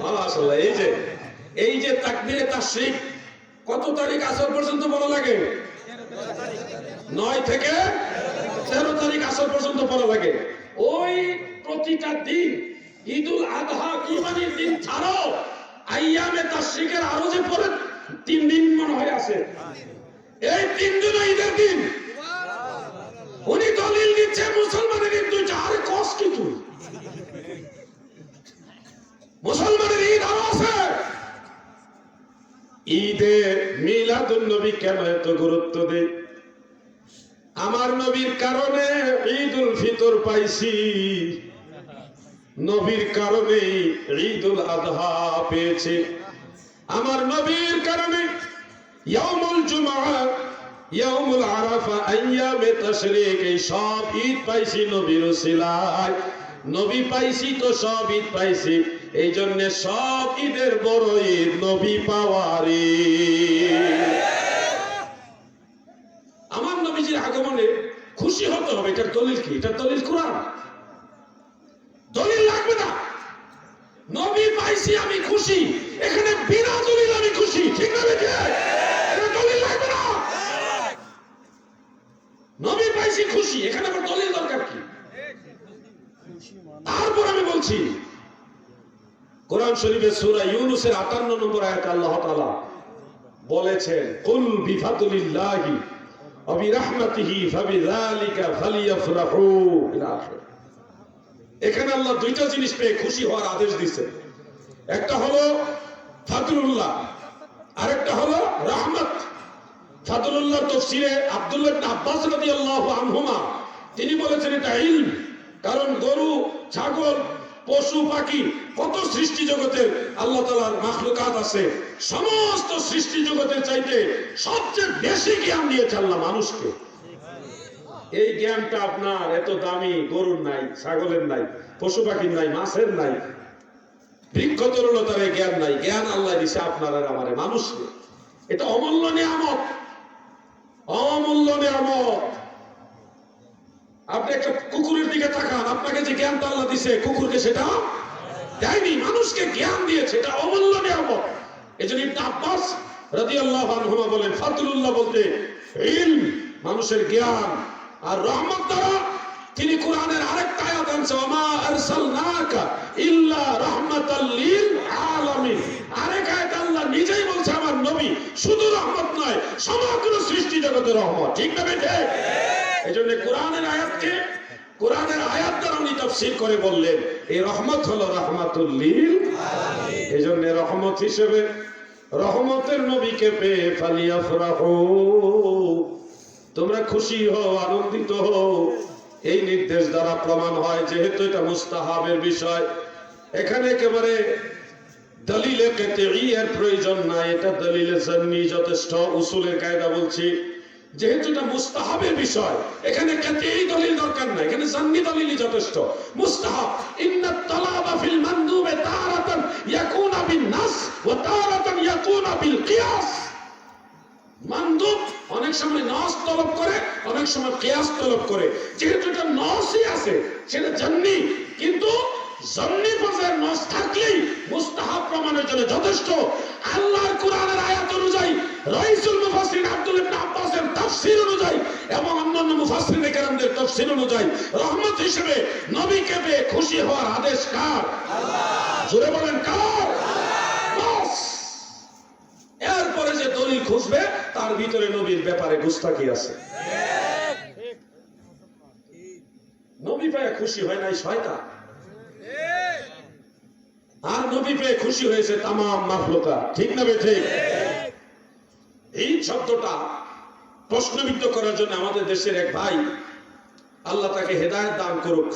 মাশাআল্লাহ। এই যে তাকবীরে তাশরিক কত তারিখ আসর পর্যন্ত বলা লাগে? 9 থেকে 13 তারিখ আসর পর্যন্ত বলা লাগে। ওই প্রতিটা দিন ঈদুল আযহা কুরবানির দিন ছাড়াও আইয়ামে তাশরিকের আরো যে পরে 3 দিন মনে হয় আছে, এই 3 দিন ঈদের দিন। উনি দলিল দিচ্ছে মুসলমানের ঈদ দুইটা। আরে কস কি তুই? মুসলমানের ঈদ আরো আছে। ঈদে মিলাদুন নবী কেন এত গুরুত্ব দেয়? আমার নবীর কারণে ঈদুল ফিতর পাইছি, নবীর কারণে ঈদুল আযহা পেয়েছি, আমার নবীর কারণে ইয়াউমুল জুমআ, ইয়াউমুল আরাফা, আইয়ামে তাশরিক, এই সব ঈদ পাইছি নবীর উসিলায়। নবী পাইছি তো সব ঈদ পাইছি, এই জন্য সব ঈদের বড় ঈদ নবী পাওয়ার ঈদ। আমার নবীজির আগমনে খুশি হতে হবে। এটার দলিল কি? এটার দলিল কোরআন। দলিল লাগবে না। নবী পাইছি আমি খুশি, এখানে বিনা দলিল আমি খুশি, ঠিক না বেঠিক? এটা দলিল লাগবে না। নবী পাইছি খুশি, এখানে আবার দলিল দরকার কি? তারপর আমি বলছি, কোরআন শরীফের সূরা ইউনূসের ৫৮ নম্বর আয়াতে আল্লাহ তাআলা বলেছেন, কুল বিফাদলিল্লাহি ওয়া বিরাহমাতিহি ফাবিযালিকা ফালিয়াফরাহু ইলা আখির। এখানে আল্লাহ দুইটা জিনিস পেয়ে খুশি হওয়ার আদেশ দিয়েছেন। একটা হলো ফাদলুল্লাহ, আরেকটা হলো রহমত। ফাদলুল্লাহ তাফসীরে আব্দুল্লাহ ইবনে আব্বাস রাদিয়াল্লাহু আনহুমা তিনি বলেছেন এটা ইলম। কারণ গরু, ছাগল, পশু, পাখি, কত সৃষ্টি জগতের আল্লাহ তাআলার মাখলুকাত আছে, সমস্ত সৃষ্টি জগতের চাইতে সবচেয়ে বেশি জ্ঞান দিয়েছে আল্লাহ মানুষকে। এই জ্ঞানটা আপনার এত দামি গরুর নাই, ছাগলের নাই, পশু পাখির নাই, মাছের নাই, বৃক্ষ তরুলতার এই জ্ঞান নাই। জ্ঞান আল্লাহ দিছে আপনার আর আমারে, মানুষকে। এটা অমূল্য নিয়ামত, অমূল্য নিয়ামত। আপনি একটা কুকুরের দিকে তাকান, আপনাকে যে জ্ঞানটা আল্লাহ দিছে কুকুরকে সেটা দেয়নি, মানুষকে জ্ঞান দিয়েছে। এটা অমূল্য নিয়ামত। এজন্য ইবনে আব্বাস রাদিয়াল্লাহু আনহুমা বলেন, ফাদলুল্লাহ বলতে ইলম, মানুষের জ্ঞান, আর রহমত দ্বারা তিনি কোরআনের আরেকটা আয়াত আনছে, ওমা আরসালনাকা ইল্লা রাহমাতাল লিল আলামিন। আরেক আয়াতে আল্লাহ নিজেই বলছে আমার নবী শুধু রহমত নয়, সমগ্র সৃষ্টি জগতের রহমত, ঠিক না বেঠিক? এজন্য কোরআনের আয়াতকে কোরআনের আয়াত দ্বারা উনি তাফসীর করে বললেন এই রহমত হলো রাহমাতুল লিল আলামিন। এজন্য রহমত হিসেবে রহমতের নবীকে পেয়ে ফালিয়াফরাহু, তোমরা খুশি হও, আনন্দিত হও। এই নির্দেশ দ্বারা প্রমাণ হয় যেহেতু এটা মুস্তাহাবের বিষয়, এখানে একেবারে দলিলে কাতঈ এর প্রয়োজন নাই, এটা দলিলে জান্নি যথেষ্ট। উসুলের কায়দা বলছি, যেহেতু এটা মুস্তাহাবের বিষয়, এখানে কাতঈ দলিল দরকার নাই, এখানে জান্নি দলিলই যথেষ্ট। মুস্তাহাব, ইন্নাত তালাবা ফিল মানদুবে তারাতান ইয়াকুনা বিন নাস ওয়া তারাতান ইয়াকুনা বিল কিয়াস। মানদুব অনেক সময় নাস তলব করে, অনেক সময় কিয়াস তলব করে। যেহেতু এটা নাসই আছে, সেটা জান্নি, কিন্তু জান্নি পর্যায়ের নাস থাকলেই মুস্তাহাব প্রমাণের জন্য যথেষ্ট। আল্লাহর কোরআনের আয়াত অনুযায়ী, রাইসুল মুফাসসিরিন আব্দুল্লাহ ইবনে আব্বাসের তাফসীর অনুযায়ী এবং অন্যান্য মুফাসসিরিন কেরামদের তাফসীর অনুযায়ী রহমত হিসেবে নবীকে পেয়ে খুশি হওয়ার আদেশ কার? আল্লাহ। জোরে বলেন কার? আল্লাহ। এরপরে যে দলিল খুঁজবে তার ভিতরে নবীর ব্যাপারে গুস্তাখি আছে। নবী পেয়ে খুশি হয় নাই শয়তান, আর নবী পেয়ে খুশি হয়েছে তামাম মাখলুকাত, ঠিক না বেঠিক? এই শব্দটা প্রশ্নবিদ্ধ করার জন্য আমাদের দেশের এক ভাই, আল্লাহ তাকে হেদায়েত দান করুক,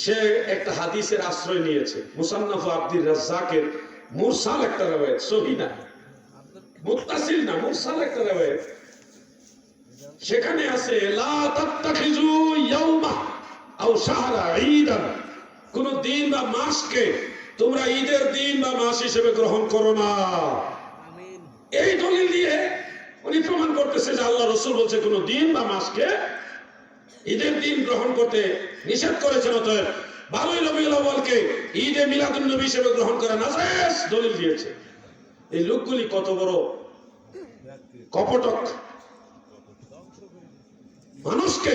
সে একটা হাদিসের আশ্রয় নিয়েছে। মুসান্নাফ আব্দুর রাজ্জাকের মুরসাল একটা রওয়ায়াত, সহিহ না, মুত্তাসিল না, মুরসাল একটা রওয়ায়াত। সেখানে আছে লা তাত্তাখিজু ইয়াউমা আও শাহরা ঈদান, কোন দিন বা মাসকে তোমরা ঈদের দিন বা মাস হিসেবে গ্রহণ করো না। এই দলিল দিয়ে উনি প্রমাণ করতেছে যে আল্লাহ রাসূল বলছে কোন দিন বা মাসকে ঈদের দিন গ্রহণ করতে নিষেধ করেছেন। অতএব 12ই রবিউল আউয়ালকে ঈদে মিলাদুন নবী হিসেবে গ্রহণ করা নাজায়েজ দলিল দিয়েছে। এই লোকগুলি কত বড় কপটক, মানুষকে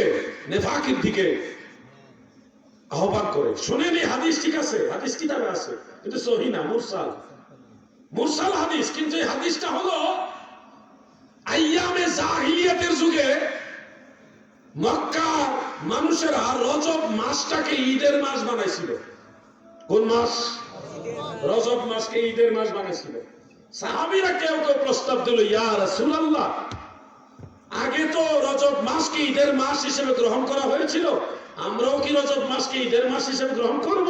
নেফাকের দিকে আহ্বান করে। শুনেন এই হাদিস, ঠিক আছে, হাদিস কিতাবে আছে, কিন্তু সহিহ না, মুরসাল। মুরসাল হাদিস, কিন্তু এই হাদিসটা হলো আইয়ামে জাহিলিয়াতের যুগে মক্কার মানুষেরা রজব মাসটাকে ঈদের মাস বানাইছিল। কোন মাস? রজব মাসকে ঈদের মাস বানাইছিল। সাহাবীরা কেউ কেউ প্রস্তাব দিল, ইয়া রাসূলুল্লাহ, আগে তো রজব মাসকে ঈদের মাস হিসেবে গ্রহণ করা হয়েছিল, আমরাও কি রজব মাসকে ঈদের মাস হিসেবে গ্রহণ করব?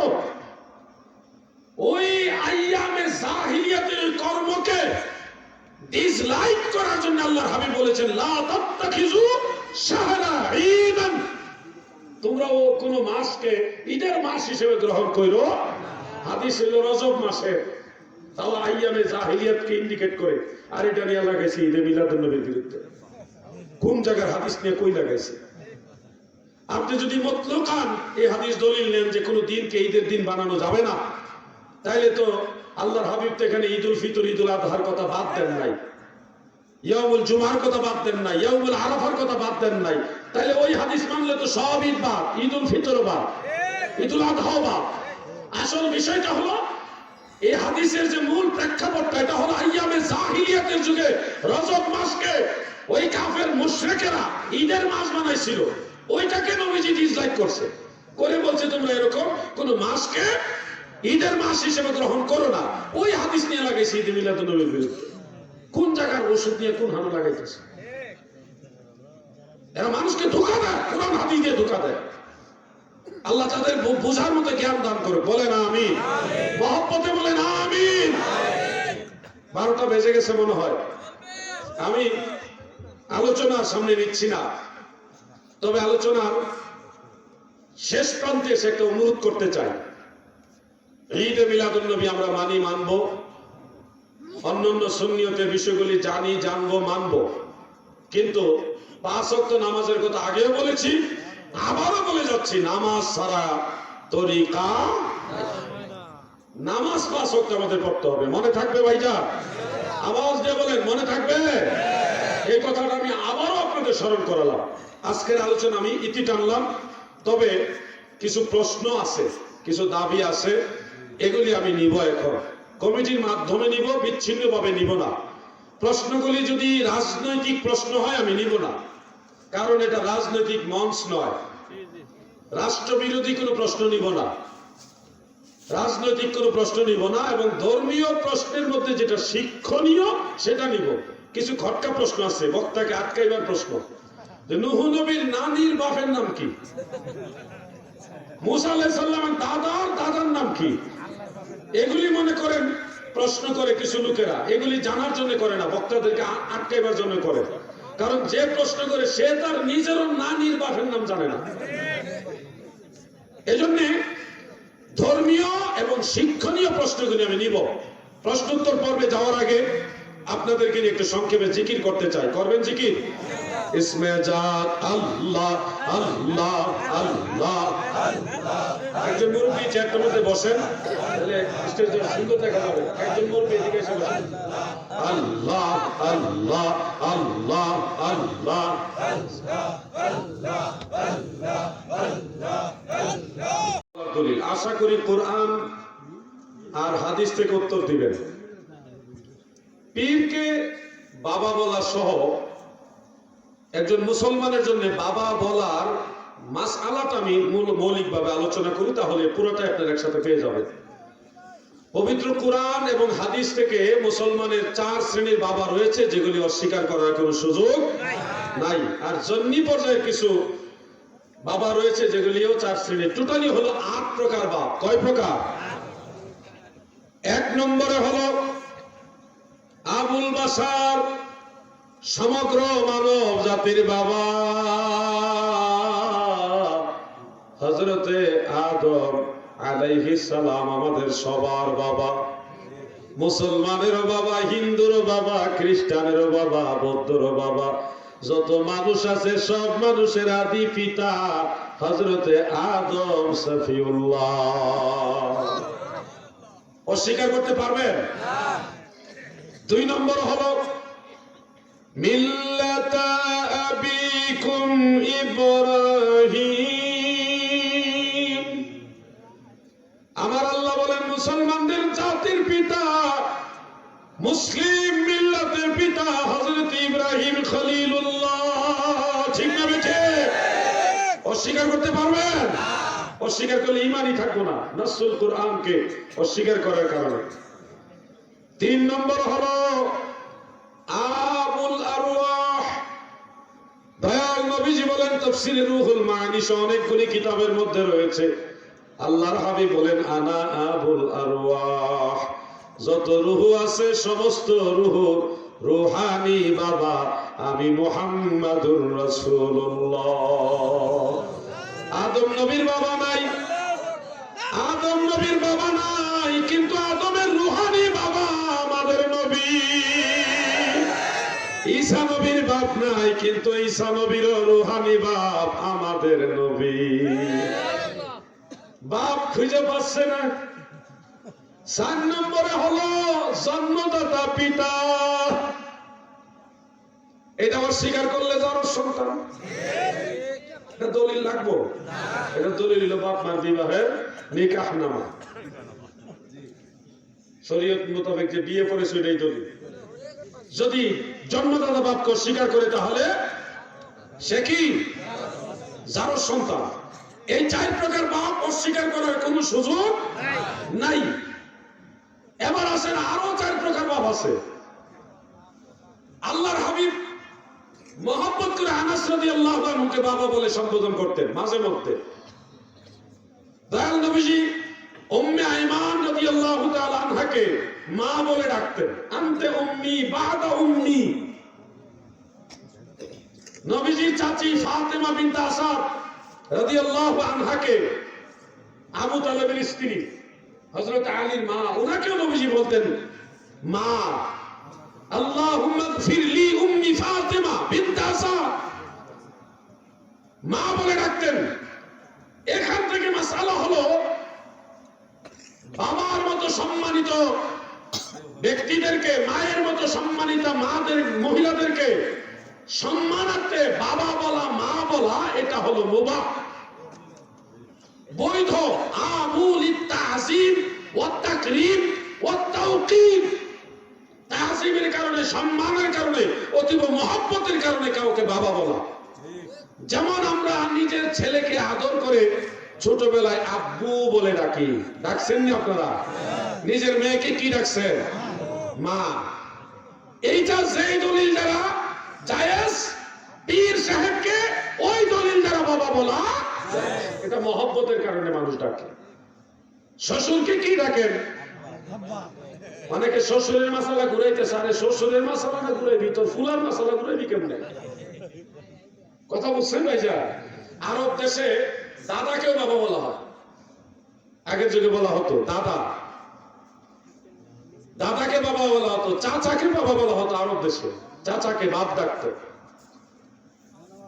ওই আইয়ামে জাহিলিয়াতের কর্মকে ডিসলাইক করার জন্য আল্লাহর হাবিব বলেছেন, লা তাত্তাখিযু শাহরা ঈদান, তোমরা ও কোন মাসকে ঈদের মাস হিসেবে গ্রহণ করো। হাদিস হলো রজব মাসে, তাও আইয়ামে জাহিলিয়াতকে ইন্ডিকেট করে। আর এটা নিয়ে লাগাইছে ঈদে মিলাদুন নবীর বিরুদ্ধে। কোন জায়গার হাদিস নিয়ে কই লাগাইছে? আপনি যদি মতলকান এই হাদিস দলিল নেন যে কোনো দিনকে ঈদের দিন বানানো যাবে না, তাইলে তো আল্লাহর হাবিব তো এখানে ঈদুল ফিতর, ঈদুল আজহার কথা বাদ দেন নাই, ইয়াউমুল জুমার কথা বাদ দেন নাই, ইয়াউমুল আরাফার কথা বাদ দেন নাই। তাইলে ওই হাদিস মানলে তো সব ঈদ বাদ, ঈদুল ফিতর বাদ, ঈদুল আজহা বাদ। আসল বিষয়টা হলো এই হাদিসের যে মূল প্রেক্ষাপটটা, এটা হলো আইয়ামে জাহিলিয়াতের যুগে রজব মাসকে ওই কাফের মুশরিকেরা ঈদের মাস বানাইছিল। ওইটাকে নবীজি ডিসলাইক করছে, করে বলছে তোমরা এরকম কোন মাসকে ঈদের মাস হিসেবে গ্রহণ করো না। ওই হাদিস নিয়ে লাগাইছে ঈদে মিলাদুন নবীর বিরুদ্ধে। কোন জায়গার ওষুধ নিয়ে কোন হামলা লাগাইতেছে? এরা মানুষকে ধোঁকা দেয়, কোরআন হাদিস দিয়ে ধোঁকা দেয়। আল্লাহ তাদের বোঝার মতো জ্ঞান দান করে। বলেন আমিন, মহব্বতে বলেন আমিন। 12টা বেজে গেছে মনে হয়। আমি আলোচনার সামনে নিচ্ছি না, তবে আলোচনার শেষ প্রান্তে এসে একটা অনুরোধ করতে চাই। ঈদে মিলাদুন নবী আমরা মানি, মানব, অন্যান্য সুন্নিয়তের বিষয়গুলি জানি, জানবো, মানব, কিন্তু 5 ওয়াক্ত নামাজের কথা আগেও বলেছি, আবারও বলে যাচ্ছি, নামাজ ছাড়া তরিকা। নামাজ 5 ওয়াক্ত আমাদের পড়তে হবে। মনে থাকবে ভাইজান? আওয়াজ দিয়ে বলেন, মনে থাকবে? এই কথাটা আমি আবারও আপনাদের স্মরণ করালাম। আজকের আলোচনা আমি ইতি টানলাম, তবে কিছু প্রশ্ন আছে, কিছু দাবি আছে, এগুলি আমি নিব, এখন কমিটির মাধ্যমে নিব, বিচ্ছিন্নভাবে নিব না। প্রশ্নগুলি যদি রাজনৈতিক প্রশ্ন হয় আমি নিব না, কারণ এটা রাজনৈতিক মঞ্চ নয়। রাষ্ট্রবিরোধী কোনো প্রশ্ন নিব না, রাজনৈতিক কোনো প্রশ্ন নিব না, এবং ধর্মীয় প্রশ্নের মধ্যে যেটা শিক্ষণীয় সেটা নিব। কিছু খটকা প্রশ্ন আছে, বক্তাকে আটকাইবার প্রশ্ন, যে নূহ নবীর নানির বাপের নাম কি, মুসা আলাইহিস সালামের দাদার নাম কি, এগুলি মনে করেন প্রশ্ন করে কিছু লোকেরা, এগুলি জানার জন্য করে না, বক্তাদেরকে আটকাইবার জন্য করে। কারণ যে প্রশ্ন করে সে তার নিজেরও নানির বাপের নাম জানে না। এজন্য ধর্মীয় এবং শিক্ষণীয় প্রশ্নগুলি আমি নিব। প্রশ্নোত্তর পর্বে যাওয়ার আগে আপনাদেরকে নিয়ে একটু সংক্ষেপে জিকির করতে চাই। করবেন জিকির? ইসমে জাত আল্লাহ আল্লাহ আল্লাহ আল্লাহ। একজন মুরব্বী চেয়ারটার মধ্যে বসেন, তাহলে স্টেজের সুন্দর দেখা যাবে। একজন মুরব্বী এদিকে এসে বসেন। আল্লাহ আল্লাহ আল্লাহ আল্লাহ দলিল। আশা করি কোরআন আর হাদিস থেকে উত্তর দিবেন। পীরকে বাবা বলা সহ একজন মুসলমানের জন্য বাবা বলার মাসআলাটা আমি মৌলিকভাবে আলোচনা করি, তাহলে পুরোটা আপনারা একসাথে পেয়ে যাবেন। পবিত্র কোরআন এবং হাদিস থেকে মুসলমানের 4 শ্রেণীর বাবা রয়েছে, যেগুলি অস্বীকার করার কোনো সুযোগ নাই। আর জন্নি পর্যায়ের কিছু বাবা রয়েছে, যেগুলিও 4 শ্রেণীর। টোটালি হলো 8 প্রকার বাপ। কয় প্রকার? 1 নম্বরে হলো আবুল বাশার, সমগ্র মানব জাতির বাবা, হযরতে আদম আলাইহিস সালাম আমাদের সবার বাবা। মুসলমানেরও বাবা, হিন্দুরও বাবা, খ্রিস্টানেরও বাবা, বৌদ্ধরও বাবা, যত মানুষ আছে সব মানুষের আদি পিতা হযরতে আদম সফিউল্লাহ। অস্বীকার করতে পারবেন? 2 নম্বর হলো মিল্লাতা আবিকুম ইব্রাহিম। আমার আল্লাহ বলেন মুসলমানদের জাতির পিতা, মুসলিম মিল্লাতের পিতা হযরত ইব্রাহিম খলিলুল্লাহ। ঠিক না বেঠে? অস্বীকার করতে পারবেন? অস্বীকার করলে ঈমানই থাকবো না নাসুল কোরআনকে অস্বীকার করার কারণে। 3 নম্বর হলো আবুল আরওয়াহ। দয়াল নবীজি বলেন তাফসীরে রুহুল মাআনি অনেকগুলি কিতাবের মধ্যে রয়েছে, আল্লাহর হাবিব বলেন আনা আবুল আরওয়াহ। যত রূহ আছে সমস্ত রূহর রূহানি বাবা আমি মুহাম্মাদুর রাসূলুল্লাহ। আদম নবীর বাবা নাই, আদম নবীর বাবা নাই, কিন্তু আদমের রূহানি বাবা আমাদের নবী। ঈসা নবীর বাপ নাই, কিন্তু ঈসা নবীর রূহানি বাপ আমাদের নবী। বাপ খুঁজে পাচ্ছে না। 4 নম্বরে হলো জন্মদাতা পিতা। এটা অস্বীকার করলে যার সন্তান, এটা দলিল লাগবো? এটা দলিল হলো বাপ মার বিবাহের নিকাহনামা, শরীয়ত মোতাবেক যে বিয়ে করেছে এটাই দলিল। যদি জন্মদাতা বাপকে অস্বীকার করে তাহলে সে কি যার সন্তান। এই 4 প্রকার বাপ অস্বীকার করার কোন সুযোগ নাই। এবার আসেন আরো 4 প্রকার বাপ আছে। আল্লাহর হাবিব মহব্বত করে আনাস রাদিয়াল্লাহু আনহুকে বাবা বলে সম্বোধন করতেন মাঝে মধ্যে। দয়াল নবীজি উম্মে আইমান রাদিয়াল্লাহু তাআলা আনহাকে মা বলে ডাকতেন, আনতে উম্মি বাদা উম্মি। নবীজির চাচি ফাতেমা বিনত আসাদ রাদিয়াল্লাহু আনহাকে আবু তালেবের স্ত্রী হযরত আলীর মা, ওনাকেও নবীজি বলতেন মা। আল্লাহুম্মা গফির লি উম্মি ফাতেমা বিনত আসাদ, মা বলে ডাকতেন। এখান থেকে মাসআলা হলো বাবার মতো সম্মানিত ব্যক্তিদেরকে, মায়ের মতো সম্মানিতা মহিলাদেরকে সম্মানার্থে বাবা বলা মা বলা এটা হলো মুবাহ, বৈধ। আমুল তাযীম ওয়া তাকরীম ওয়া তাওকীর। তাযীমের কারণে, সম্মানের কারণে, অতীব মহব্বতের কারণে কাউকে বাবা বলা। যেমন আমরা নিজের ছেলেকে আদর করে ছোটবেলায় আব্বু বলে ডাকি, ডাকছেন না আপনারা? নিজের মেয়েকে কি ডাকছেন? মা। এইটা যেই দলিল দ্বারা জায়েজ, পীর সাহেবকে ওই দলিল দ্বারা বাবা বলা, এটা মহব্বতের কারণে মানুষ ডাকে। শ্বশুরকে কি ডাকেন? অনেকে শ্বশুরের মাসালা ঘুরাইতেছে, আরে শ্বশুরের মাসালা না ঘুরাইবি, তোর ফুলার মাসালা ঘুরাইবি কেমনে? কথা বুঝছেন ভাইজা? আরব দেশে দাদাকেও বাবা বলা হয়। আগের যুগে বলা হতো দাদা, দাদাকে বাবা বলা হতো, চাচাকে বাবা বলা হতো। আরব দেশে চাচাকে বাপ ডাকতো।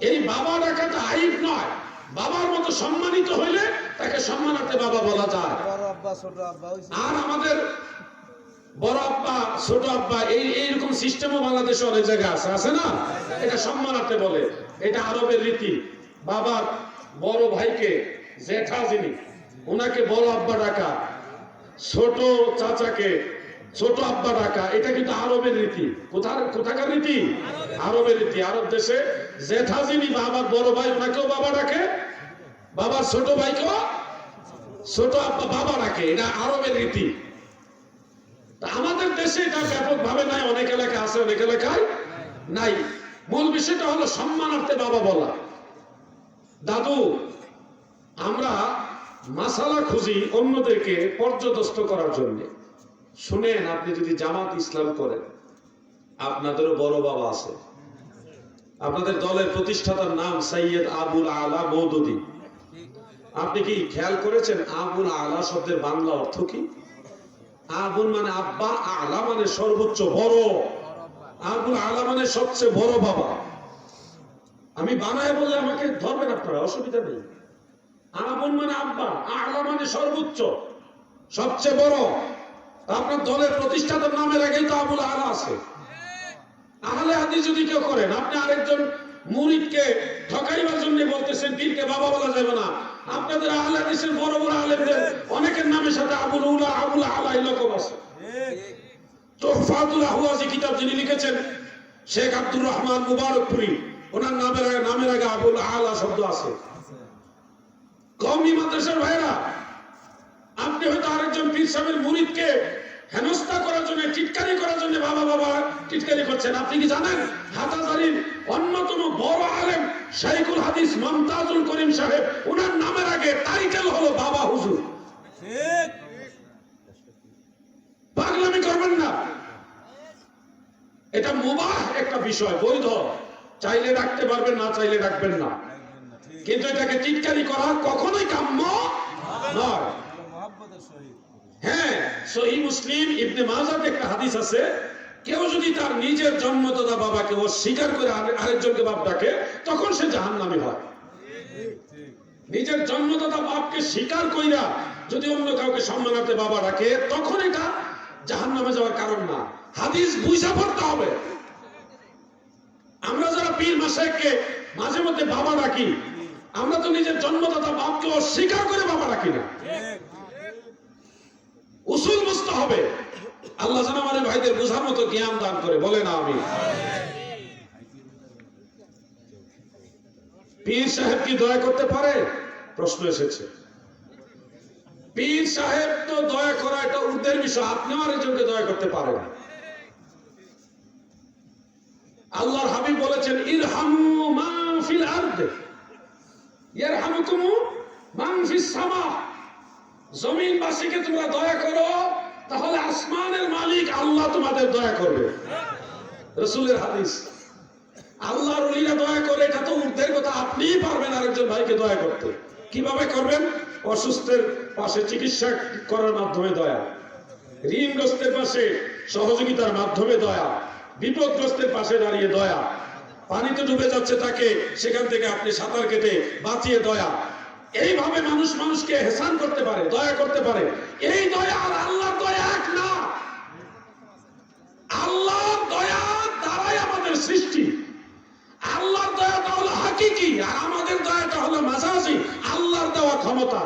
এই বাবা ডাকাটা আইব নয়, বাবার মতো সম্মানিত হইলে তাকে সম্মানার্থে বাবা বলা যায়। আর আমাদের বড় আব্বা ছোট আব্বা এইরকম সিস্টেমও বাংলাদেশে অনেক জায়গায় আছে, আছে না? এটা সম্মানার্থে বলে, এটা আরবের রীতি। বাবার বড় ভাইকে জেঠা যিনি, ওনাকে বড় আব্বা ডাকা, ছোট চাচাকে ছোট আব্বা ডাকা, এটা কিন্তু আরবের রীতি। কোথাকার রীতি? আরবের রীতি। আরব দেশে জেঠা যিনি, বাবার বড় ভাই, ওনাকেও বাবা ডাকে, বাবার ছোট ভাইকেও ছোট আব্বা বাবা ডাকে, এটা আরবের রীতি। আমাদের দেশে এটা ব্যাপক ভাবে নাই, অনেক এলাকা আছে, অনেক এলাকায় নাই। মূল বিষয়টা হলো সম্মানার্থে বাবা বলা। দাদু, আমরা মাসালা খুঁজি অন্যদেরকে পর্যদস্ত করার জন্য। শুনেন, আপনি যদি জামাত ইসলাম করেন, আপনাদেরও বড় বাবা আছে। আপনাদের দলের প্রতিষ্ঠাতার নাম সৈয়দ আবুল আলা মওদুদী। আপনি কি খেয়াল করেছেন আবুল আলা শব্দের বাংলা অর্থ কি? আবুল মানে আব্বা, আলা মানে সর্বোচ্চ বড়। আবুল আলা মানে সবচেয়ে বড় বাবা। আমি বানায় বললে আমাকে ধরবেন আপনারা, অসুবিধা নেই। আবুল মানে আব্বা, আলা মানে সর্বোচ্চ, সবচেয়ে বড়। আপনার দলের প্রতিষ্ঠাতার নামের আগেই তো আবুল আলা আছে। আহলে হাদিস যদি কেউ করেন, আপনি আরেকজন মুরিদকে ঠকাইবার জন্য বলতেছেন পীরকে বাবা বলা যাবে না। আপনাদের আহলে হাদিসের বড় বড় আলেমদের অনেকের নামের সাথে আবুল উলা, আবুল আলা এরকম আছে। তোহফাতুল আহওয়াজি কিতাব যিনি লিখেছেন শেখ আব্দুর রহমান মুবারকপুরি, ওনার নামের আগে আবুল আলা শব্দ আছে। কওমি মাদ্রাসার ভাইরা, আপনি হয়তো আরেকজন পীর সাহেবের মুরিদকে হেনস্থা করার জন্য, টিটকারি করার জন্য বাবা বাবা টিটকারি করছেন। আপনি কি জানেন হাটাজারির অন্যতম বড় আলেম শাইখুল হাদিস মমতাজুল করিম সাহেব, ওনার নামের আগে টাইটেল হলো বাবা হুজুর। পাগলামি করবেন না, এটা মুবাহ একটা বিষয়, বৈধ, চাইলে রাখতে পারবেন, না চাইলে রাখবেন না, কিন্তু এটাকে টিটকারি করা কখনোই কাম্য নয়। হ্যাঁ, সহিহ মুসলিম ইবনে মাজাতে একটা হাদিস আছে, কেউ যদি তার নিজের জন্মদাতা বাবাকে অস্বীকার করে আরেকজনকে বাপ ডাকে, তখন সে জাহান্নামী হয়। নিজের জন্মদাতা বাপকে স্বীকার কইরা যদি অন্য কাউকে সম্মানার্থে বাবা ডাকে, তখন এটা জাহান্নামে যাওয়ার কারণ না। হাদিস বুঝা পড়তে হবে। আমরা যারা পীর মাশায়েখকে মাঝে মধ্যে বাবা ডাকি, আমরা তো নিজের জন্মদাতা বাপকে অস্বীকার করে বাবা ডাকি না। উসুল বুঝতে হবে। আল্লাহ যেন আমাদের ভাইদের বোঝার মতো জ্ঞান দান করে, বলে না আমি। পীর সাহেব কি দয়া করতে পারে? প্রশ্ন এসেছে। পীর সাহেব তো দয়া করা এটা উর্দের বিষয়, আপনিও আরেকজনকে দয়া করতে পারেন। আল্লাহর হাবিব বলেছেন ইরহামু মান ফিল আরদ ইয়ারহামুকুম মান ফিস সামা। জমিনবাসীকে তোমরা দয়া করো, তাহলে আসমানের মালিক আল্লাহ তোমাদের দয়া করবে। রাসূলের হাদিস। আল্লাহর ওলিরা দয়া করে, এটা তো উর্দের কথা। আপনিই পারবেন আরেকজন ভাইকে দয়া করতে। কিভাবে করবেন? অসুস্থের পাশে চিকিৎসা করার মাধ্যমে দয়া, ঋণগ্রস্তের পাশে সহযোগিতার মাধ্যমে দয়া, বিপদগ্রস্তের পাশে দাঁড়িয়ে দয়া, পানিতে ডুবে যাচ্ছে তাকে সেখান থেকে আপনি সাঁতার কেটে বাঁচিয়ে দয়া। এইভাবে মানুষ মানুষকে এহসান করতে পারে, দয়া করতে পারে। এই দয়া আর আল্লাহর দয়া এক না। আল্লাহর দয়া দ্বারাই আমাদের সৃষ্টি। আল্লাহর দয়াটা হলো হাকিকি, আর আমাদের দয়াটা হলো মাজাজি, আল্লাহর দেওয়া ক্ষমতা।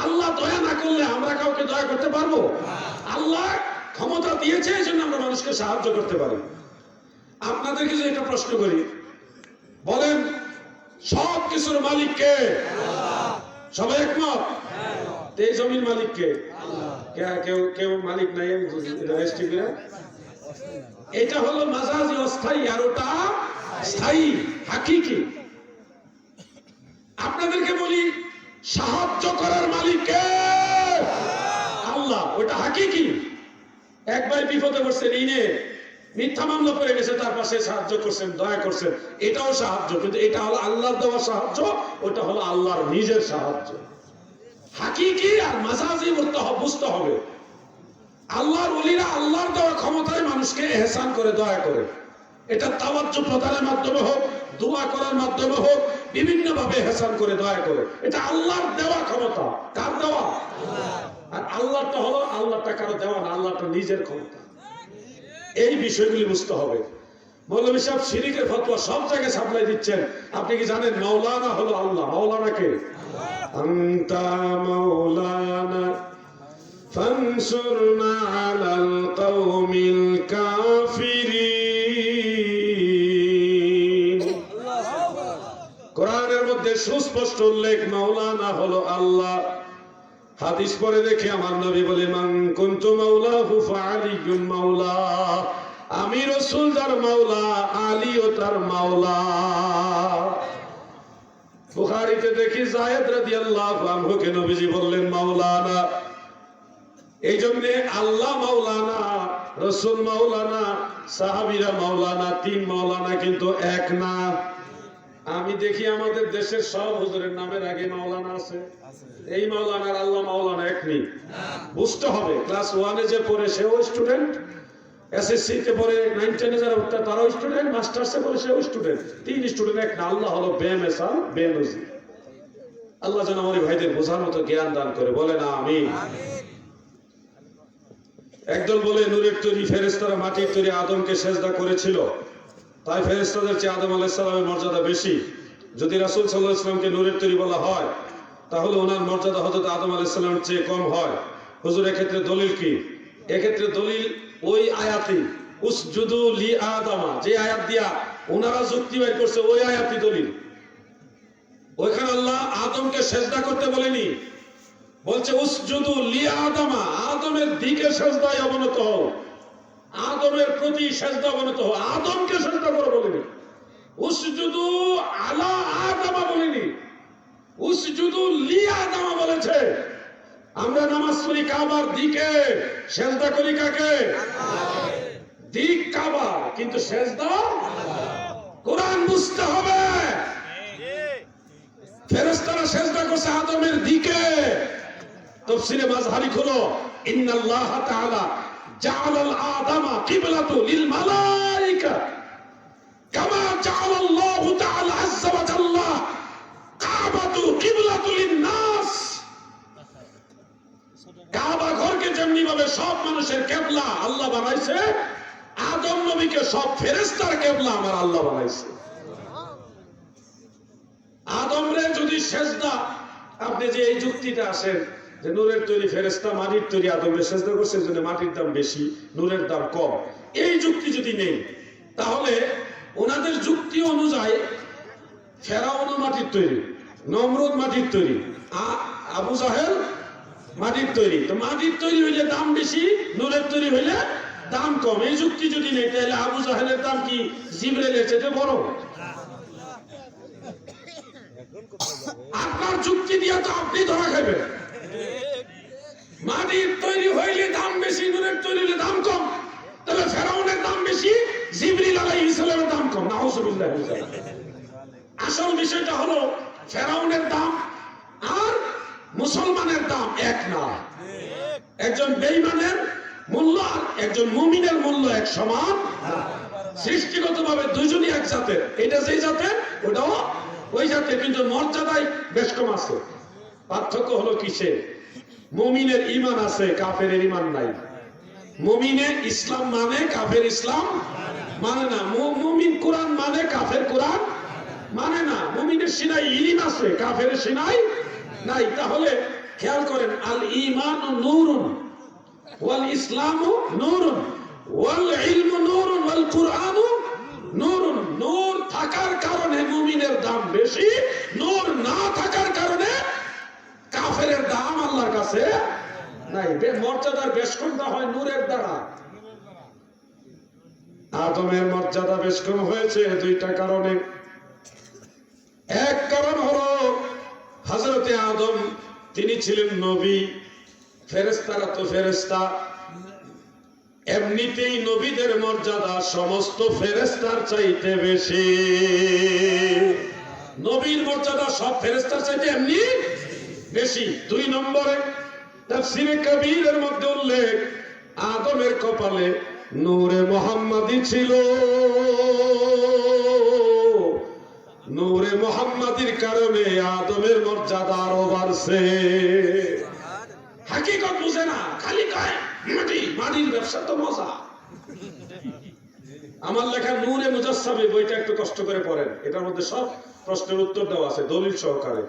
আল্লাহ দয়া না করলে আমরা কাউকে দয়া করতে পারবো? আল্লাহ ক্ষমতা দিয়েছে, এই জন্য আমরা মানুষকে সাহায্য করতে পারি। আপনাদেরকে যদি একটা প্রশ্ন করি, বলেন সব কিছুর মালিক কে? সবাই একমত? এই জমির মালিক কে? কেউ কেউ মালিক নাই, এটা হলো মাজাজি, অস্থায়ী, আর ওটা স্থায়ী, হাকিকি। আপনাদেরকে বলি সাহায্য করার মালিক কে? আল্লাহ, ওটা হাকিকি। এক ভাই বিপদে পড়ছে, ঋণে মিথ্যা মামলা পড়ে গেছে, তার পাশে সাহায্য করছেন, দয়া করছেন, এটাও সাহায্য। কিন্তু এটা হলো আল্লাহর দেওয়া সাহায্য, ওটা হলো আল্লাহর নিজের সাহায্য। হাকিকি আর মাজাজি বুঝতে হবে। আল্লাহর ওলিরা আল্লাহর দেওয়া ক্ষমতায় মানুষকে এহসান করে, দয়া করে। এটা তাওয়াজ্জু প্রদানের মাধ্যমে হোক, দোয়া করার মাধ্যমে হোক, বিভিন্ন ভাবে এহসান করে, দয়া করে। এটা আল্লাহর দেওয়া ক্ষমতা। কার দেওয়া? আর আল্লাহটা হলো, আল্লাহটা কারো দেওয়া না, আল্লাহটা নিজের ক্ষমতা। এই বিষয়গুলি বুঝতে হবে। মৌলভী সাহেব শিরকের ফতোয়া সব জায়গায় সাপ্লাই দিচ্ছেন। আপনি কি জানেন মাওলানা হলো আল্লাহ? মাওলানা কে? আনতা মাওলানা ফানসুরনা আলাল কওমিল কাফিরিন। কোরআনের মধ্যে সুস্পষ্ট উল্লেখ, মাওলানা হলো আল্লাহ। হাদিস পরে দেখে আমার নবী বলে মান কুনতু মাওলাহু ফাআলিয়ুন মাওলা। আমি রাসূল যার মাওলা, আলীও তার মাওলা। বুখারীতে দেখি যায়েদ রাদিয়াল্লাহু আনহুকে নবীজি বললেন মাওলানা। এই জন্য আল্লাহ মাওলানা, রাসূল মাওলানা, সাহাবীরা মাওলানা, তিন মাওলানা কিন্তু এক না। আমি দেখি আমাদের দেশের সব হুজুরের নামের আগে মাওলানা আছে। এই মাওলানার আল্লাহ মাওলানা এক নেই। বুঝতে হবে। ক্লাস 1 এ যে পড়ে সেও স্টুডেন্ট, এসএসসি তে পড়ে 9 10 যারা তারাও স্টুডেন্ট, মাস্টার্সে পড়ে সেও স্টুডেন্ট, 3 স্টুডেন্ট এক না। আল্লাহ হলো বেমেসাল বেনজির। আল্লাহ যেন আমার এই ভাইদের বোঝার মতো জ্ঞান দান করে, বলে না আমিন। একদল বলে নূরের তৈরি ফেরেশতারা মাটির তৈরি আদমকে সেজদা করেছিল, তাই ফেরেশতাদের চেয়ে আদম আলাইহিস সালামের মর্যাদা বেশি। যদি রাসূল সাল্লাল্লাহু আলাইহি ওয়াসাল্লামকে নূরের তৈরি বলা হয় তাহলে ওনার মর্যাদা হযরত আদম আলাইহিস সালামের চেয়ে কম হয়। হুজুর এক্ষেত্রে দলিল কি? এক্ষেত্রে দলিল ওই আয়াতই, উসজুদু লি আদামা, যে আয়াত দিয়া ওনারা যুক্তি বের করছে ওই আয়াতই দলিল। ওইখানে আল্লাহ আদমকে সেজদা করতে বলেনি, বলছে উসজুদু লি আদামা, আদমের দিকে সেজদায় অবনত হও, আদমের প্রতি সেজদা অবনত হও। আদমকে সেজদা করো বলেনি, উসজুদু আলা আদামা বলেনি, উসজুদু লি আদামা বলেছে। আমরা নামাজ পড়ি কাবার দিকে, সেজদা করি কাকে? দিক কাবা, কিন্তু সেজদা কোরআন বুঝতে হবে। ফেরেশতারা সেজদা করছে আদমের দিকে। তাফসীরে মাযহারি হলো ইন্নাল্লাহ তাআলা জাআলাল আদামা কিবলাতু লিল মালায়েকা কামা জাআলাল্লাহু তাআলা আযজা ওয়া জাল্লা কাবাতু কিবলাতু লিন নাস। কাবা ঘরকে যেমনি ভাবে সব মানুষের কিবলা আল্লাহ বানাইছে, আদম নবীকে সব ফেরেশতার কিবলা আমার আল্লাহ বানাইছে। আদমরে যদি সেজদা, আপনি যে এই যুক্তিটা আসেন যে নূরের তৈরি ফেরেশতা মাটির তৈরি আদমরে সেজদা করছে, এজন্য মাটির দাম বেশি নূরের দাম কম, এই যুক্তি যদি নেই তাহলে ওনাদের যুক্তি অনুযায়ী ফেরাউনও মাটির তৈরি, নমরুদ মাটির তৈরি, আবু জাহেল মাটির তৈরি। তো মাটির তৈরি হইলে দাম বেশি, নূরের তৈরি হইলে দাম কম। এই যুক্তি যদি নেই তাহলে আবু জাহেলের দাম কি জিবরাইলের চেয়ে বড়? আপনার যুক্তি দিয়ে তো আপনি ধরা খাবেন। মাটির তৈরি হইলে দাম বেশি, নূরের তৈরি হইলে দাম কম, তাহলে ফেরাউনের দাম বেশি, জিবরিল আলাইহিস সালামের দাম কম। নাউজুবিল্লাহ। আসল বিষয়টা হলো ফেরাউনের দাম আর মুসলমানের দাম এক না। একজন বেঈমানের মূল্য আর একজন মুমিনের মূল্য এক সমান। সৃষ্টিগতভাবে দুইজনই এক জাতের, এটা যেই জাতের ওটাও ওই জাতের, কিন্তু মর্যাদায় বেশ কম আছে। পার্থক্য হলো কিসে? মুমিনের ঈমান আছে, কাফেরের ঈমান নাই। মুমিনে ইসলাম মানে, কাফের ইসলাম মানে না। মুমিন কোরআন মানে, কাফের কোরআন মানে না। মুমিনের সিনাই ইলম আছে, কাফেরের সিনাই নাই। তাহলে খেয়াল করেন, আল ঈমানু নূরুন ওয়াল ইসলামু নূরুন ওয়াল ইলমু নূরুন ওয়াল কুরআনু নূরুন। নূর থাকার কারণে মুমিনের দাম বেশি, নূর না থাকার কারণে কাফেরের দাম আল্লাহর কাছে নাই। মর্যাদার বেশ কমটা হয় নূরের দ্বারা। আদমের মর্যাদা বেশ কম হয়েছে দুইটা কারণে। এক কারণ হলো হযরতে আদম তিনি ছিলেন নবী, ফেরেশতারা তো ফেরেশতা, এমনিতেই নবীদের মর্যাদা সমস্ত ফেরেশতার চাইতে বেশি। নবীর মর্যাদা সব ফেরেশতার চাইতে এমনি বেশি। দুই নম্বরে তাফসীরে কবীরের মধ্যে উল্লেখ, আদমের কপালে নূরে মুহাম্মাদি ছিল। নূরে মুহাম্মাদির কারণে আদমের মর্যাদা আরো বাড়ছে। হাকিকত বুঝে না, খালি কয় মাটি, মাটির ব্যবসা তো মজা। আমার লেখা নূরে মুজাসসামে বইটা একটু কষ্ট করে পড়েন, এটার মধ্যে সব প্রশ্নের উত্তর দেওয়া আছে দলিল সহকারে।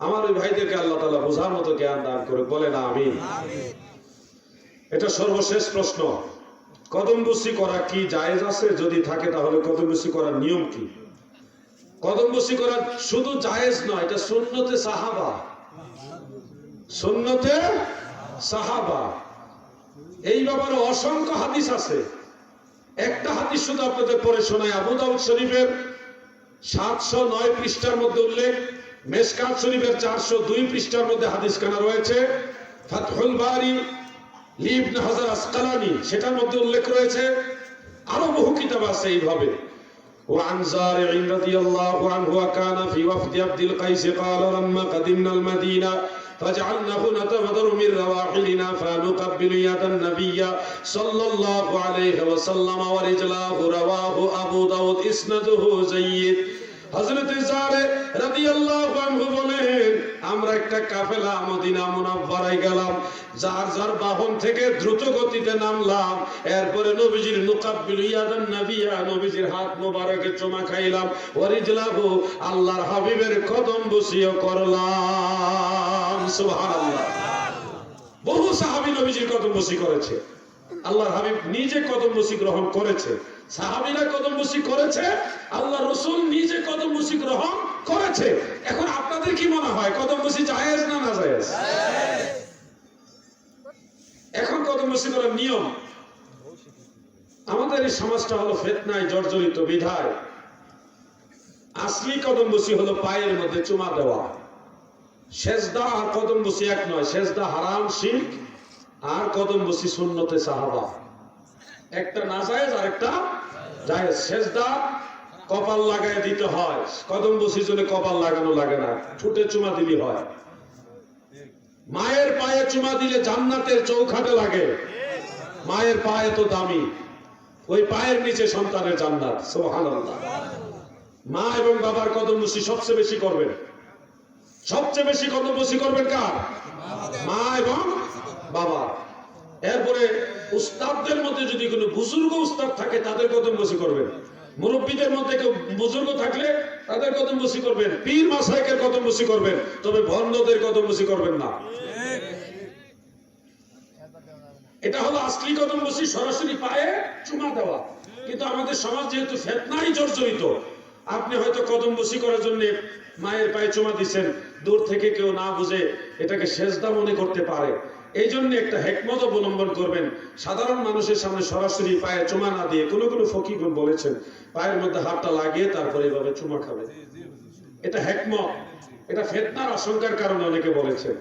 আমার ওই ভাইদেরকে আল্লাহ তাআলা বোঝার মতো জ্ঞান দান করুক, বলে না আমিন। এটা সর্বশেষ প্রশ্ন, কদমবুসি করা কি জায়েজ আছে? যদি থাকে তাহলে কদমবুসি করার নিয়ম কি? কদমবুসি করা শুধু জায়েজ নয়, এটা সুন্নতে সাহাবা। সুন্নতে সাহাবা, এই ব্যাপারে অসংখ্য হাদিস আছে। একটা হাদিস শুধু আপনাদের পড়ে শোনায়। আবু দাউদ শরীফের 709 পৃষ্ঠার মধ্যে উল্লেখ, মেশকাত শরীফের 402 পৃষ্ঠার মধ্যে হাদিস খানা রয়েছে, ফাতহুল বারি ইবনে হাজার আসকালানি সেটার মধ্যে উল্লেখ রয়েছে, আরো বহু কিতাব আছে এইভাবে। وعن زارع رضي الله عنه وكان في وفد عبد القيس قال لما قدمنا المدينة فجعلناه نتبذر من رواحلنا فنقبل يد النبي صلى الله عليه وسلم ورجلاه رواه أبو داود إسناده جيد হযরত জারে রাদিয়াল্লাহু আনহু বলেন আমরা একটা কাফেলা মদিনা মুনাওয়ারায় গেলাম যার যার বাহন থেকে দ্রুত গতিতে নামলাম এরপরে নবীজির নুকাব্বিলু ইয়াদান নবিয়া নবীজির হাত মোবারকে চুমা খাইলাম ওয়ারিজলাহু আল্লাহর হাবিবের কদম বসিও করলাম সুবহানাল্লাহ বহু সাহাবী নবীজির কদম বসি করেছে আল্লাহর হাবিব নিজে কদম বসি গ্রহণ করেছে সাহাবীরা কদম বসি করেছে আল্লাহ রাসূল নিজে কদম বসি গ্রহণ করেছে এখন আপনাদের কি মনে হয় কদম বসি জায়েজ না না জায়েজ এখন কদম বসি করার নিয়ম আমাদের এই সমাজটা হলো ফিতনায় জর্জরিত বিধায় আসলি কদম বসি হলো পায়ের মধ্যে চুমা দেওয়া সেজদা আর কদম বসি এক নয় সেজদা হারাম শিরক আর কদম বসি সুন্নতে সাহাবা একটা নাজায়েজ আর একটা জায়েজ সেজদা কপাল লাগায় দিতে হয় কদম বসির জন্য কপাল লাগানো লাগে না ঠোঁটে চুমা দিলি হয় মায়ের পায়ে চুমা দিলে জান্নাতের চৌখাটে লাগে মায়ের পায়ে তো দামি ওই পায়ের নিচে সন্তানের জান্নাত সুবহানাল্লাহ মা এবং বাবার কদম বসি সবচেয়ে বেশি করবেন সবচেয়ে বেশি কদম বসি করবেন কার মা এবং বাবা এরপরে উস্তাদদের মধ্যে যদি কোনো বুজুর্গ উস্তাদ থাকে তাদের কদম বসি করবেন মুরব্বীদের মধ্যে কেউ বুজুর্গ থাকলে তাদের কদম বসি করবেন পীর মাশায়েখের কদম বসি করবেন তবে ভণ্ডদের কদম বসি করবেন না এটা হলো আসলি কদম বসি সরাসরি পায়ে চুমা দেওয়া কিন্তু আমাদের সমাজ যেহেতু ফিতনায় জর্জরিত আপনি হয়তো কদম বসি করার জন্য মায়ের পায়ে চুমা দিচ্ছেন দূর থেকে কেউ না বুঝে এটাকে সেজদা মনে করতে পারে এই জন্য একটা হিকমত অবলম্বন করবেন সাধারণ মানুষের সামনে সরাসরি পায়ে চুমা না দিয়ে কোনো কোনো ফকিহগণ বলেছেন পায়ের মধ্যে হাতটা লাগিয়ে তারপরে এইভাবে চুমা খাবে এটা হিকমত এটা ফিতনার আশঙ্কার কারণে অনেকে বলেছেন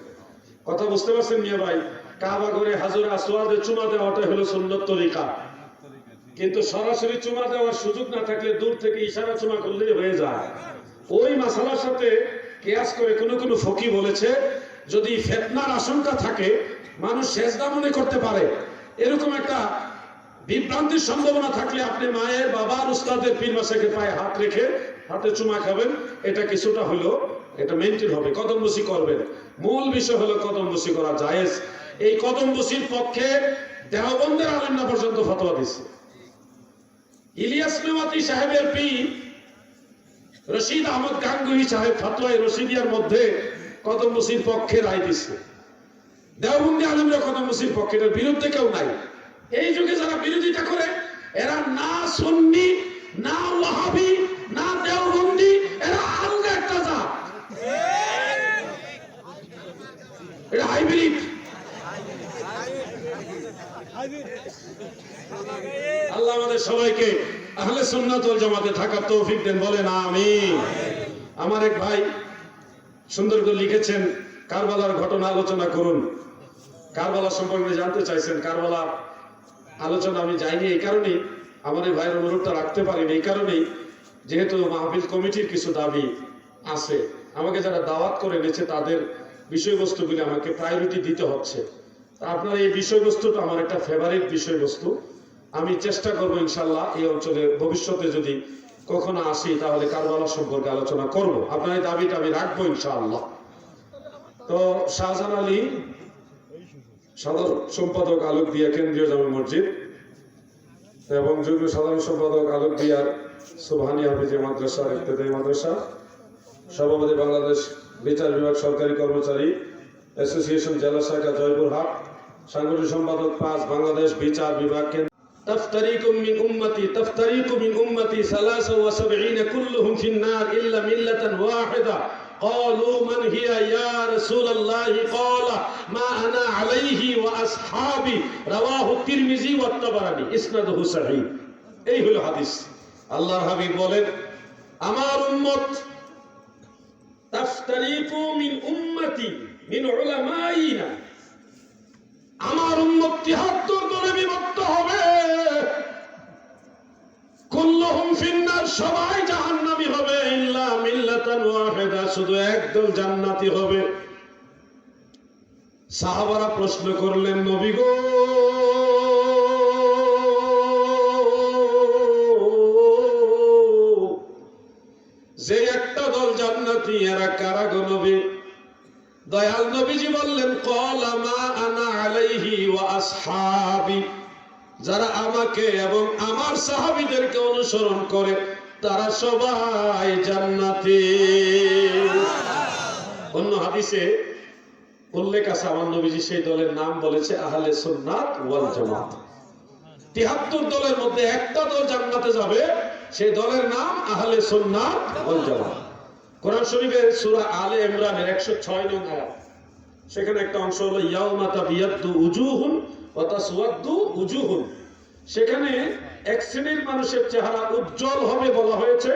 কথা বুঝতে পারছেন মিয়া ভাই কাবা ঘরে হাজরে আসওয়াদে চুমা দেওয়াটা হলো সুন্নত তরিকা কিন্তু সরাসরি চুমা দেওয়ার সুযোগ না থাকলে দূর থেকে ইশারা চুমা করলেই হয়ে যায় ওই মাসালার সাথে কিয়াস করে কোনো কোনো ফকি বলেছে যদি ফিতনার আশঙ্কা থাকে মানুষ সেজদা মনে করতে পারে এরকম একটা বিভ্রান্তির সম্ভাবনা থাকলে আপনি মায়ের বাবার উস্তাদের পীর মাশায়েখের পায়ে হাত রেখে হাতে চুমা খাবেন এটা কিছুটা হলো এটা মেইনটেইন হবে কদম বসি করবেন মূল বিষয় হলো কদম বসি করা জায়েজ এই কদম বসির পক্ষে দেওবন্দের আলেমরা পর্যন্ত ফতোয়া দিচ্ছে ইলিয়াস মেওয়াতি সাহেবের পীর রশিদ আহমদ গাঙ্গুহি সাহেব ফতোয়ায়ে রশিদিয়ার মধ্যে কদম বসির পক্ষে রায় দিচ্ছে দেওবন্দি আলেমরা কদম বসির পক্ষে এর বিরুদ্ধে কেউ নাই এই যুগে যারা বিরোধিতা করে এরা না সুন্নি না ওয়াহাবি না দেওবন্দি এরা আলাদা একটা জাত এটা হাইব্রিড আল্লাহ আমাদের সবাইকে আহলে সুন্নাত ওয়াল জামাতে থাকার তৌফিক দেন বলেন আমিন আমার এক ভাই সুন্দর করে লিখেছেন কারবালার ঘটনা আলোচনা করুন কারবালা সম্পর্কে জানতে চাইছেন কারবালা আলোচনা আমি যাইনি এই কারণেই আমার এই ভাইয়ের অনুরোধটা রাখতে পারিনি এই কারণেই যেহেতু মাহফিল কমিটির কিছু দাবি আছে আমাকে যারা দাওয়াত করে এনেছে তাদের বিষয়বস্তুগুলি আমাকে প্রায়োরিটি দিতে হচ্ছে আপনার এই বিষয়বস্তুটা আমার একটা ফেভারিট বিষয়বস্তু আমি চেষ্টা করবো ইনশাল্লাহ এই অঞ্চলে ভবিষ্যতে যদি কখনো আসি তাহলে কারবালা সম্পর্কে আলোচনা করব আপনার এই দাবিটা আমি রাখবো ইনশাআল্লাহ তো শাহজাহান আলী সাধারণ সম্পাদক আলোক দিয়া কেন্দ্রীয় জামে মসজিদ এবং যুগ্ম সাধারণ সম্পাদক আলোক দিয়ার সুবহানী হাফিজিয়া মাদ্রাসা ইবতেদায়ী মাদ্রাসা সভাপতি বাংলাদেশ বিচার বিভাগ সরকারি কর্মচারী অ্যাসোসিয়েশন জেলা শাখা জয়পুরহাট সাংগঠনিক সম্পাদক 5 বাংলাদেশ বিচার বিভাগ تفترق من أمتي 73 كلهم في النار إلا ملة واحدة قالوا من هي يا رسول الله قال ما أنا عليه وأصحابي رواه الترمذي والطبراني إسناده صحيح এই হলো হাদিস আল্লাহর হাবিব বলেন আমার উম্মত তাফতারিকু মিন উম্মতি মিন উলামাইনা আমার উম্মত 73 দলে বিভক্ত হবে কুল্লুহুম ফিন্নার সবাই জাহান্নামী হবে ইল্লা মিল্লাতান ওয়াহিদা শুধু একদল জান্নাতি হবে সাহাবারা প্রশ্ন করলেন, নবী গো, যে একটা দল জান্নাতি, এরা কারা গো নবী? দয়াল নবীজি বললেন, ক্বালা মা আনা আলাইহি ওয়া আসহাবি, যারা আমাকে এবং আমার সাহাবীদেরকে অনুসরণ করে তারা সবাই জান্নাতি। অন্য হাদিসে উল্লেখ আছে, আমার নবীজি সেই দলের নাম বলেছে আহলে সুন্নাত ওয়াল জামাত। ৭৩ দলের মধ্যে একটা দল জান্নাতে যাবে, সেই দলের নাম আহলে সুন্নাত ওয়াল জামাত। কোরআন শরীফের সূরা আলে ইমরানের ১০৬ নং আয়াত, সেখানে একটা অংশ হলো ইয়াউমা তাবিয়াদ্দু উজুহুন ওয়া তাসওয়াদ্দু উজুহুন। সেখানে এক শ্রেণীর মানুষের চেহারা উজ্জ্বল হবে বলা হয়েছে,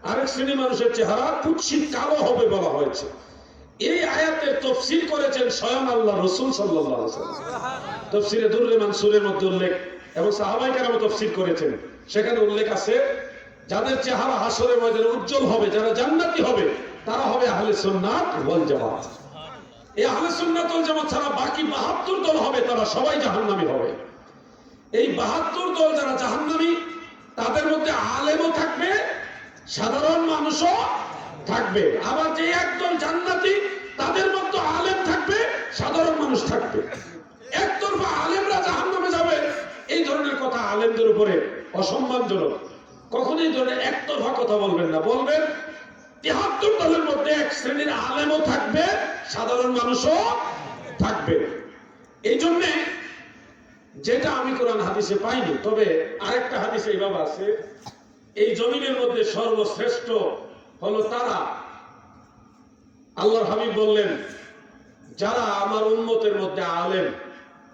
আরেক শ্রেণীর মানুষের চেহারা কুৎসিত কালো হবে বলা হয়েছে। এই আয়াতের তাফসীর করেছেন স্বয়ং আল্লাহ রাসূল সাল্লাল্লাহু আলাইহি ওয়াসাল্লাম। তাফসীরে দুররে মানসুরের মধ্যে উল্লেখ, এবং সাহাবায়ে কেরাম তাফসীর করেছেন। সেখানে উল্লেখ আছে, যাদের চেহারা হাসরের ময়দানে উজ্জ্বল হবে, যারা জান্নাতি হবে, তারা হবে আহলে সুন্নাত ওয়াল জামাত। এই আহলে সুন্নাত ওয়াল জামাত ছাড়া বাকি ৭২ দল হবে, তারা সবাই জাহান্নামী হবে। এই ৭২ দল যারা জাহান্নামী, তাদের মধ্যে আলেমও থাকবে, সাধারণ মানুষও থাকবে। আবার যে একদল জান্নাতি, তাদের মধ্যে আলেম থাকবে, সাধারণ মানুষ থাকবে। একতরফা আলেমরা জাহান্নামে যাবে, এই ধরনের কথা আলেমদের উপরে অসম্মানজনক। কখনোই এই ধরনের একতরফা কথা বলবেন না। বলবেন ৭৩ দলের মধ্যে এক শ্রেণীর আলেমও থাকবে, সাধারণ মানুষও থাকবে। এই জন্যে যেটা আমি কোরআন হাদিসে পাইনি, তবে আরেকটা হাদিসে এইভাবে আছে, এই জমিনের মধ্যে সর্বশ্রেষ্ঠ হলো তারা, আল্লাহর হাবিব বললেন, যারা আমার উম্মতের মধ্যে আলেম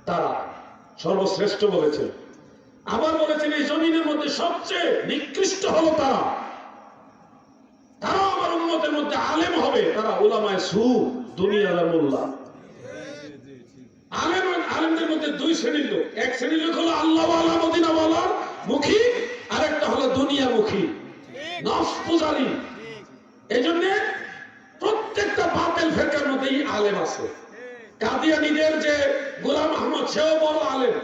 তারা সর্বশ্রেষ্ঠ বলেছেন। আবার বলেছেন, এই জমিনের মধ্যে সবচেয়ে নিকৃষ্ট হলো তারা, তারা আমার উম্মতের মধ্যে আলেম হবে, তারা উলামায়ে সু, দুনিয়ার মোল্লা। আলেমদের মধ্যে দুই শ্রেণীর লোক, এক শ্রেণীর লোক হলো আল্লাহওয়ালা মদিনাওয়ালার মুখী, আরেকটা হলো দুনিয়ামুখী নফস পূজারী। এই জন্য প্রত্যেকটা বাতিল ফিরকার মধ্যেই আলেম আছে। কাদিয়ানীদের যে গোলাম আহমদ, সেও বড় আলেম,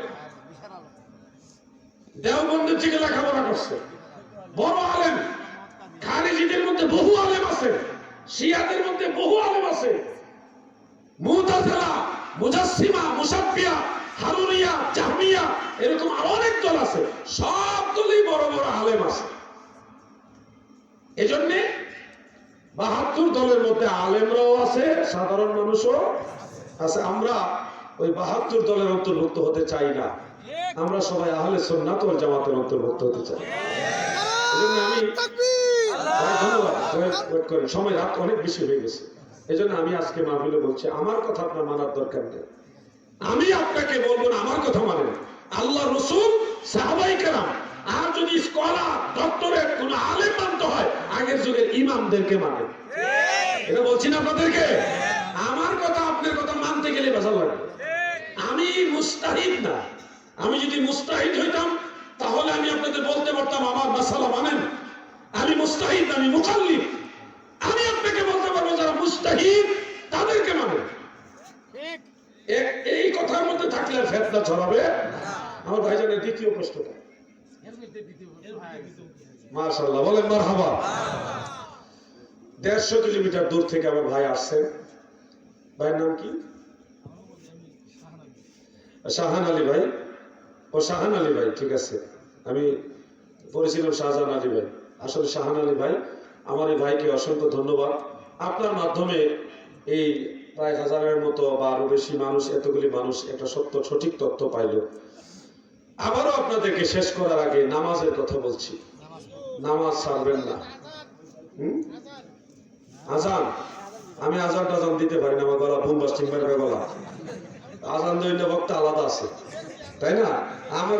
দেওবন্দের থেকে লেখাপড়া করছে, বড় আলেম। খারিজিদের মধ্যে বহু আলেম আছে, শিয়াদের মধ্যে বহু আলেম আছে, মুতাজিলা, মুজাসসিমা, মুশাব্বিহা, হারুরিয়া, জাহমিয়া, এরকম অনেক দল আছে। সব দলই বড় বড় আলেম আছে। এজন্য ৭২ দলের মধ্যে আলেমরাও আছে, সাধারণ মানুষও আছে। আমরা ওই ৭২ দলের অন্তর্ভুক্ত হতে চাই না, আমরা সবাই আহলে সুন্নাত ওয়াল জামাতের অন্তর্ভুক্ত হতে চাই। এজন্য আমি ধন্যবাদ, ওয়েট করেন, সময় রাত অনেক বেশি হয়ে গেছে। এজন্য আমি আজকে মাহফিলে বলছি, আমার কথা আপনার মানার দরকার নেই। আমি আপনাকে বলবো না, আমার কথা মানেন। আল্লাহ রাসূল, সাহাবায়ে কেরাম, আর যদি স্কলার, ডক্টরেট কোন আলেম মানতে হয়, আগের যুগের ইমামদেরকে মানেন। এটা বলছি না আপনাদেরকে। আমার কথা আপনার কথা মানতে গেলে বেজাল লাগে। আমি মুস্তাহিদ না। আমি যদি মুস্তাহিদ হইতাম, তাহলে আমি আপনাদের বলতে পারতাম আমার মাসালা মানেন। আমি মুস্তাহিদ, আমি মুকাল্লিদ। আমি আপনাকে বলতে পারবো যারা মুস্তাহিদ তাদেরকে মানেন। এই কথার মধ্যে থাকলে ফেতনা ছড়াবে। আমার ভাইজানের দ্বিতীয় প্রশ্নটা, মাশাআল্লাহ, বলেন মারহাবা। ১৫০ কিলোমিটার দূর থেকে আমার ভাই আসছেন। ভাইয়ের নাম কি? শাহান আলী ভাই। ও শাহান আলী ভাই, ঠিক আছে। আমি পড়েছিলাম শাহজাহান আলী ভাই, আসলে শাহান আলী ভাই। আমার এই ভাইকে অসংখ্য ধন্যবাদ। আপনার মাধ্যমে এই প্রায় 1000-এর মতো বা আরো বেশি মানুষ, এতগুলি মানুষ একটা সত্য সঠিক তথ্য পাইল। আবারও আপনাদেরকে শেষ করার আগে নামাজের কথা বলছি, নামাজ ছাড়বেন না। আজান, আমি আজান টাজান দিতে পারি না, আমার গলা বুম বাস্টিং মারবে গলা। আজান দইটা বক্তা আলাদা আছে, তাই না? আমার